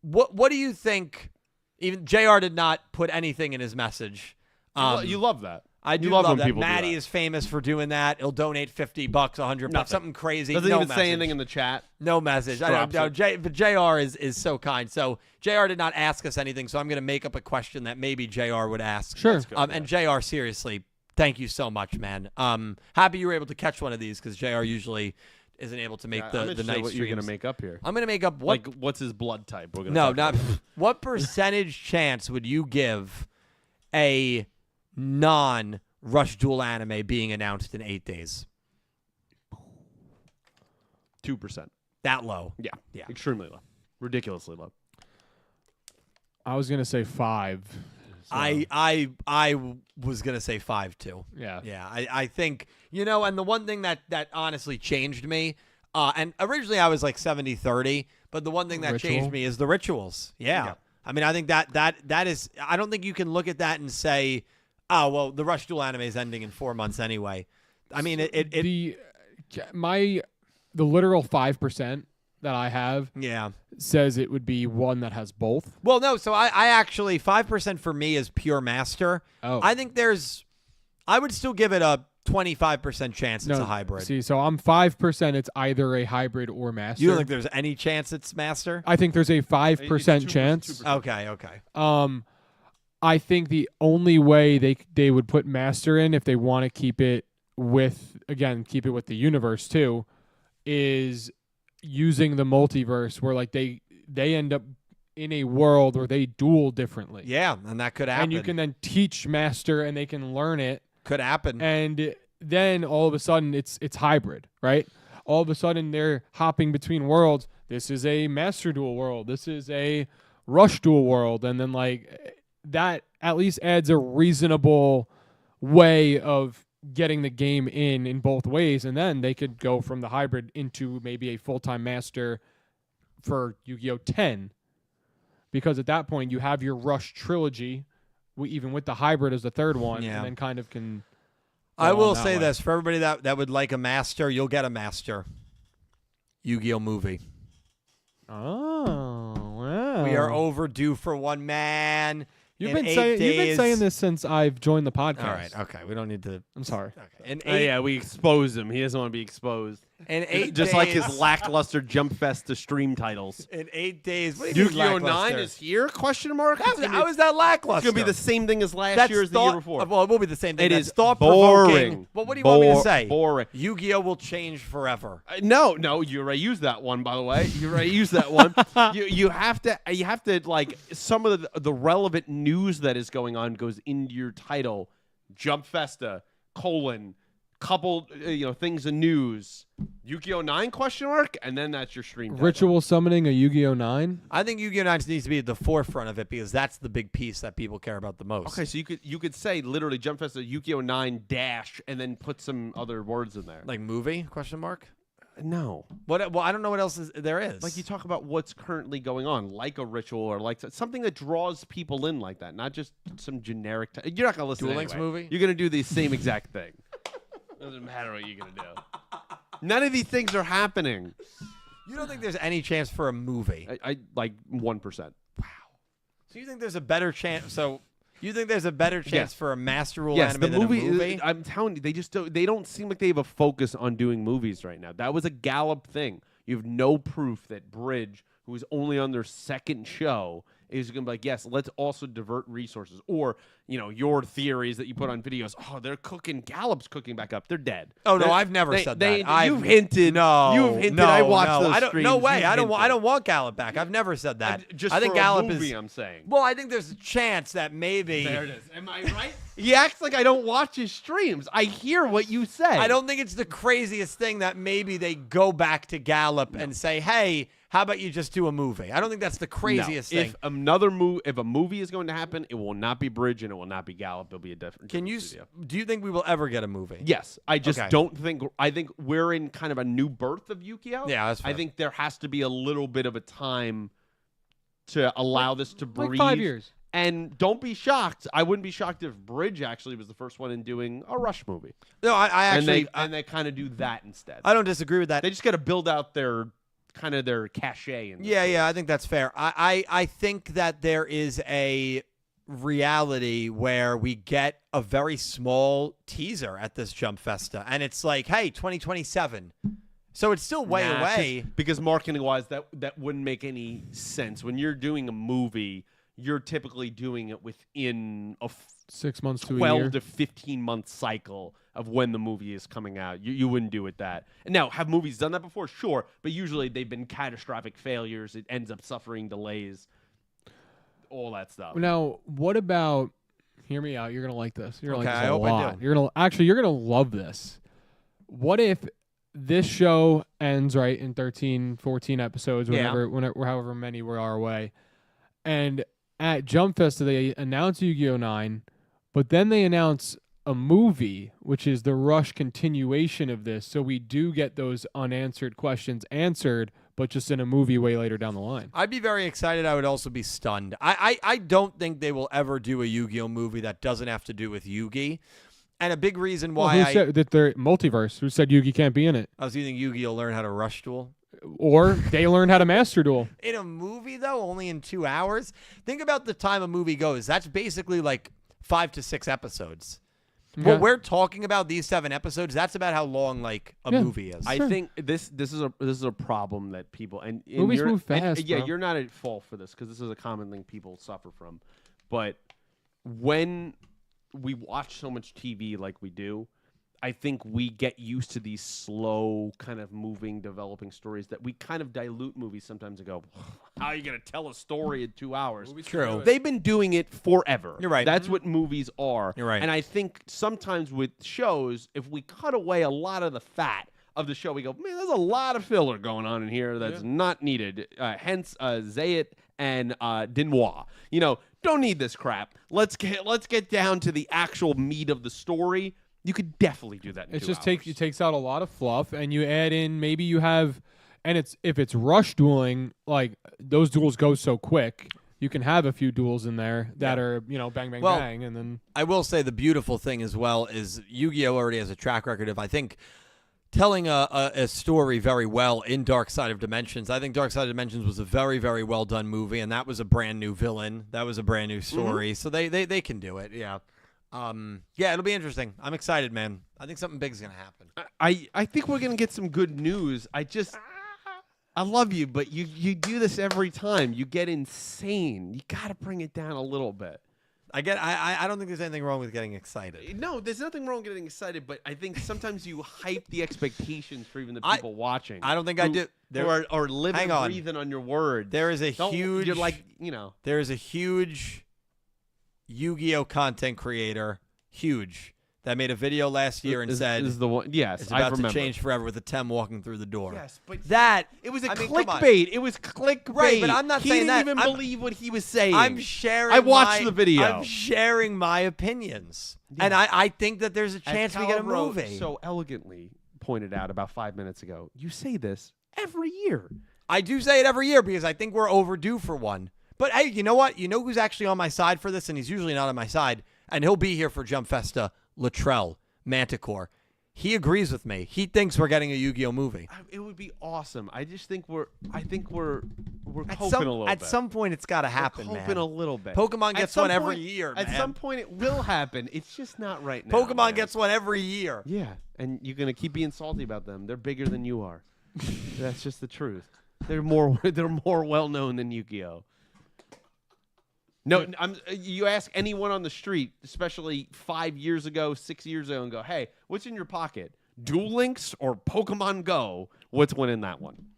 What do you think? Even JR did not put anything in his message. You love that. I do love love when that. people do Maddie that. is famous for doing that. He'll donate $50, $100, something crazy. Doesn't no even message. say anything in the chat. No message. I don't know. But JR is so kind. So JR did not ask us anything, so I'm going to make up a question that maybe JR would ask. Sure. And JR, seriously, thank you so much, man. Happy you were able to catch one of these because JR usually isn't able to make the night what streams. you're going to make up here. I'm going to make up what? Like, what's his blood type? We're gonna No, talk not about. what percentage chance would you give a non-Rush Duel anime being announced in 8 days? 2%. That low? Yeah. Extremely low. Ridiculously low. I was gonna say 5. So. I was gonna say 5 too. Yeah. I think and the one thing that honestly changed me, and originally I was like 70-30, but the one thing that changed me is the rituals. Yeah. I mean, I think that is. I don't think you can look at that and say, oh well, the Rush Duel anime is ending in 4 months anyway. I mean, the literal 5% that I have says it would be one that has both. Well, no, so I actually 5% for me is pure master. Oh. I think I would still give it a 25% chance it's a hybrid. See, so I'm 5%. It's either a hybrid or master. You don't think there's any chance it's master? I think there's a 5% chance. 2%. Okay. I think the only way they would put master in if they want to keep it with the universe too, is using the multiverse where like they end up in a world where they duel differently. Yeah, and that could happen. And you can then teach master and they can learn it. Could happen. And then all of a sudden it's hybrid, right? All of a sudden they're hopping between worlds. This is a master duel world. This is a rush duel world. And then like that at least adds a reasonable way of getting the game in both ways, and then they could go from the hybrid into maybe a full-time master for Yu-Gi-Oh! 10, because at that point you have your Rush trilogy, even with the hybrid as the third one, and then kind of can. I will say this for everybody that would like a master, you'll get a master. Yu-Gi-Oh! Movie. Oh wow! We are overdue for one, man. You've been saying this since I've joined the podcast. All right, okay. We don't need to. I'm sorry. Okay. We expose him. He doesn't want to be exposed. In 8 Just days, like his lackluster Jump Festa stream titles. in 8 days. What do you mean Yu-Gi-Oh! lackluster? 9 is here? Question mark? How is that lackluster? It's going to be the same thing as last year as the year before. Well, it will be the same thing. It That's is thought-provoking. boring. Well, what do you want me to say? Boring. Yu-Gi-Oh! Will change forever. No, you already used that one, by the way. You already used that one. You have to like some of the relevant news that is going on goes into your title. Jump Festa, couple things of news. Yu-Gi-Oh! 9 question mark, and then that's your stream title. Ritual summoning a Yu-Gi-Oh! 9? I think Yu-Gi-Oh! 9 needs to be at the forefront of it because that's the big piece that people care about the most. Okay, so you could say literally Jump Festa Yu-Gi-Oh! 9 dash and then put some other words in there. Like movie? Question mark. No. What? Well, I don't know what else there is. Like you talk about what's currently going on, like a ritual or like something that draws people in like that, not just some generic. You're not gonna listen. Duel to Links anyway. movie? You're gonna do the same exact thing. Doesn't matter what you're gonna do. None of these things are happening. You don't think there's any chance for a movie? I like 1%. So you think there's a better chance? So you think there's a better chance Yes. for a Master Rule Yes, anime the than movie. a movie? I'm telling you, they don't seem like they have a focus on doing movies right now. That was a Gallup thing. You have no proof that Bridge, who is only on their second show, is going to be like, yes, let's also divert resources. Or, your theories that you put on videos. Oh, they're cooking. Gallup's cooking back up. They're dead. Oh no, I've never said that. You've hinted. No, You've hinted. No, I watched no, those I don't, streams. No way. You've I don't hinted. want Gallup back. I've never said that. Just I think for a Gallup movie, is. I'm saying. Well, I think there's a chance that maybe. There it is. Am I right? He acts like I don't watch his streams. I hear what you say. I don't think it's the craziest thing that maybe they go back to Gallup and say, "Hey, how about you just do a movie?" I don't think that's the craziest thing. If a movie is going to happen, it will not be Bridge and it will not be Gallup. It'll be a different. Studio. Do you think we will ever get a movie? Yes, I just Okay. don't think. I think we're in kind of a new birth of Yukio. Yeah, that's fair. I think there has to be a little bit of a time to allow this to breathe. Like 5 years. And don't be shocked. I wouldn't be shocked if Bridge actually was the first one in doing a Rush movie. No, I actually. and they kind of do that instead. I don't disagree with that. They just got to build out their cachet. Yeah, I think that's fair. I think that there is a reality where we get a very small teaser at this Jump Festa, and it's like, hey, 2027. So it's still way away. Because marketing wise, that wouldn't make any sense. When you're doing a movie, you're typically doing it within a 6 months to a 12 year. to 15 month cycle of when the movie is coming out. You wouldn't do it that. And now, have movies done that before? Sure, but usually they've been catastrophic failures. It ends up suffering delays, all that stuff. Now, what about? Hear me out. You're gonna like this. You're gonna Okay, like this I a hope I lot. do. You're gonna love this. What if this show ends right in 13, 14 episodes, whenever, however many we are away, and at Jump Festa they announce Yu-Gi-Oh! 9, but then they announce a movie, which is the Rush continuation of this, so we do get those unanswered questions answered, but just in a movie way later down the line. I'd be very excited. I would also be stunned. I don't think they will ever do a Yu-Gi-Oh! Movie that doesn't have to do with Yugi. And a big reason why who said that they're multiverse? Who said Yugi can't be in it? I was using Yu-Gi-Oh! Learn how to rush duel. Or they learned how to master duel. In a movie, though, only in 2 hours. Think about the time a movie goes. That's basically like 5 to 6 episodes. Okay. What we're talking about, these 7 episodes, that's about how long like a movie is. I think this is a problem that people and Movies you're- move fast, yeah, bro. you're not at fault for this because this is a common thing people suffer from. But when we watch so much TV like we do, I think we get used to these slow, kind of moving, developing stories that we kind of dilute movies sometimes and go, how are you going to tell a story in 2 hours? True. They've been doing it forever. You're right. That's what movies are. You're right. And I think sometimes with shows, if we cut away a lot of the fat of the show, we go, man, there's a lot of filler going on in here that's not needed. Hence, Zayat and Dinois. Don't need this crap. Let's get down to the actual meat of the story. You could definitely do that in It 2 just hours. takes out a lot of fluff, and you add in maybe you have, and if it's rush dueling, like those duels go so quick, you can have a few duels in there that are bang bang bang, and then I will say the beautiful thing as well is Yu-Gi-Oh! Already has a track record of, I think, telling a story very well in Dark Side of Dimensions. I think Dark Side of Dimensions was a very, very well done movie, and that was a brand new villain. That was a brand new story. So they can do it, yeah. Yeah, it'll be interesting. I'm excited, man. I think something big's gonna happen. I think we're gonna get some good news. I love you, but you do this every time. You get insane. You gotta bring it down a little bit. I don't think there's anything wrong with getting excited. No, there's nothing wrong with getting excited, but I think sometimes you hype the expectations for even the people watching. I don't think I do. Who are living and breathing on your word. There is a huge. You're like, There is a huge Yu-Gi-Oh content creator, that made a video last year and said, "Is the one? Yes, it's about to change forever with a Tem walking through the door." Yes, but it was clickbait. It was clickbait. Right, but I'm not saying that. He didn't even believe what he was saying. I'm sharing. I watched the video. I'm sharing my opinions, and I think that there's a chance we get a movie. So elegantly pointed out about 5 minutes ago. You say this every year. I do say it every year because I think we're overdue for one. But hey, you know what? You know who's actually on my side for this, and he's usually not on my side, and he'll be here for Jump Festa. Latrell Manticore. He agrees with me. He thinks we're getting a Yu-Gi-Oh movie. It would be awesome. I just think we're hoping a little bit. At some point, it's got to happen, we're man. hoping a little bit. Pokemon gets one every year, man. At some point, it will happen. It's just not right now. Pokemon gets one every year. Yeah, and you're gonna keep being salty about them. They're bigger than you are. That's just the truth. They're more well known than Yu-Gi-Oh. No, you ask anyone on the street, especially 5 years ago, 6 years ago, and go, "Hey, what's in your pocket? Duel Links or Pokemon Go? What's winning that one?"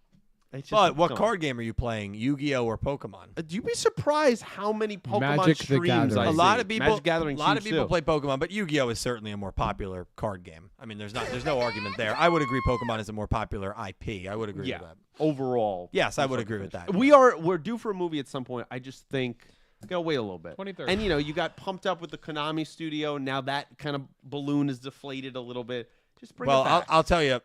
But what card game are you playing, Yu-Gi-Oh or Pokemon? You'd be surprised how many Pokemon Magic the streams Gathering. I see. A lot of people too. play Pokemon, but Yu-Gi-Oh is certainly a more popular card game. I mean, there's no argument there. I would agree Pokemon is a more popular IP. I would agree with that. Overall. Yes, I would agree with that. We're due for a movie at some point. I just think gotta wait a little bit. 23rd. And you got pumped up with the Konami studio. Now that kind of balloon is deflated a little bit. Just bring it back. I'll tell you,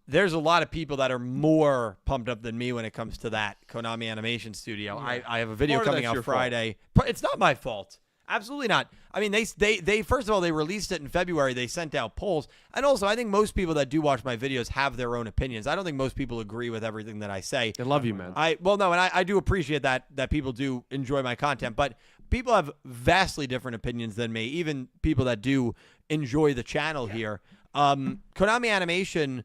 there's a lot of people that are more pumped up than me when it comes to that Konami Animation Studio. Yeah. I have a video coming out Friday. It's not my fault. Absolutely not. I mean, they first of all, they released it in February. They sent out polls. And also, I think most people that do watch my videos have their own opinions. I don't think most people agree with everything that I say. I love you, man. I do appreciate that people do enjoy my content. But people have vastly different opinions than me, even people that do enjoy the channel here. Konami Animation,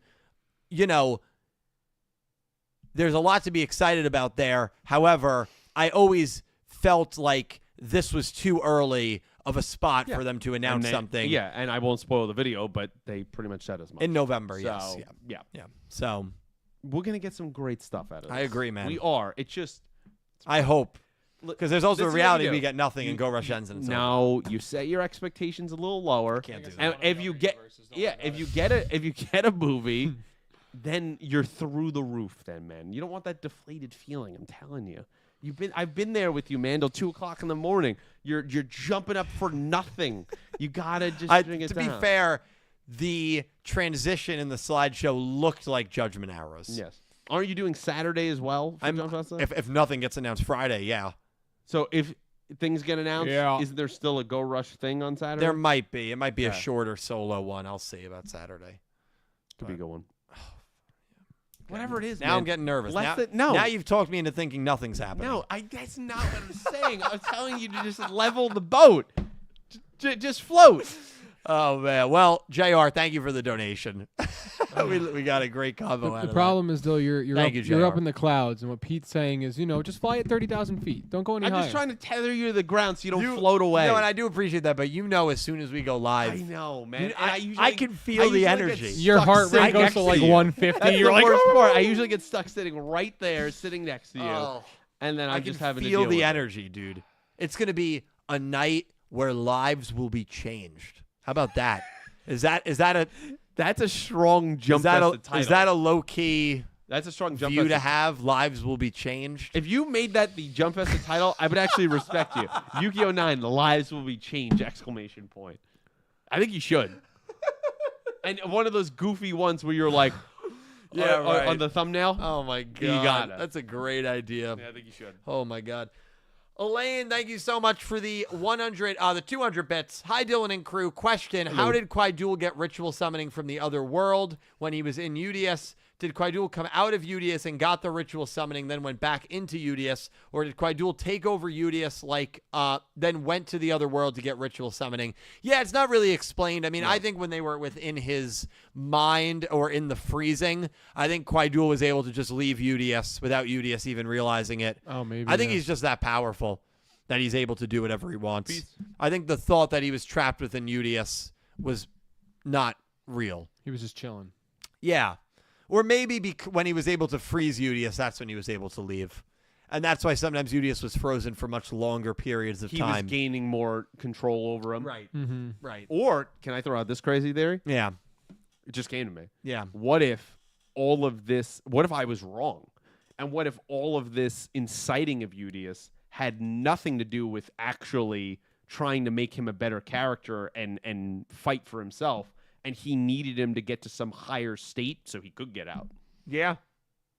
there's a lot to be excited about there. However, I always felt like this was too early of a spot for them to announce something. Yeah, and I won't spoil the video, but they pretty much said as much. In November, so, yes. Yeah. So we're going to get some great stuff out of this. I agree, man. We are. It's just... I hope. Because there's also a reality we get nothing in Go Rush Ends. No, you set your expectations a little lower. Can't do that. And if you get a movie, then you're through the roof then, man. You don't want that deflated feeling, I'm telling you. I've been there with you, man, till 2 o'clock in the morning. You're jumping up for nothing. You gotta just bring it down. To be fair, the transition in the slideshow looked like Judgment Arrows. Yes. Aren't you doing Saturday as well? If nothing gets announced Friday, yeah. So if things get announced, isn't there still a Go Rush thing on Saturday? There might be. It might be a shorter solo one. I'll see about Saturday. Could be a good one. Whatever it is, now man. I'm getting nervous. No. Now you've talked me into thinking nothing's happening. No, that's not what I'm saying. I'm telling you to just level the boat. Just float. Oh, man. Well, JR, thank you for the donation. we got a great combo out of The problem is, though, you're JR. up in the clouds, and what Pete's saying is, just fly at 30,000 feet. Don't go any higher. I'm just trying to tether you to the ground so you don't float away. No, and I do appreciate that, but as soon as we go live. I know, man. I can feel the energy. Your heart rate goes to like 150. That's You're the like, worst part. I usually get stuck sitting right there, sitting next to you. And then I'm just having to deal with the energy, dude. It's going to be a night where lives will be changed. How about that? That's a strong Jump Festa title. Is that a low key? That's a strong Jump view Festa to have. Lives will be changed. If you made that the Jump Festa title, I would actually respect you. Yu-Gi-Oh 9, the lives will be changed! ! I think you should. And one of those goofy ones where you're like, right. on the thumbnail. Oh my god, you got it. That's a great idea. Yeah, I think you should. Oh my god. Elaine, thank you so much for the 200 bits. Hi, Dylan and crew. Question: How did Quaiduel get ritual summoning from the other world when he was in UDS? Did Quaidul come out of Yugioh and got the ritual summoning, then went back into Yugioh? Or did Quaidul take over Yugioh, then went to the other world to get ritual summoning? Yeah, it's not really explained. I mean, I think when they were within his mind or in the freezing, I think Quaidul was able to just leave Yugioh without Yugioh even realizing it. Oh, maybe. I think he's just that powerful that he's able to do whatever he wants. I think the thought that he was trapped within Yugioh was not real. He was just chilling. Yeah. Or maybe when he was able to freeze Yugioh, that's when he was able to leave. And that's why sometimes Yugioh was frozen for much longer periods of time. He was gaining more control over him. Right. Mm-hmm. Right. Or, can I throw out this crazy theory? Yeah. It just came to me. Yeah. What if I was wrong? And what if all of this inciting of Yugioh had nothing to do with actually trying to make him a better character and fight for himself, and he needed him to get to some higher state so he could get out? Yeah.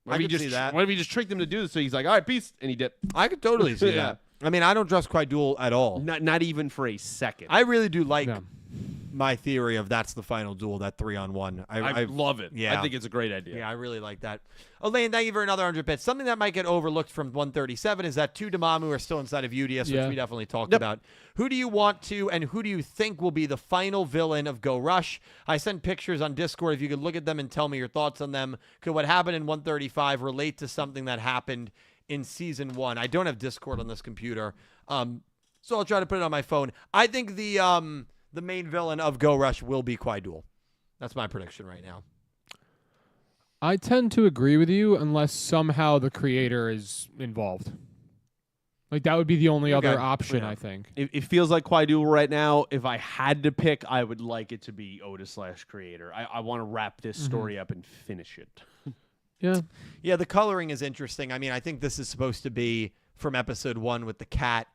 What if he just tricked him to do this? So he's like, all right, peace, and he dipped. I could totally see that. I mean, I don't trust Quaidul at all. Not even for a second. I really do like Yeah. my theory of that's the final duel, that 3-on-1. I love it. Yeah. I think it's a great idea. Yeah, I really like that. Elaine, thank you for another 100 bits. Something that might get overlooked from 137 is that 2 Dormammu are still inside of Yugioh, which we definitely talked about. Who do you want to and who do you think will be the final villain of Go Rush? I sent pictures on Discord. If you could look at them and tell me your thoughts on them. Could what happened in 135 relate to something that happened in Season 1? I don't have Discord on this computer, so I'll try to put it on my phone. I think the main villain of Go Rush will be Quaidul. That's my prediction right now. I tend to agree with you unless somehow the creator is involved. Like, that would be the only other option, I think. It feels like Quaidul right now. If I had to pick, I would like it to be Oda/creator. I want to wrap this story up and finish it. Yeah. Yeah, the coloring is interesting. I mean, I think this is supposed to be from episode 1 with the cat.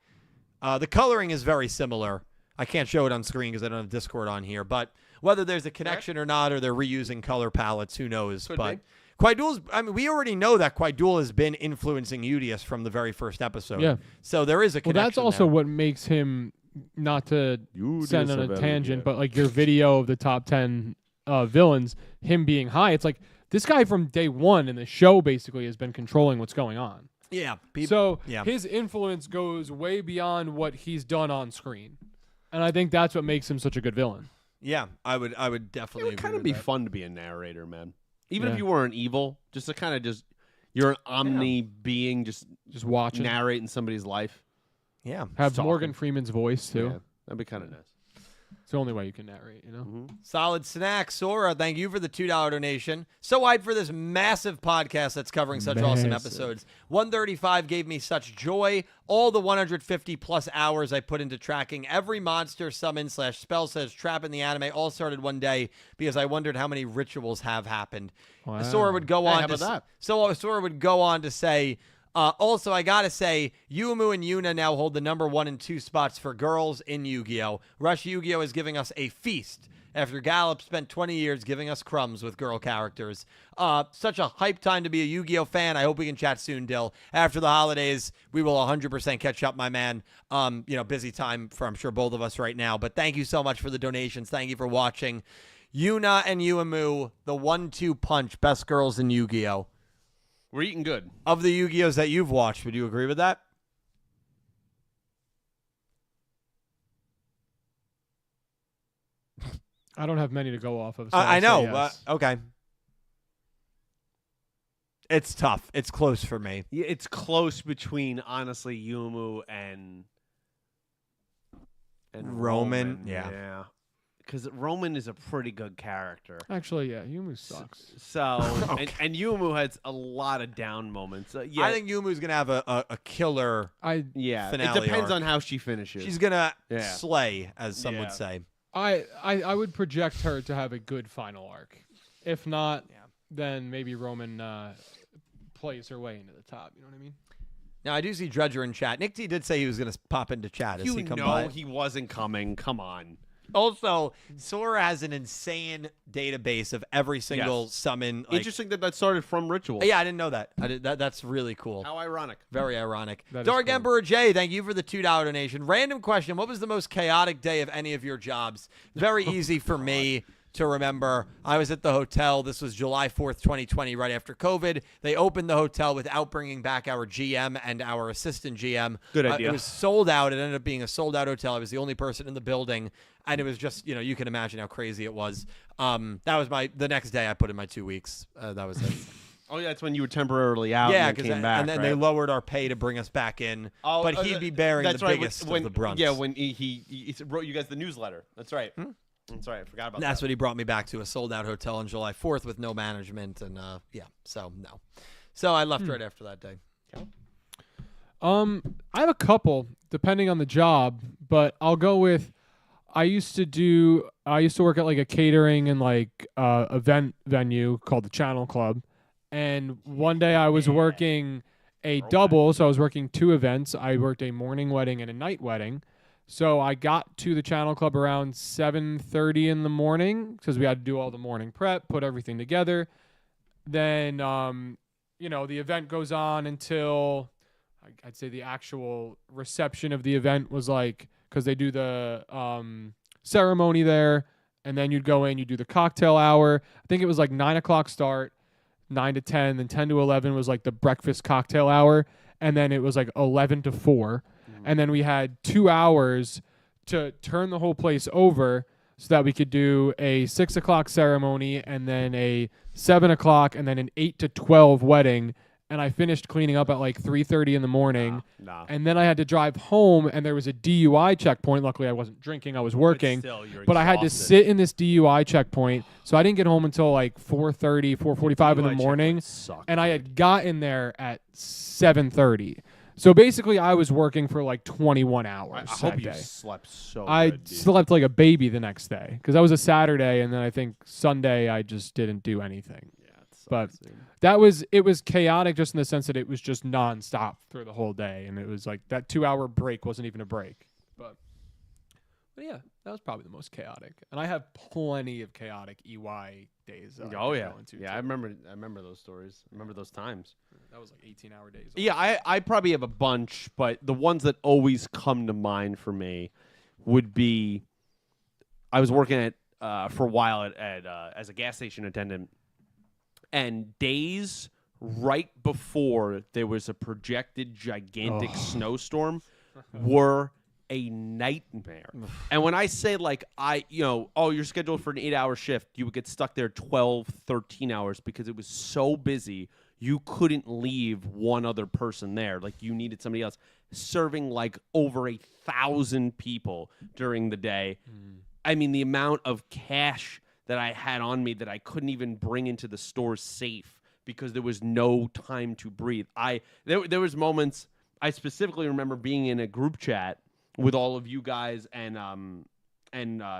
The coloring is very similar. I can't show it on screen because I don't have Discord on here. But whether there's a connection or not, or they're reusing color palettes, who knows? But Quaidul's, I mean, we already know that Quaidul has been influencing Yugioh from the very first episode. Yeah. So there is a connection. Well, that's also what makes him, not to send on a tangent, but like your video of the top 10 villains, him being high, it's like this guy from day one in the show basically has been controlling what's going on. Yeah. His influence goes way beyond what he's done on screen. And I think that's what makes him such a good villain. Yeah, I would definitely. It would kind of be fun to be a narrator, man. Even if you weren't evil, just to kind of you're an omni being, just watching, narrating somebody's life. Yeah, have Morgan Freeman's voice too. Yeah, that'd be kind of nice. It's the only way you can narrate, you know? Mm-hmm. Solid snack. Sora, thank you for the $2 donation. So hyped for this massive podcast that's covering such awesome episodes. 135 gave me such joy. All the 150 plus hours I put into tracking every monster, summon, /spell, trap in the anime all started one day because I wondered how many rituals have happened. Wow. Sora would go on how about that? Sora would go on to say, also, I gotta say, Yuumu and Yuna now hold the number 1 and 2 spots for girls in Yu-Gi-Oh! Rush Yu-Gi-Oh! Is giving us a feast after Gallop spent 20 years giving us crumbs with girl characters. Such a hype time to be a Yu-Gi-Oh! Fan. I hope we can chat soon, Dill. After the holidays, we will 100% catch up, my man. Busy time for, I'm sure, both of us right now. But thank you so much for the donations. Thank you for watching. Yuna and Yuumu, the 1-2 punch, best girls in Yu-Gi-Oh! We're eating good. Of the Yu-Gi-Ohs that you've watched, would you agree with that? I don't have many to go off of. So I know. Yes. Okay. It's tough. It's close for me. Yeah, it's close between, honestly, Yuumu and Roman. Yeah. Because Roman is a pretty good character. Actually, yeah, Yuumu sucks. So, okay. and Yuumu has a lot of down moments. Yeah, I think Yumu's going to have a killer finale it depends arc. on how she finishes. She's going to slay, as some would say. I would project her to have a good final arc. If not, then maybe Roman plays her way into the top. You know what I mean? Now, I do see Dredger in chat. Nick T did say he was going to pop into chat. Has he come by? He wasn't coming. Come on. Also, Sora has an insane database of every single summon. Interesting that started from rituals. Yeah, I didn't know that. That's really cool. How ironic. Very ironic. That Dark cool. Emperor J, thank you for the $2 donation. Random question. What was the most chaotic day of any of your jobs? Very easy for me. to remember. I was at the hotel. This was July 4th, 2020, right after COVID. They opened the hotel without bringing back our GM and our assistant GM. Good idea. It was sold out. It ended up being a sold-out hotel. I was the only person in the building, and it was just, you can imagine how crazy it was. That was the next day I put in my 2 weeks. That was it. Oh, yeah, that's when you were temporarily out and then came back, and then right? they lowered our pay to bring us back in. Oh, but he'd be bearing the biggest of the brunt. Yeah, when he wrote you guys the newsletter. That's right. That's right. I forgot about that. That's what he brought me back to, a sold-out hotel on July 4th with no management, and so no. So I left right after that day. Okay. I have a couple depending on the job, but I'll go with. I used to work at like a catering and like event venue called the Channel Club, and one day I was working a double, so I was working 2 events. I worked a morning wedding and a night wedding. So I got to the Channel Club around 7:30 in the morning because we had to do all the morning prep, put everything together. Then, the event goes on until I'd say the actual reception of the event was like, because they do the ceremony there, and then you'd go in, you do the cocktail hour. I think it was like 9 o'clock start, 9 to 10, then 10 to 11 was like the breakfast cocktail hour, and then it was like 11 to 4. And then we had 2 hours to turn the whole place over so that we could do a 6 o'clock ceremony and then a 7 o'clock and then an 8 to 12 wedding. And I finished cleaning up at like 3:30 in the morning. Nah. And then I had to drive home, and there was a DUI checkpoint. Luckily, I wasn't drinking. I was working. But I had to sit in this DUI checkpoint. So I didn't get home until like 4:30, 4:45 in the morning. And I had gotten there at 7:30. So basically, I was working for like 21 hours. I hope that you day. slept so I good, dude. slept like a baby the next day because that was a Saturday, and then I think Sunday I just didn't do anything. Yeah, it sucks, But dude. it was chaotic just in the sense that it was just nonstop through the whole day, and it was like that 2-hour break wasn't even a break. But yeah, that was probably the most chaotic, and I have plenty of chaotic EY days. that I Oh could yeah, go into, yeah. too. I remember those stories. I remember those times. That was like 18-hour days. Yeah, I probably have a bunch, but the ones that always come to mind for me would be I was working at for a while at as a gas station attendant, and days right before there was a projected gigantic snowstorm were a nightmare. And when I say like you're scheduled for an 8-hour shift, you would get stuck there 12, 13 hours because it was so busy. You couldn't leave one other person there. Like you needed somebody else serving like over 1,000 people during the day. I mean, the amount of cash that I had on me that I couldn't even bring into the store safe because there was no time to breathe. There was moments I specifically remember being in a group chat with all of you guys and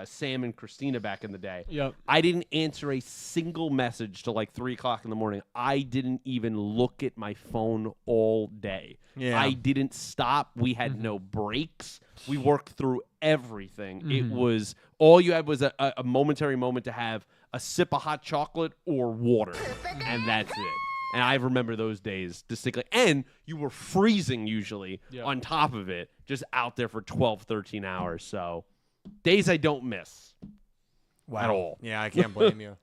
Sam and Christina back in the day. Yep. I didn't answer a single message till like 3 o'clock in the morning. I didn't even look at my phone all day. Yeah. I didn't stop. We had no breaks. We worked through everything. It was all you had was a momentary moment to have a sip of hot chocolate or water, and that's it. And I remember those days distinctly. And you were freezing usually on top of it, just out there for 12, 13 hours. So days I don't miss at all. Yeah, I can't blame you.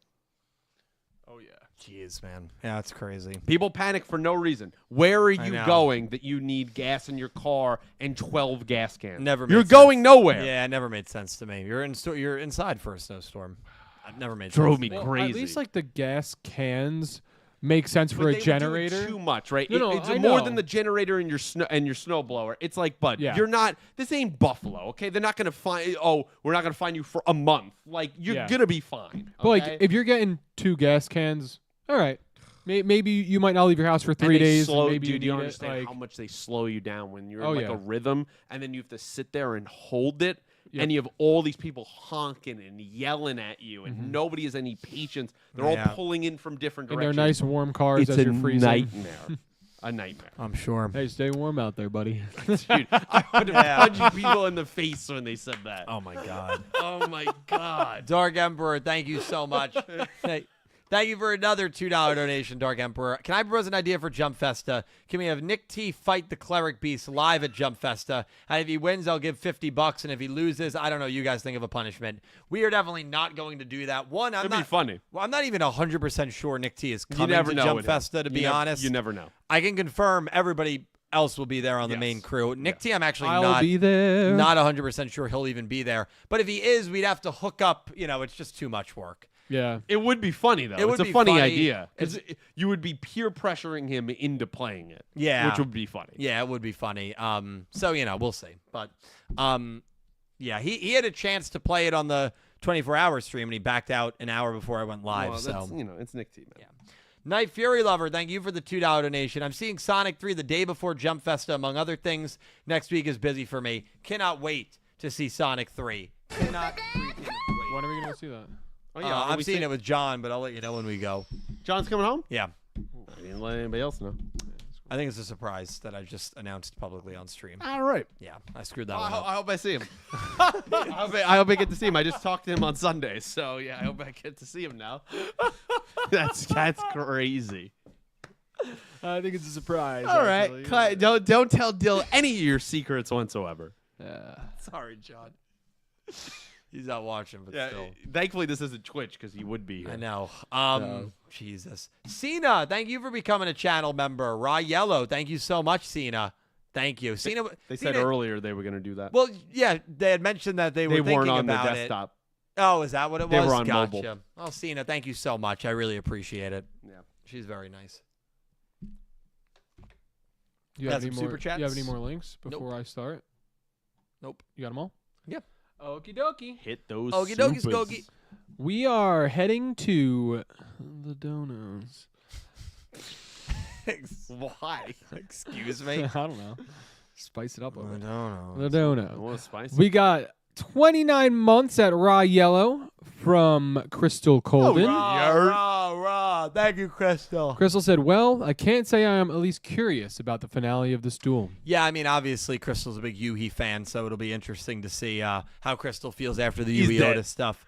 Oh yeah. Jeez, man. Yeah, that's crazy. People panic for no reason. Where are I you know. going that you need gas in your car and 12 gas cans? Never made You're sense. going nowhere. Yeah, it never made sense to me. You're inside for a snowstorm. It never made Drove sense me to me. crazy. At least like the gas cans make sense for But a they would generator. do it too much, right? No, It's I more know. than the generator in your snow blower. It's like, bud, Yeah. you're not. This ain't Buffalo, okay? They're not gonna find. Oh, we're not gonna find you for a month. Like you're Yeah. gonna be fine. But like okay? if you're getting 2 gas cans, all right. Maybe you might not leave your house for 3 And they days. slow, and maybe dude, you you need understand it. Like, how much they slow you down when you're Oh, in like yeah. a rhythm, and then you have to sit there and hold it, Yep. and you have all these people honking and yelling at you, and nobody has any patience. They're Yeah. all pulling in from different in directions. their nice warm cars It's as a you're freezing. nightmare. A nightmare. I'm sure. Hey, stay warm out there, buddy. Dude, I would have punched people in the face when they said that. Oh, my God. Oh my God. Dark Emperor, thank you so much. Hey, Thank you for another $2 donation, Dark Emperor. Can I propose an idea for Jump Festa? Can we have Nick T fight the Cleric Beast live at Jump Festa? And if he wins, I'll give $50. And if he loses, I don't know. You guys think of a punishment. We are definitely not going to do that. One, It'd be funny. Well, I'm not even 100% sure Nick T is coming never to know Jump with him. Festa, to be honest. You never know. I can confirm everybody else will be there on the Yes. main crew. Nick Yes. T, I'm actually I'll be there. not 100% sure he'll even be there. But if he is, we'd have to hook up. It's just too much work. Yeah. It would be funny, though. It would it's be a funny funny. idea. Because you would be peer pressuring him into playing it. Yeah. Which would be funny. Yeah, it would be funny. So we'll see. But yeah, he had a chance to play it on the 24-hour stream, and he backed out an hour before I went live. Well, so that's, it's Nick T, man. yeah. Night Fury Lover, thank you for the $2 donation. I'm seeing Sonic 3 the day before Jump Festa, among other things. Next week is busy for me. Cannot wait to see Sonic 3. Cannot freaking wait. When are we going to see that? Oh, yeah. I'm seeing it with John, but I'll let you know when we go. John's coming home? Yeah. I didn't let anybody else know. I think it's a surprise that I just announced publicly on stream. All right. Yeah, I screwed that I one up. hope I see him. I hope I get to see him. I just talked to him on Sunday, so yeah, I hope I get to see him now. That's crazy. I think it's a surprise. All right, don't tell Dill any of your secrets whatsoever. Sorry, John. He's not watching, but still. Thankfully, this isn't Twitch because he would be here. I know. Jesus. Cena, thank you for becoming a channel member. Raw Yellow, thank you so much, Cena. Thank you. Cena. They said earlier they were going to do that. Well, yeah, they had mentioned that they were thinking weren't on about the it. desktop. Oh, is that what it was? They were on gotcha. mobile. Oh, Cena, thank you so much. I really appreciate it. Yeah. She's very nice. You Got have any some more? super chats? You have any more links before I start? Nope. You got them all? Yep. Okie dokie. Hit those Okie dokie, supers. skokie. We are heading to the donos. Why? Excuse me. I don't know. Spice it up a bit. No. The dono. What a spicy. We got 29 months at Raw Yellow from Crystal Colvin. Raw. Thank you, Crystal. Crystal said, well, I can't say I am at least curious about the finale of this duel. Yeah, I mean, obviously, Crystal's a big Yuhi fan, so it'll be interesting to see how Crystal feels after the He's Yuhi dead. Otis stuff.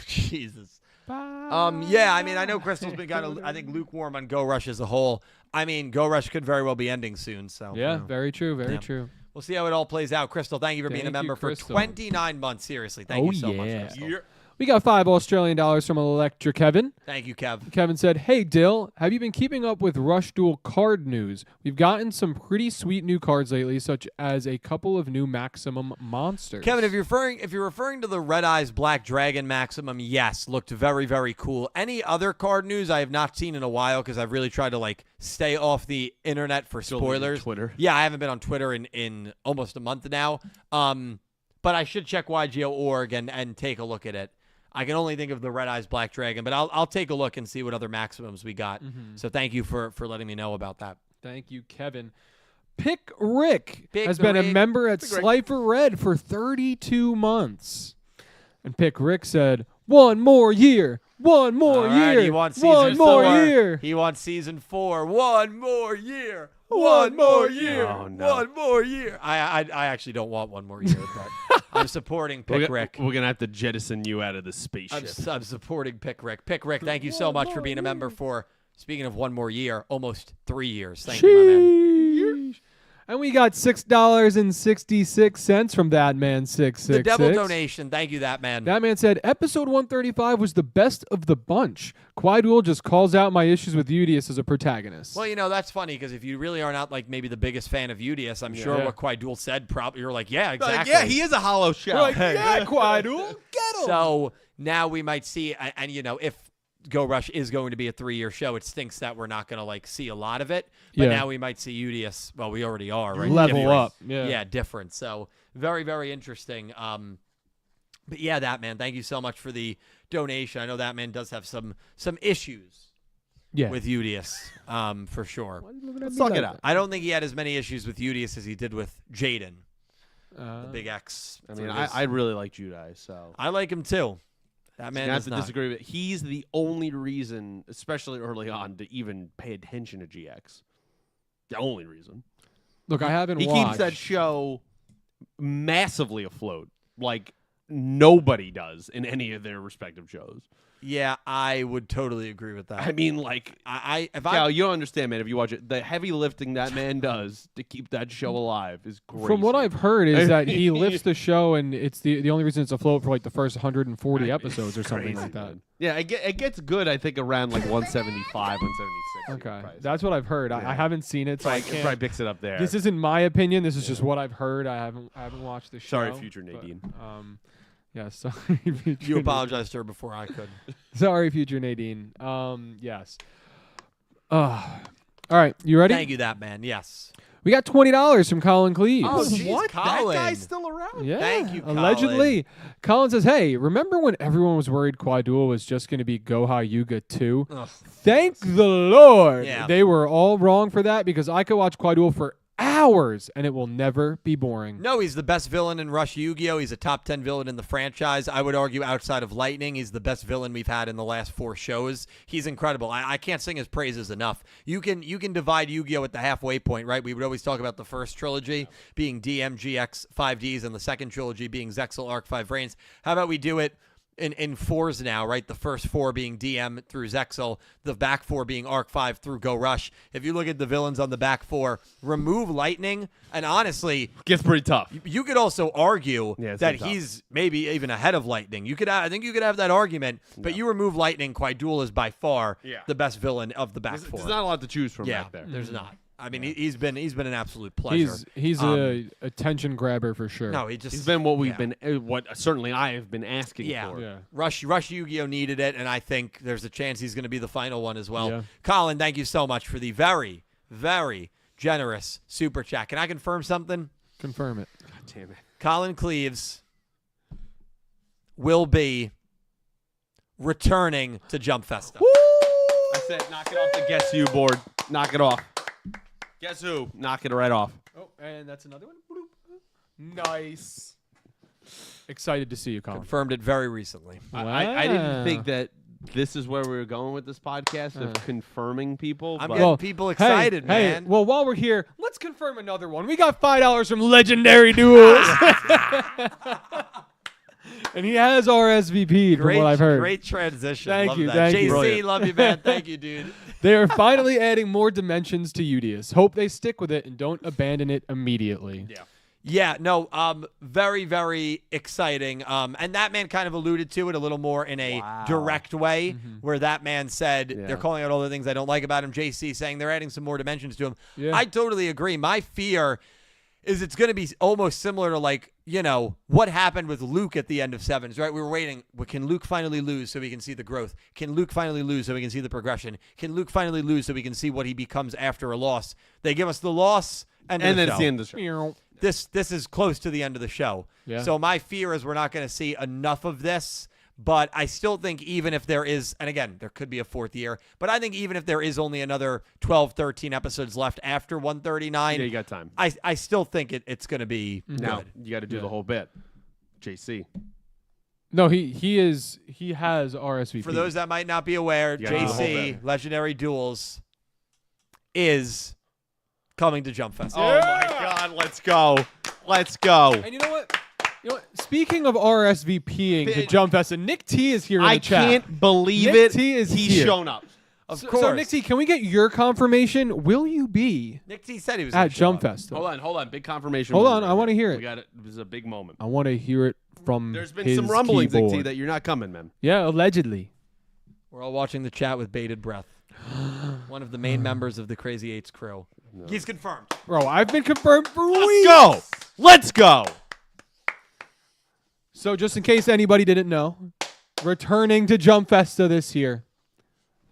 Jesus. Yeah, I mean, I know Crystal's been kind of, I think, lukewarm on Go Rush as a whole. I mean, Go Rush could very well be ending soon, so. Yeah, you know. very true, very Yeah. true. We'll see how it all plays out. Crystal, thank you for being a Thank you, member for Crystal. 29 months. Seriously, thank you so much, Crystal. We got $5 Australian from Electra Kevin. Thank you, Kev. Kevin said, hey, Dill, have you been keeping up with Rush Duel card news? We've gotten some pretty sweet new cards lately, such as a couple of new Maximum monsters. Kevin, if you're referring to the Red Eyes Black Dragon Maximum, yes, looked very, very cool. Any other card news I have not seen in a while because I've really tried to stay off the internet for spoilers. Twitter. Yeah, I haven't been on Twitter in almost a month now. But I should check YGO.org and take a look at it. I can only think of the Red Eyes Black Dragon, but I'll take a look and see what other Maximums we got. So thank you for letting me know about that. Thank you, Kevin. Pick Rick Pick has been a Rick. member at Pick Rick. Slifer Red for 32 months. And Pick Rick said, one more year. One more All right, year. he wants one season more 4. year. He wants season 4. One more year. One more year. Oh, no. One more year. I actually don't want one more year, but I'm supporting Pick Rick. We're going to have to jettison you out of the spaceship. I'm supporting Pick Rick. Pick Rick, thank you so much for being a member for, speaking of one more year, almost 3 years. Thank you, my man. Sheesh. And we got $6.66 from that man 666. The devil donation. Thank you, that man. That man said, episode 135 was the best of the bunch. Quidul just calls out my issues with Udius as a protagonist. Well, that's funny because if you really are not maybe the biggest fan of Udius, I'm sure what Quidul said probably you're like, yeah, exactly. Yeah, he is a hollow shell. Like, yeah, Quidul, get him. So now we might see, and if Go Rush is going to be a 3-year show, it stinks that we're not going to see a lot of it. But Yeah. now we might see Udius. Well, we already are, right? Level Different. up. Yeah. Different. So very, very interesting. But yeah, that man, thank you so much for the donation. I know that man does have some issues with Udius, for sure. Let's talk it out. I don't think he had as many issues with Udius as he did with Jaden, the big X. I mean, I really like Judai, so. I like him too. That man I have does to not. disagree with it. He's the only reason, especially early on, to even pay attention to GX. The only reason. Look, I haven't He watched. keeps that show massively afloat, like nobody does in any of their respective shows. Yeah, I would totally agree with that. I mean, like, Cal, you don't understand, man. If you watch it, the heavy lifting that man does to keep that show alive is crazy. From what I've heard is that he lifts the show, and it's the only reason it's afloat for like the first 140 episodes or something like that. Yeah, it gets good. I think around like 175, 176. Okay, that's what I've heard. I haven't seen it, so I It can't. probably picks it up there. This isn't my opinion. This is just what I've heard. I haven't watched the show. Sorry, future Nadine. Yeah, sorry. You apologized to her before I could. Sorry, future Nadine. Yes. All right, you ready? Thank you, that man. Yes. We got $20 from Colin Cleves. Oh, geez, what? Colin. That guy's still around? Yeah, Thank you, Colin. allegedly. Colin says, hey, remember when everyone was worried Quadul was just going to be Goha Yuga 2? Ugh. Thank the Lord. Yeah. They were all wrong for that because I could watch Quadul for hours and it will never be boring. No, he's the best villain in Rush Yu-Gi-Oh! He's a top 10 villain in the franchise. I would argue outside of Lightning, he's the best villain we've had in the last 4 shows. He's incredible. I can't sing his praises enough. You can divide Yu-Gi-Oh! At the halfway point, right? We would always talk about the first trilogy being DMGX 5Ds and the second trilogy being Zexal Arc 5 Reigns. How about we do it in 4s now, right? The first 4 being DM through Zexal, the back 4 being Arc 5 through Go Rush. If you look at the villains on the back 4, remove Lightning, and honestly, Gets pretty tough. you could also argue Yeah, it's that pretty tough. he's maybe even ahead of Lightning. I think you could have that argument, but you remove Lightning, Quadul is by far the best villain of the back 4. There's not a lot to choose from Yeah, back there. there's not. I mean, he's been an absolute pleasure. He's a attention grabber for sure. No, he's been what we've been, what certainly I have been asking Yeah. for. Yeah. Rush Yu-Gi-Oh! Needed it, and I think there's a chance he's going to be the final one as well. Yeah. Colin, thank you so much for the very, very generous super chat. Can I confirm something? Confirm it. God damn it. Colin Cleves will be returning to Jump Festa. I said, knock it off the Guess Who board. Knock it off. Guess Who? Knock it right off. Oh, and that's another one. Bloop. Nice. Excited to see you, Colin. Confirmed it very recently. I didn't Wow. think that this is where we were going with this podcast of confirming people. I'm but getting people excited, hey, man. well, while we're here, let's confirm another one. We got $5 from Legendary Duels. And he has RSVP'd from what I've heard. Great transition. Thank Love you, that. thank JC, you. Brilliant. love you, man. Thank you, dude. They are finally adding more dimensions to Udius. Hope they stick with it and don't abandon it immediately. Yeah. Yeah, no, very, very exciting. And that man kind of alluded to it a little more in a direct way, where that man said they're calling out all the things I don't like about him. JC saying they're adding some more dimensions to him. Yeah. I totally agree. My fear is it's going to be almost similar to, like, you know, what happened with Luke at the end of Sevens, right? We were waiting. Can Luke finally lose so we can see the growth? Can Luke finally lose so we can see the progression? Can Luke finally lose so we can see what he becomes after a loss? They give us the loss, and And then the it's show. the end of the show. This is close to the end of the show. Yeah. So my fear is we're not going to see enough of this. But I still think even if there is, and again, there could be a 4th year, but I think even if there is only another 12, 13 episodes left after 139, Yeah, you got time. I still think it's going to be Now, good. you got to do the whole bit. JC. No, he has RSVP. For those that might not be aware, You gotta do the whole JC, bit. Legendary Duels, is coming to Jump Fest. Oh, my God. Let's go. Let's go. And you know what? Speaking of RSVPing to Jump Fest, and Nick T is here in the I chat. can't believe Nick it. T is He's here. shown up. Of So course. Nick T, can we get your confirmation? Will you be Nick T said he was at gonna show Jump up. Fest? Hold on. Big confirmation. Hold moment on, right I wanna here. hear it. We got it. This is a big moment. I want to hear it from There's been his some rumblings, Nick T, keyboard. that you're not coming, man. Yeah, allegedly. We're all watching the chat with bated breath. One of the main members of the Crazy 8's crew. He's confirmed. Bro, I've been confirmed for Let's weeks. go. Let's go. So just in case anybody didn't know, returning to Jump Festa this year,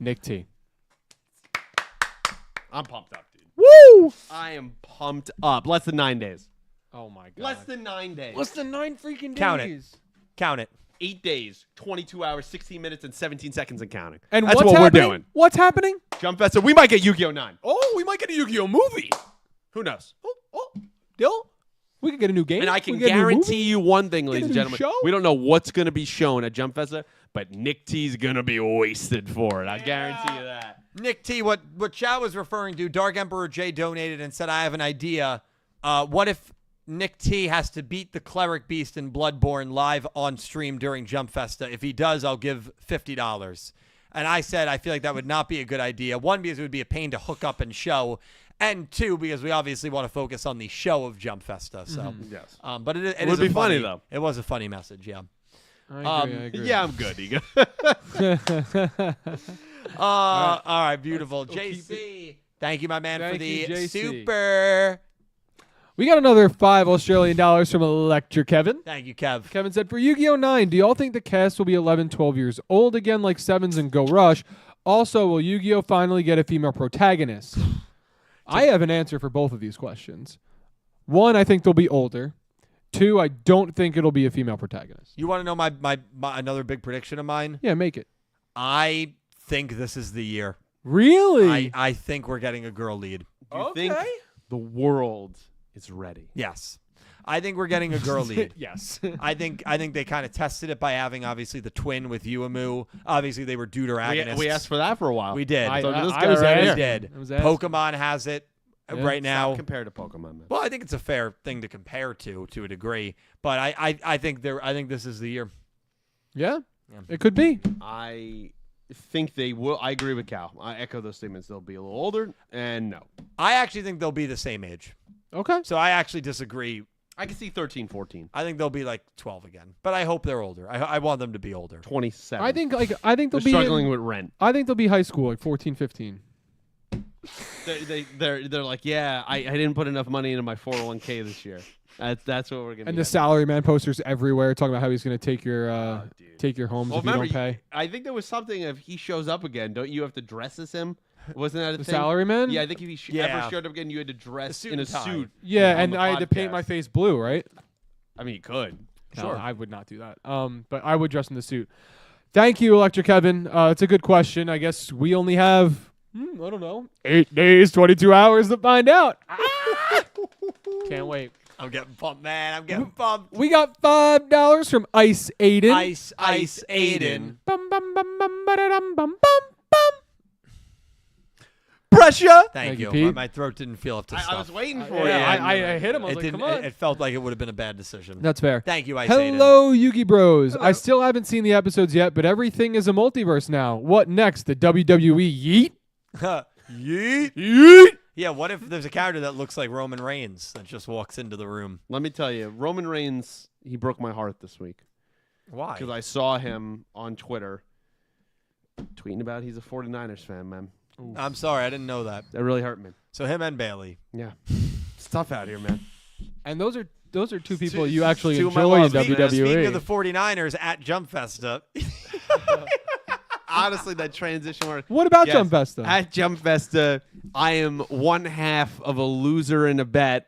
Nick T. I'm pumped up, dude. Woo! I am pumped up. Less than 9 days. Oh my god. Less than 9 days. Less than 9 freaking days. Count it. Count it. 8 days, 22 hours, 16 minutes, and 17 seconds and counting. And that's what's what happening? we're doing. What's happening? Jump Festa. We might get Yu-Gi-Oh! 9. Oh, we might get a Yu-Gi-Oh movie. Who knows? Dill? We could get a new game. And I We can could get a new guarantee movie. you one thing, ladies a and new gentlemen. show? We don't know what's going to be shown at Jump Festa, but Nick T's going to be wasted for it. I guarantee you that. Nick T, what Chow was referring to, Dark Emperor J donated and said, I have an idea. What if Nick T has to beat the Cleric Beast in Bloodborne live on stream during Jump Festa. If he does, I'll give $50. And I said I feel like that would not be a good idea. One, because it would be a pain to hook up and show. And two, because we obviously want to focus on the show of Jump Festa. So, Yes. But it would is be funny, though. It was a funny message, yeah. I agree. Yeah, I'm good. Ego. All right, beautiful. We'll keep JC, thank you, my man, for Thank the you, JC. super. We got another $5 Australian from Electra Kevin. Thank you, Kev. Kevin said, for Yu-Gi-Oh! 9, do y'all think the cast will be 11, 12 years old again like Sevens and Go Rush? Also, will Yu-Gi-Oh! Finally get a female protagonist? I have an answer for both of these questions. One, I think they'll be older. Two, I don't think it'll be a female protagonist. You want to know my another big prediction of mine? Yeah, make it. I think this is the year. Really? I think we're getting a girl lead. Do you think the world is ready? Yes. I think we're getting a girl lead. Yes. I think they kind of tested it by having obviously the twin with Yuumu. Obviously they were deuteragonists. We asked for that for a while. We did. I So this guy was right We here. asking. did. I was asking. Pokemon has it right now. Stop compared to Pokemon, man. Well, I think it's a fair thing to compare to a degree, but I think this is the year. Yeah, Yeah. it could be. I think they will. I agree with Cal. I echo those statements. They'll be a little older, and no. I actually think they'll be the same age. Okay. So I actually disagree. I can see 13, 14, I think they'll be like 12 again, but I hope they're older. I want them to be older. 27. I think they'll they're be struggling with rent. I think they'll be high school, like 14, 15. They're like, yeah, I didn't put enough money into my 401k this year. That's what we're gonna. And be the salaryman posters everywhere talking about how he's going to take your dude. take your homes Well, if you remember, don't pay. I think there was something if he shows up again, don't you have to dress as him? Wasn't that a The thing? salaryman? Yeah, I think if he Yeah. ever showed up again, you had to dress suit in a and tie. suit. Yeah, on and the I had to paint podcast. my face blue, right? I mean, you could. No, Sure. I would not do that. But I would dress in the suit. Thank you, Electra Kevin. It's a good question. I guess we only have, I don't know, 8 days, 22 hours to find out. Can't wait. I'm getting pumped, man. I'm getting pumped. We got $5 from Ice Aiden. Ice Aiden. Bum, bum, bum, bum, ba-da-dum, bum, bum, bum. Pressure. Thank you. Pete. My throat didn't feel up to I stuff. was waiting for Yeah, you. I hit him. I was It like, didn't. come on. It felt like it would have been a bad decision. That's fair. Thank you, Ice Aiden. Hello, Yugi Bros. I still haven't seen the episodes yet, but everything is a multiverse now. What next? The WWE yeet? Yeet. Yeet! Yeah, what if there's a character that looks like Roman Reigns that just walks into the room? Let me tell you, Roman Reigns, he broke my heart this week Why? because I saw him on Twitter tweeting about he's a 49ers fan, man. I'm sorry, I didn't know that. That really hurt me. So him and Bailey. Yeah. It's tough out here, man. And those are two people you actually two of my enjoy in loves, man. WWE. Speaking of the 49ers at Jump Festa, Honestly, that transition where What about Yes. Jump Festa? at Jump Festa, I am one half of a loser in a bet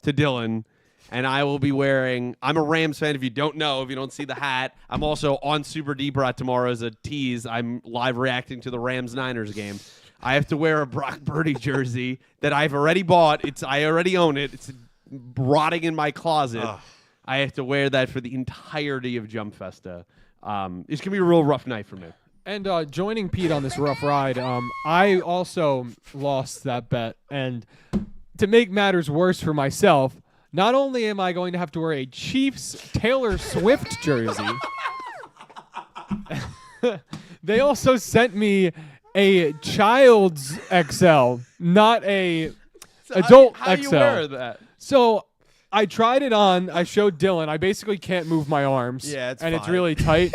to Dylan, and I will be wearing. I'm a Rams fan. If you don't know, if you don't see the hat, I'm also on Super D Brat tomorrow as a tease. I'm live reacting to the Rams Niners game. I have to wear a Brock Purdy jersey that I've already bought. I already own it. It's rotting in my closet. Ugh. I have to wear that for the entirety of Jump Festa. It's gonna be a real rough night for me. And joining Pete on this rough ride, I also lost that bet. And to make matters worse for myself, not only am I going to have to wear a Chiefs Taylor Swift jersey, they also sent me a child's XL, not a adult how XL. you wear that? So I tried it on. I showed Dylan. I basically can't move my arms. Yeah, it's and it's fine. really tight.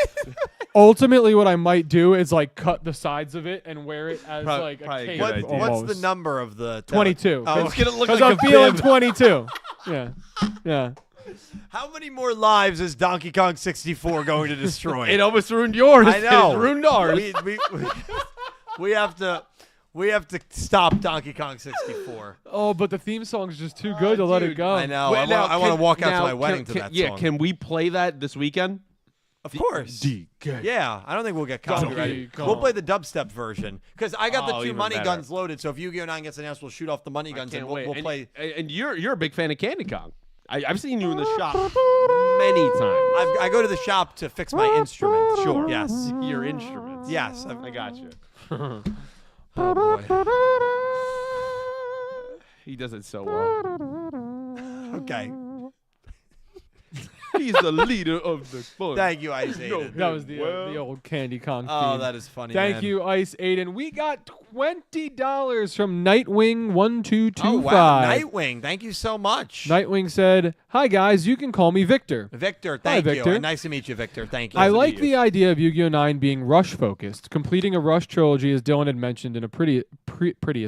Ultimately, what I might do is like cut the sides of it and wear it as like a probably a cape. good idea. Almost. what's the number of the 22. Oh, It's gonna look Because like I'm a feeling bib. 22. Yeah. Yeah. How many more lives is Donkey Kong 64 going to destroy? It almost ruined yours. I know. It ruined ours. We have to stop Donkey Kong 64. Oh, but the theme song is just too good to let it dude, go. I know. Wait, I want to walk out to now, my wedding to that yeah, song. can we play that this weekend? Of course. Yeah, I don't think we'll get Donkey copyrighted. Kong. We'll play the dubstep version because I got the Oh, two even money better. guns loaded. So if Yu-Gi-Oh 9 gets announced, we'll shoot off the money guns and we'll play. And you're a big fan of Candy Kong. I've seen you in the shop many times. I go to the shop to fix my instrument. Sure. Yes. Your instruments. Yes. I got you. Oh boy. He does it so well. Okay. He's the leader of the fun. Thank you, Ice Aiden. That was the old Candy Kong Oh, theme. that is funny. Thank man. you, Ice Aiden. We got $20 from Nightwing1225. Oh wow, Nightwing. Thank you so much. Nightwing said, "Hi guys, you can call me Victor. Victor, thank you. Victor. And nice to meet you, Victor. Thank you. I like the idea of Yu-Gi-Oh! 9 being rush-focused, completing a rush trilogy as Dylan had mentioned in a previous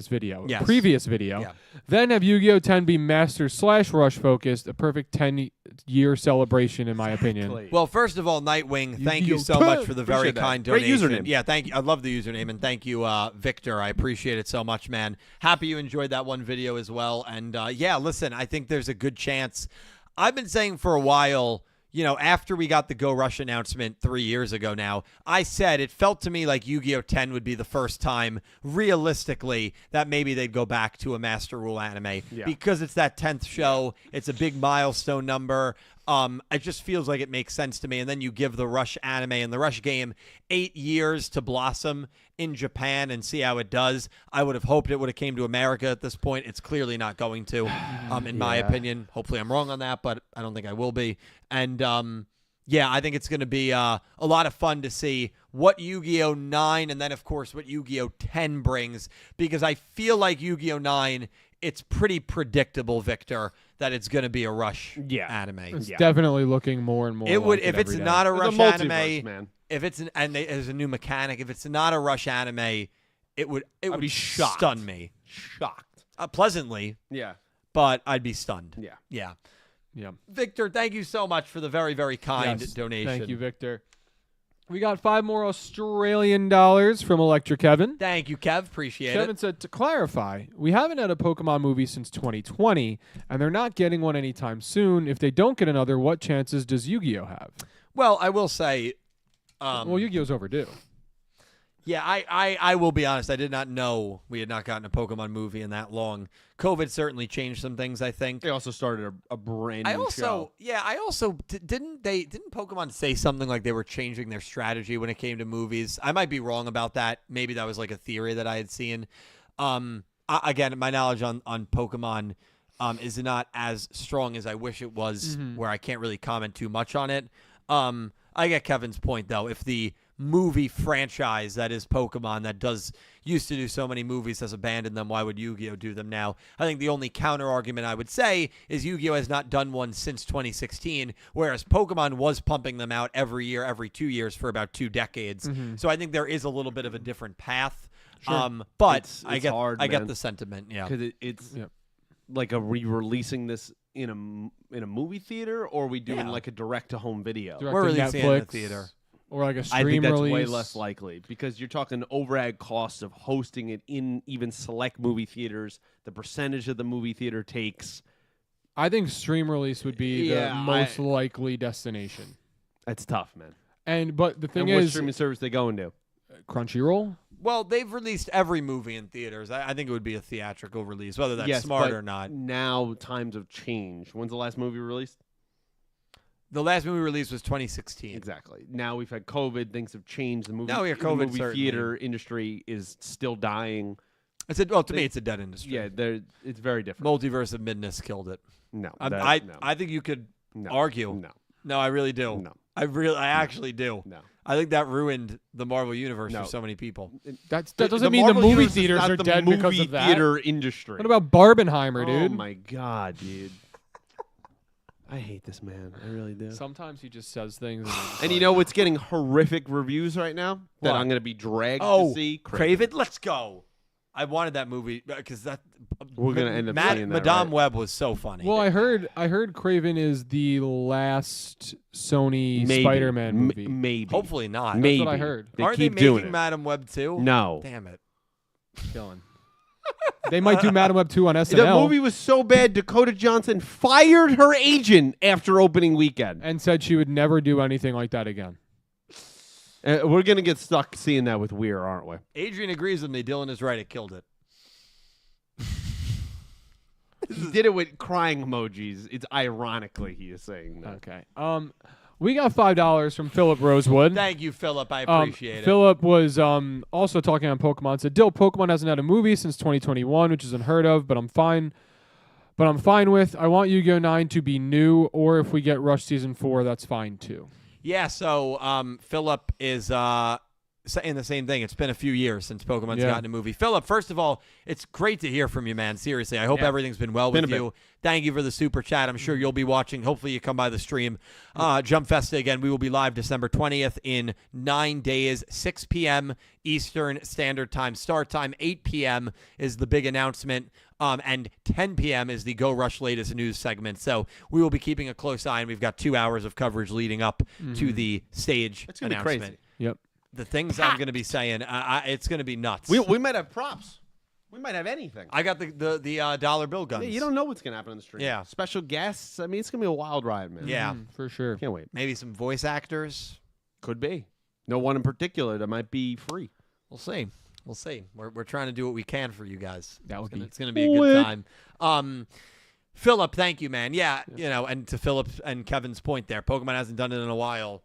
video. Yes. Previous video. Yeah. Then have Yu-Gi-Oh! 10 be master/rush-focused, a perfect 10-year celebration in my opinion. Well, first of all, Nightwing, thank you so Yu-Gi-Oh! much for the very Appreciate that. kind Great donation. username. Yeah, thank you. I love the username, and thank you, Victor. I appreciate it so much, man. Happy you enjoyed that one video as well. And yeah, listen, I think there's a good chance. I've been saying for a while, you know, after we got the Go Rush announcement 3 years ago now, I said it felt to me like Yu-Gi-Oh! 10 would be the first time, realistically, that maybe they'd go back to a Master Rule anime. Yeah. Because it's that 10th show. It's a big milestone number. It just feels like it makes sense to me. And then you give the Rush anime and the Rush game 8 years to blossom in Japan and see how it does. I would have hoped it would have came to America at this point. It's clearly not going to, in my opinion. Hopefully I'm wrong on that, but I don't think I will be. And yeah, I think it's going to be a lot of fun to see what Yu-Gi-Oh! 9 and then, of course, what Yu-Gi-Oh! 10 brings, because I feel like Yu-Gi-Oh! 9, it's pretty predictable, Victor, that it's going to be a Rush anime. It's definitely looking more and more. It would like if it it's every day. not a It's Rush multiverse, anime. man. If it's there's a new mechanic. If it's not a Rush anime, it would be shocked. stun me Shocked. pleasantly, Yeah. but I'd be stunned. Yeah. Yeah. Yeah. Victor, thank you so much for the very, very kind Yes. donation. Thank you, Victor. We got 5 more Australian dollars from Electra Kevin. Thank you, Kev. Appreciate Kevin it. said, to clarify, we haven't had a Pokemon movie since 2020, and they're not getting one anytime soon. If they don't get another, what chances does Yu-Gi-Oh! have? Well, I will say, Well, Yu-Gi-Oh's overdue. yeah, I will be honest. I did not know we had not gotten a Pokemon movie in that long. COVID certainly changed some things, I think. They also started a brand new show. Didn't Pokemon say something like they were changing their strategy when it came to movies? I might be wrong about that. Maybe that was like a theory that I had seen. Again, my knowledge on Pokemon is not as strong as I wish it was, where I can't really comment too much on it. I get Kevin's point though. If the movie franchise that is Pokemon that used to do so many movies has abandoned them, why would Yu-Gi-Oh! Do them now? I think the only counter argument I would say is Yu-Gi-Oh! Has not done one since 2016, whereas Pokemon was pumping them out every year, every 2 years for about 2 decades. So I think there is a little bit of a different path. But It's I get hard, I get man. the sentiment. Yeah. Because it's like a re-releasing this in a movie theater, or are we doing like a direct-to-home video? Direct We're to releasing it in the Netflix, theater. Or like a stream I think that's release. way less likely, because you're talking overhead costs of hosting it in even select movie theaters, the percentage of the movie theater takes. I think stream release would be the Yeah, most likely destination. That's tough, man. But the thing And what is, streaming service they going to? Crunchyroll. Well, they've released every movie in theaters. I think it would be a theatrical release, whether that's Yes, smart but or not. Now times have changed. When's the last movie released? The last movie released was 2016. Exactly. Now we've had COVID. Things have changed. The movie, No, yeah, the COVID movie certainly. theater industry is still dying. To me, it's a dead industry. Yeah, it's very different. Multiverse of Midness killed it. No, I think you could argue. No, No, I really do. no, I actually do. no. I think that ruined the Marvel universe No. for so many people. That doesn't mean the Marvel movie universe is theaters not are the dead movie because of that. theater industry. What about Barbenheimer, dude? Oh my god, dude! I hate this man. I really do. Sometimes he just says things. And you know what's getting horrific reviews right now that What? I'm going to be dragged Oh, to see? Craven, let's go. I wanted that movie because that We're gonna end up seeing that, Madame right? Web was so funny. Well, I heard Craven is the last Sony Maybe. Spider-Man movie. Maybe. hopefully not. Maybe. That's what I heard. They Aren't keep they doing making it. Madame Web too? No. Damn it. Dylan. They might do Madam Web 2 on SNL. The movie was so bad, Dakota Johnson fired her agent after opening weekend. and said she would never do anything like that again. We're going to get stuck seeing that with Weir, aren't we? Adrian agrees with me. Dylan is right. It killed it. He did it with crying emojis. It's ironically he is saying that. Okay. We got $5 from Philip Rosewood. Thank you, Philip. I appreciate it. Philip was also talking on Pokemon. Said, Dill, Pokemon hasn't had a movie since 2021, which is unheard of, but I'm fine But I'm fine with. I want Yu-Gi-Oh! 9 to be new, or if we get Rush Season 4, that's fine too. Yeah, so Philip is saying the same thing. It's been a few years since Pokemon's gotten a movie. Philip, first of all, it's great to hear from you, man. Seriously, I hope everything's been well with you. Thank you for the super chat. I'm sure you'll be watching. Hopefully you come by the stream. Jump Festa, again, we will be live December 20th in 9 days, 6 p.m. Eastern Standard Time. Start time, 8 p.m. is the big announcement. And 10 p.m. is the Go Rush latest news segment. So we will be keeping a close eye, and we've got 2 hours of coverage leading up to the stage It's gonna announcement. be crazy. Yep. The things I'm going to be saying, it's going to be nuts. We might have props. We might have anything. I got the dollar bill guns. Yeah, you don't know what's going to happen on the stream. Yeah. Special guests. I mean, it's going to be a wild ride, man. Yeah. For sure. Can't wait. Maybe some voice actors. Could be. No one in particular that might be free. We'll see. We'll see. We're trying to do what we can for you guys. It's going to be a What? good time. Philip, thank you, man. Yeah, you know, and to Philip and Kevin's point there, Pokemon hasn't done it in a while.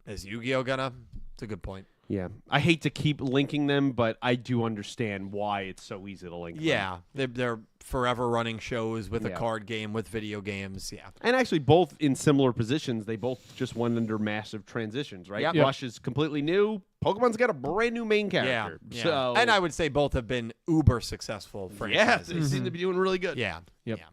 Is Yu-Gi-Oh gonna? It's a good point. Yeah. I hate to keep linking them, but I do understand why it's so easy to link them. Yeah, they're forever running shows with a Yeah. card game, with video games. Yeah. And actually, both in similar positions, they both just went under massive transitions, right? Yep. Rush is completely new. Pokemon's got a brand new main character. Yeah. So, And I would say both have been uber successful yes, franchises. they seem to be doing really good. Yeah. Yep. Yeah.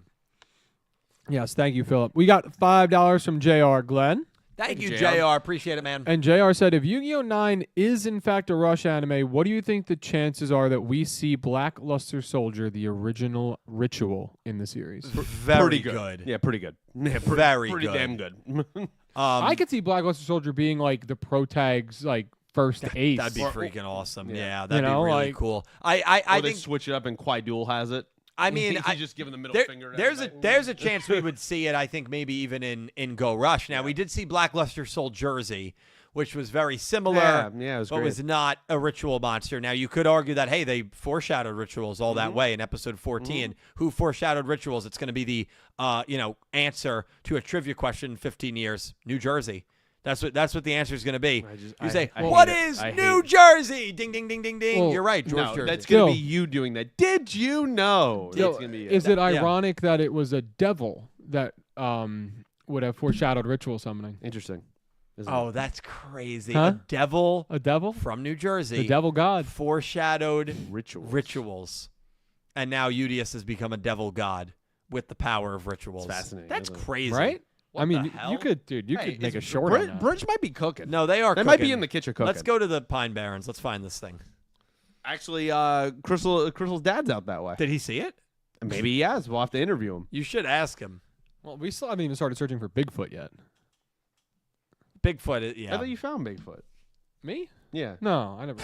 Yes, thank you, Philip. We got $5 from JR Glenn. Thank you, you, JR. JR. Appreciate it, man. And JR said, if Yu-Gi-Oh! 9 is in fact a Rush anime, what do you think the chances are that we see Black Luster Soldier, the original ritual, in the series? Very Pretty good. Yeah, pretty good. Yeah, Very pretty good. damn good. I could see Black Luster Soldier being like the pro tag's like first ace. That'd be freaking awesome. Yeah. Yeah, that'd You know, be really like- cool. I Or they think. switch it up and Quaidul has it. I mean, He's just giving the middle finger. to there's a everybody. chance we would see it. I think maybe even in Go Rush. Now we did see Black Luster Soul Jersey, which was very similar. Yeah, it was but great. was not a ritual monster. Now you could argue that hey, they foreshadowed rituals all that way in episode 14. Who foreshadowed rituals? It's going to be the answer to a trivia question in 15 years. New Jersey. That's what the answer is going to be. You say, I "What hate it. is I hate New it. Jersey?" Ding, ding, ding, ding, ding. Well, You're right, George No, Jersey. that's going to be Still- you doing that. Did you know? Yo, That's gonna be is it. it ironic that it was a devil that would have foreshadowed ritual summoning? Interesting? Isn't Oh, it? that's crazy. Huh? A devil A devil? from New Jersey. The devil god. Foreshadowed Rituals. rituals. And now Udius has become a devil god with the power of rituals. It's fascinating, That's isn't it? crazy. Right? What I mean, the you hell? could, dude, you Hey, could make a is short Bridge, on that. Bridge might be cooking. No, they are They might be cooking. in the kitchen cooking. Let's go to the Pine Barrens. Let's find this thing. Actually, Crystal's dad's out that way. Did he see it? Maybe he has. We'll have to interview him. You should ask him. Well, we still haven't even started searching for Bigfoot yet. Bigfoot, yeah. I thought you found Bigfoot. Me? Yeah. No, I never.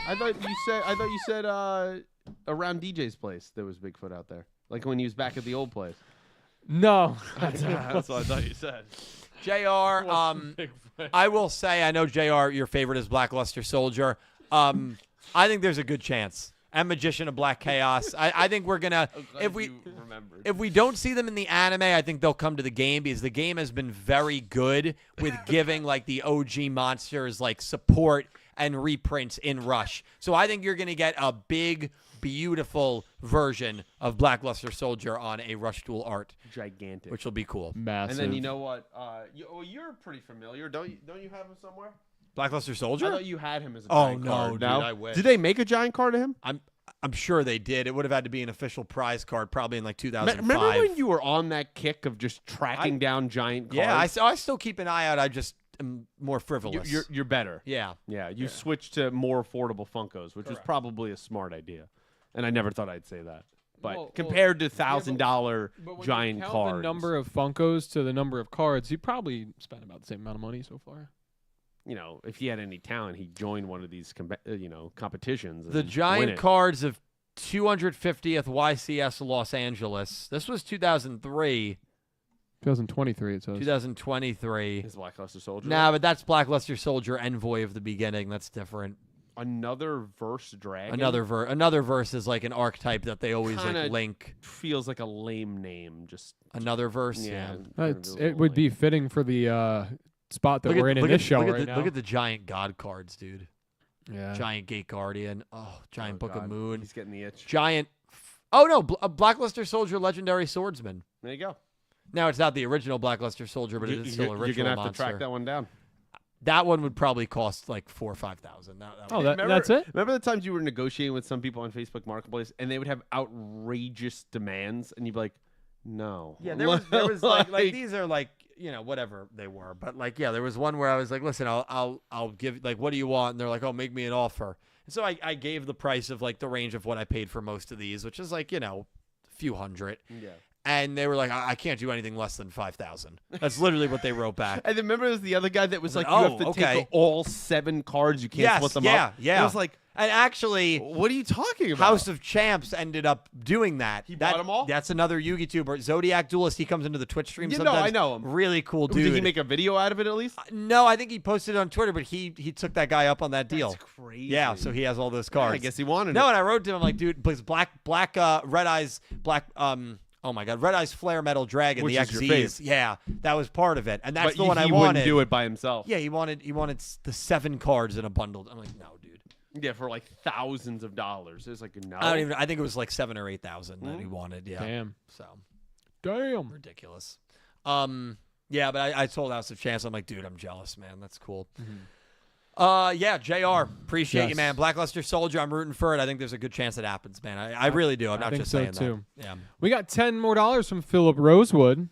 I thought you said around DJ's place there was Bigfoot out there. Like when he was back at the old place. No. That's what I thought you said. JR, I will say, I know JR, your favorite is Black Luster Soldier. I think there's a good chance. And Magician of Black Chaos. I think we're gonna if we don't see them in the anime, I think they'll come to the game because the game has been very good with giving like the OG monsters like support and reprints in Rush. So I think you're gonna get a big, beautiful version of Black Luster Soldier on a Rush Duel art, Gigantic. which will be cool. Massive. And then you know what? You're pretty familiar. Don't you have him somewhere? Black Luster I Soldier? thought you had him as a Oh, giant no, card. dude, No? I wish. Did they make a giant card of him? I'm sure they did. It would have had to be an official prize card, probably in like 2005. Remember when you were on that kick of just tracking down giant cards? Yeah, I still keep an eye out. I just am more frivolous. You're better. yeah. Yeah, you switched to more affordable Funkos, which was probably a smart idea. And I never thought I'd say that. But Well, compared to but $1,000 But when giant you count cards, the number of Funkos to the number of cards, you probably spent about the same amount of money so far. if he had any talent, he'd join one of these competitions. The and win giant it. cards of 250th YCS Los Angeles. This was 2003, 2023, it says. 2023. Is Black Luster Soldier. Nah, but that's Black Luster Soldier Envoy of the Beginning. That's different. Another verse dragon. Another verse is like an archetype that they always Kinda like link. feels like a lame name. Just Another verse. yeah. It would be fitting for the spot that we're in this show right now. Look at the giant god cards, dude. Yeah. Giant Gate Guardian. Oh, giant Book of Moon. He's getting the itch. Giant. Oh, no. A Blackluster Soldier Legendary Swordsman. There you go. Now, it's not the original Blackluster Soldier, but it is still a ritual You're gonna have monster. to track that one down. That one would probably cost like $4,000 or $5,000. That's it? Remember the times you were negotiating with some people on Facebook Marketplace, and they would have outrageous demands, and you'd be like, "No." Yeah, there was like these are like, you know, whatever they were, but like, yeah, there was one where I was like, listen, I'll give, like, what do you want? And they're like, oh, make me an offer. And so I gave the price of like the range of what I paid for most of these, which is like, you know, a few hundred. Yeah. And they were like, I can't do anything less than 5,000. That's literally what they wrote back. And then remember, there was the other guy that was like, like, "You oh, have to okay. take all 7 cards. You can't Yes, split them yeah, up." yeah. I was like, And actually, "What are you talking about?" House of Champs ended up doing that. He bought them all? That's another Yugi tuber. Zodiac Duelist, he comes into the Twitch stream Yeah, no, sometimes. I know him. Really cool dude. Did he make a video out of it at least? No, I think he posted it on Twitter, but he took that guy up on that deal. That's crazy. Yeah, so he has all those Yeah, cards. I guess he wanted No, it. and I wrote to him, I'm like, dude, because Red Eyes, oh my God, Red Eyes Flare Metal Dragon, Which the is your XZs. fave. Yeah, that was part of it. And that's But the one I he wanted. wouldn't do it by himself. Yeah, he wanted the 7 cards in a bundle. I'm like, no, dude. Yeah, for like thousands of dollars. It was like, no. I think it was like 7,000 or 8,000 that he wanted. Yeah. Damn. So Damn. ridiculous. Yeah, but I told House of Chance, I'm like, dude, I'm jealous, man. That's cool. Yeah, JR, appreciate you, Yes. man. Blackluster Soldier, I'm rooting for it. I think there's a good chance it happens, man. I really do. I'm I not think just so, saying too. that. Yeah. We got $10 more from Philip Rosewood.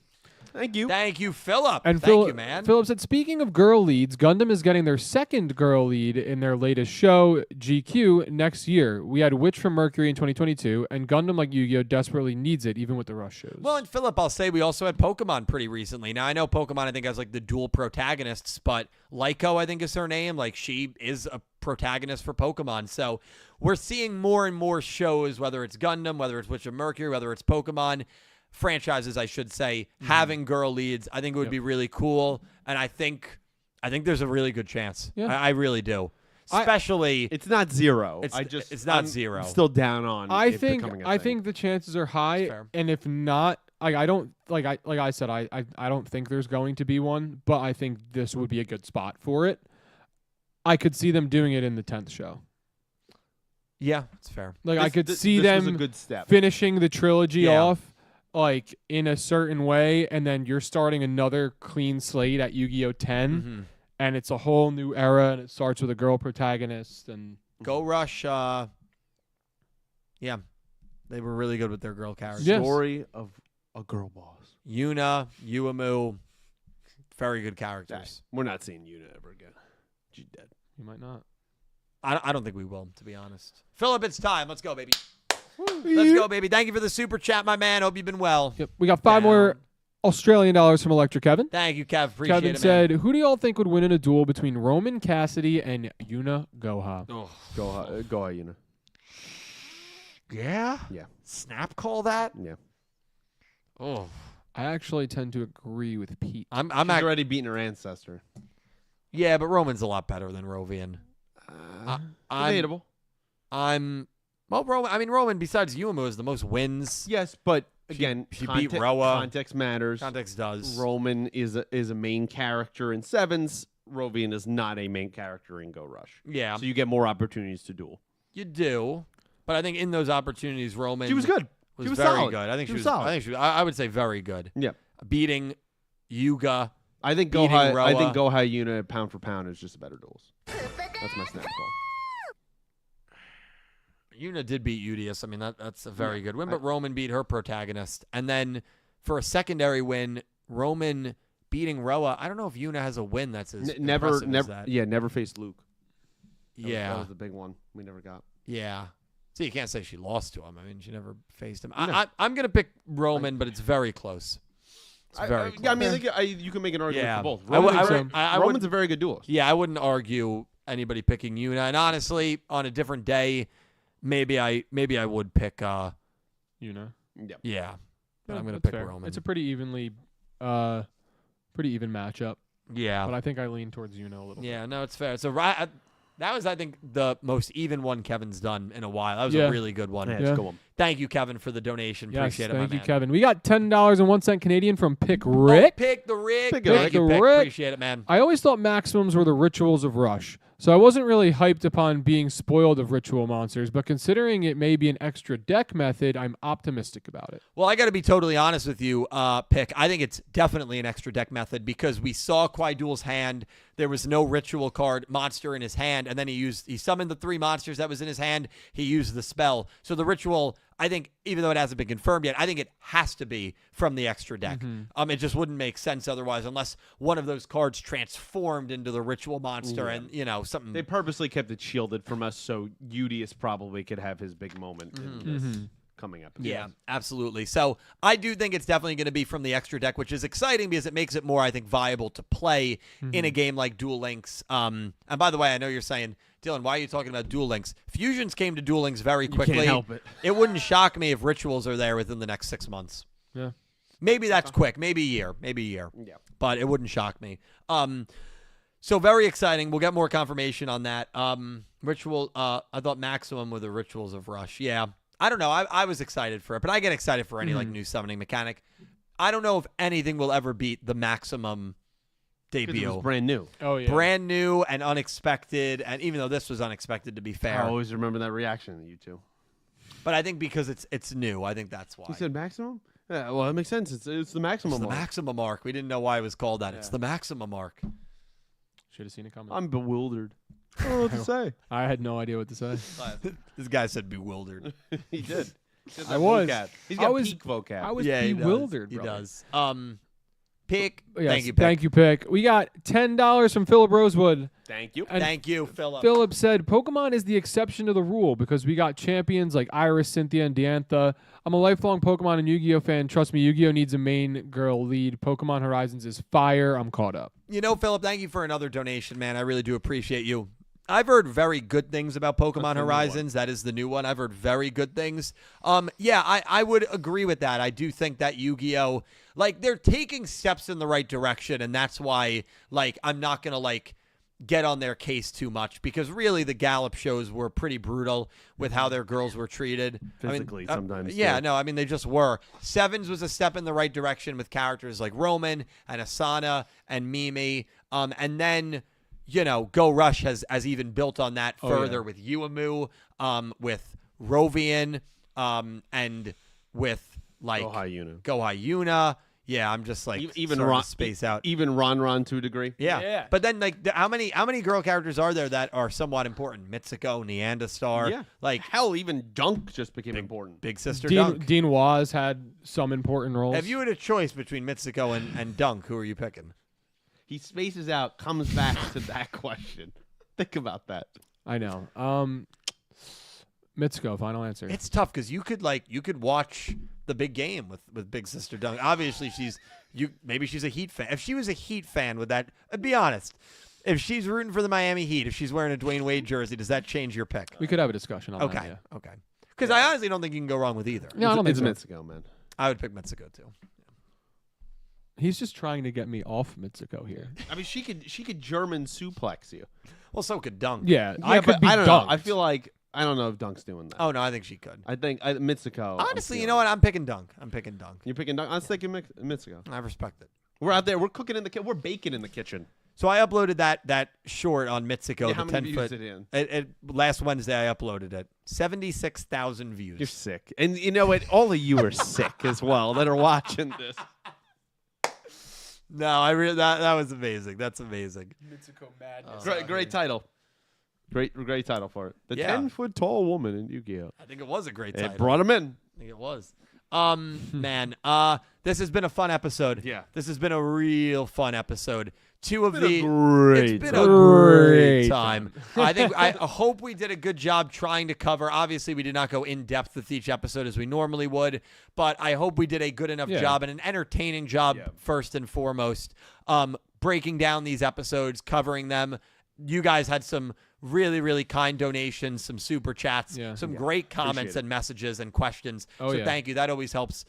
Thank you. Thank you, Philip. And Thank you, man. Philip said, speaking of girl leads, Gundam is getting their second girl lead in their latest show, GQ, next year. We had Witch from Mercury in 2022, and Gundam, like Yu-Gi-Oh, desperately needs it, even with the Rush shows. Well, and Philip, I'll say we also had Pokemon pretty recently. Now, I know Pokemon, I think, has like the dual protagonists, but Lyco, I think is her name. Like, she is a protagonist for Pokemon. So we're seeing more and more shows, whether it's Gundam, whether it's Witch of Mercury, whether it's Pokemon, franchises, I should say, having girl leads. I think it would be really cool. And I think there's a really good chance. Yeah. I really do. Especially, It's not zero. it's not zero. I'm still down on. I it think becoming a I thing. think the chances are high, fair. and if not, I don't like I said I don't think there's going to be one, but I think this would be a good spot for it. I could see them doing it in the 10th show. yeah, it's fair. Like I could see this was them a good step. finishing the trilogy Yeah. off like in a certain way, and then you're starting another clean slate at Yu-Gi-Oh 10, and it's a whole new era, and it starts with a girl protagonist. And Go Rush, yeah, they were really good with their girl characters. Yes. Story of a girl boss. Yuna, Uemu, very good Dang, characters. we're not seeing Yuna ever again. She's dead. you might not. I don't think we will, to be honest. Philip, it's time. Let's go, baby. Let's go, baby. Thank you for the super chat, my man. Hope you've been well. Yep. We got 5 more Australian dollars from Electric Kevin. Thank you, Kev. Appreciate Kevin it, said, who do y'all think would win in a duel between Roman Cassidy and Yuna Goha? man. Go Yuna. Yeah? Yeah. Snap call that? Yeah. Oh. I actually tend to agree with Pete. I'm She's already beaten her ancestor. Yeah, but Roman's a lot better than Rovian. Debatable. Roman, besides Uemu, is the most wins. Yes, but again, she beat Roa. Context matters. Context does. Roman is a main character in Sevens. Rovian is not a main character in Go Rush. Yeah, So you get more opportunities to duel. you do. But I think in those opportunities, Roman She was good. was She was very solid. good. I think She she was was solid. I think she was, I would say very good. Yeah. Beating Yuga. I think Beating Goha. I Roa. think Goha Yuna pound for pound is just a better duels. That's my snap call. Yuna did beat Udius. I mean, that's a very good win. But Roman beat her protagonist. And then for a secondary win, Roman beating Roa. I don't know if Yuna has a win that's as impressive as that. Never faced Luke. That was the big one we never got. Yeah. So you can't say she lost to him. I mean, she never faced him. No. I'm going to pick Roman, but it's very close. It's very close. Yeah, I mean, you can make an argument Yeah. for both. I would- Roman's would- a very good duelist. Yeah, I wouldn't argue anybody picking Yuna. And honestly, on a different day, maybe I would pick Yuna. yeah. But I'm going to That's pick fair. Roman. It's a pretty even matchup. yeah. But I think I lean towards Yuna a little. Yeah, no, it's fair. So that was, I think, the most even one Kevin's done in a while. That was Yeah. a really good one. Yeah, it's a good one. Thank you, Kevin, for the donation. Yes, Appreciate it, thank my you, man. Kevin. We got $10.01 Canadian from Pick Rick. Oh, pick the Rick. Pick Thank the you, Pick. Rick. Appreciate it, man. I always thought maximums were the rituals of Rush. So I wasn't really hyped upon being spoiled of ritual monsters, but considering it may be an extra deck method, I'm optimistic about it. Well, I got to be totally honest with you, Pick. I think it's definitely an extra deck method because we saw Quaidul's hand. There was no ritual card monster in his hand, and then he summoned the 3 monsters that was in his hand. He used the spell. So the ritual, I think, even though it hasn't been confirmed yet, I think it has to be from the extra deck. It just wouldn't make sense otherwise, unless one of those cards transformed into the ritual monster, and something. They purposely kept it shielded from us so Yugioh probably could have his big moment in this coming up. Yeah, absolutely. So I do think it's definitely going to be from the extra deck, which is exciting because it makes it more, I think, viable to play in a game like Duel Links. And by the way, I know you're saying, Dylan, why are you talking about Duel Links? Fusions came to Duel Links very quickly. You can't help it. It wouldn't shock me if rituals are there within the next 6 months. Yeah. Maybe that's quick. Maybe a year. Yeah. But it wouldn't shock me. So very exciting. We'll get more confirmation on that. Ritual, I thought maximum were the Rituals of Rush. Yeah. I don't know. I was excited for it, but I get excited for any like new summoning mechanic. I don't know if anything will ever beat the maximum debut. It was brand new. Oh, yeah. Brand new and unexpected, and even though this was unexpected, to be fair. I always remember that reaction, you two. But I think because it's new, I think that's why. You said maximum? Yeah, well, that makes sense. It's the maximum It's the mark. maximum mark. We didn't know why it was called that. Yeah. It's the maximum mark. Should have seen it coming. I'm bewildered. I don't know what to say. I had no idea what to say. This guy said bewildered. He did. I was. He's got I was- peak vocab. I was Yeah, bewildered, He brother. does. Pick. Yes, Thank you, Pick. Thank you, Pick. We got $10 from Philip Rosewood. Thank you. And Thank you, Philip. Philip said, Pokemon is the exception to the rule because we got champions like Iris, Cynthia, and Diantha. I'm a lifelong Pokemon and Yu-Gi-Oh fan. Trust me, Yu-Gi-Oh needs a main girl lead. Pokemon Horizons is fire. I'm caught up. Philip, thank you for another donation, man. I really do appreciate you. I've heard very good things about Pokemon Horizons. That is the new one. I've heard very good things. I would agree with that. I do think that Yu-Gi-Oh, they're taking steps in the right direction, and that's why, I'm not going to, get on their case too much because really the Gallop shows were pretty brutal with how their girls were treated. Physically, sometimes. Yeah, too. no, they just were. Sevens was a step in the right direction with characters like Roman and Asana and Mimi. And then, Go Rush has even built on that further with Uemu, with Rovian, and with Gohayuna. Yeah, I'm just even starting Ron, to space out. Even Ron to a degree. Yeah. But then how many girl characters are there that are somewhat important? Mitsuko, Neanderstar. Yeah. Hell, even Dunk just became important. Big Sister Dunk. Dean Waz had some important roles. Have you had a choice between Mitsuko and Dunk? Who are you picking? He spaces out, comes back to that question. Think about that. I know. Mitsuko, final answer. It's tough because you could watch the big game with Big Sister Dunk. Obviously, maybe she's a Heat fan. If she was a Heat fan, would that? Be honest. If she's rooting for the Miami Heat, if she's wearing a Dwayne Wade jersey, does that change your pick? We could have a discussion on that. Okay. Yeah. Okay. Because I honestly don't think you can go wrong with either. No, I don't think it's so. Mitsuko, man. I would pick Mitsuko too. He's just trying to get me off Mitsuko here. I mean, she could German suplex you. Well, so could Dunk. Yeah, I could but be I don't know. dunked. I feel like I don't know if Dunk's doing that. Oh no, I think she could. I think Mitsuko. Honestly, you know what? I'm picking Dunk. You're picking Dunk. I'm thinking Mitsuko. I respect it. We're out there. We're cooking in the kitchen. We're baking in the kitchen. So I uploaded that short on Mitsuko. Yeah, how the many 10 views foot. did it in? Last Wednesday, I uploaded it. 76,000 views. You're sick, and you know what? All of you are sick as well that are watching this. No, that was amazing. That's amazing. Mitsuko madness. Great title. Great title for it. The Yeah. 10-foot tall woman in Yu-Gi-Oh. I think it was a great They title. brought him in. I think it was. Man, this has been a fun episode. Yeah. This has been a real fun episode. It's been Great. a great time. I hope we did a good job trying to cover. Obviously, we did not go in depth with each episode as we normally would, but I hope we did a good enough job and an entertaining job first and foremost. Breaking down these episodes, covering them. You guys had some really, really kind donations, some super chats, some great comments Appreciate and messages and questions. Oh, so yeah. thank you. That always helps,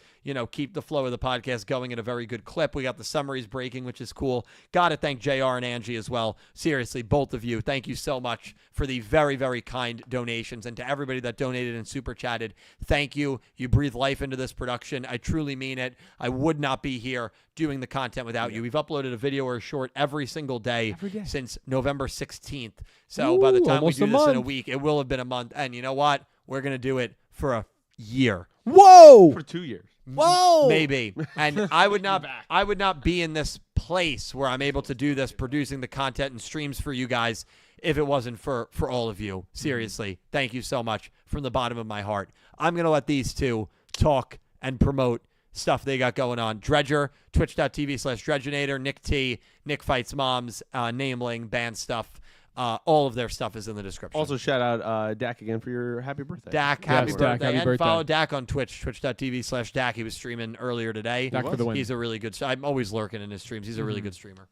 keep the flow of the podcast going at a very good clip. We got the summaries breaking, which is cool. Got to thank JR and Angie as well. Seriously, both of you, thank you so much for the very, very kind donations. And to everybody that donated and super chatted, thank you. You breathe life into this production. I truly mean it. I would not be here doing the content without you. We've uploaded a video or a short every single day since November 16th. So by the time we do this in a week, it will have been a month. And you know what? We're going to do it for a year. Whoa! For 2 years. Whoa! Maybe. And I would not be in this place where I'm able to do this, producing the content and streams for you guys, if it wasn't for all of you. Seriously, thank you so much from the bottom of my heart. I'm going to let these two talk and promote stuff they got going on. Dredger, twitch.tv/Dredgenator, Nick T, Nick Fights Moms, Nameling, band stuff. All of their stuff is in the description. Also, shout out Dak again for your happy birthday. Dak, happy Dak, birthday. happy And birthday. follow Dak on Twitch, twitch.tv/Dak. He was streaming earlier today. Dak for the win. He's a really good I'm always lurking in his streams. He's a really good streamer.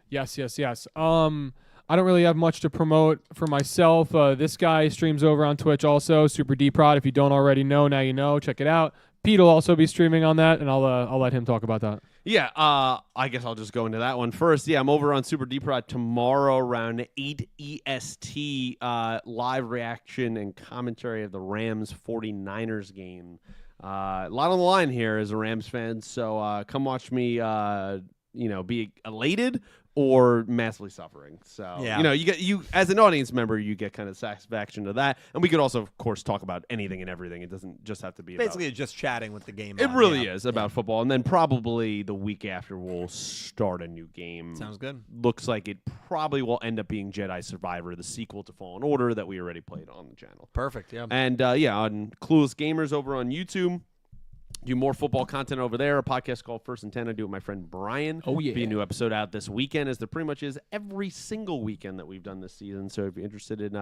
Yes. I don't really have much to promote for myself. This guy streams over on Twitch also, Super D-Prod. If you don't already know, now you know. Check it out. Pete will also be streaming on that, and I'll let him talk about that. Yeah, I guess I'll just go into that one first. Yeah, I'm over on Super D-Prod tomorrow around 8 EST, live reaction and commentary of the Rams 49ers game. A lot on the line here as a Rams fan, so come watch me, be elated or massively suffering. So, you as an audience member, you get kind of satisfaction to that. And we could also, of course, talk about anything and everything. It doesn't just have to be Basically, just chatting with the game. It really is about football. And then probably the week after, we'll start a new game. Sounds good. Looks like it probably will end up being Jedi Survivor, the sequel to Fallen Order that we already played on the channel. Perfect, yeah. And, on Clueless Gamers over on YouTube. Do more football content over there. A podcast called First and 10. I do with my friend Brian. Oh, yeah. Be a new episode out this weekend, as there pretty much is every single weekend that we've done this season. So if you're interested in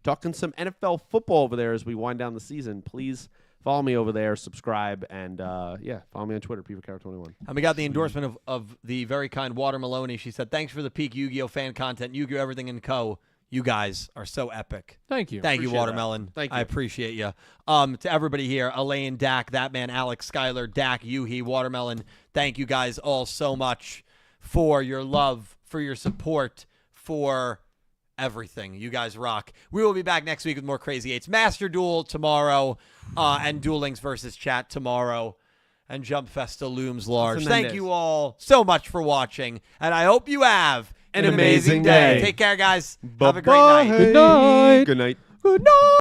talking some NFL football over there as we wind down the season, please follow me over there, subscribe, and follow me on Twitter, PeterCarroll21. And we got the endorsement of the very kind Water Maloney. She said, "Thanks for the peak Yu-Gi-Oh fan content. Yu-Gi-Oh Everything and Co. You guys are so epic." Thank you. Thank you, Appreciate Watermelon. that. Thank you. I appreciate you. To everybody here, Elaine, Dak, that man, Alex, Skylar, Dak, Yuhi, Watermelon, thank you guys all so much for your love, for your support, for everything. You guys rock. We will be back next week with more Crazy Eights. Master Duel tomorrow, and Duel Links versus Chat tomorrow. And Jump Festa looms large. Thank you all so much for watching, and I hope you have an amazing day. Take care, guys. Have a great night. Good night. Good night. Good night.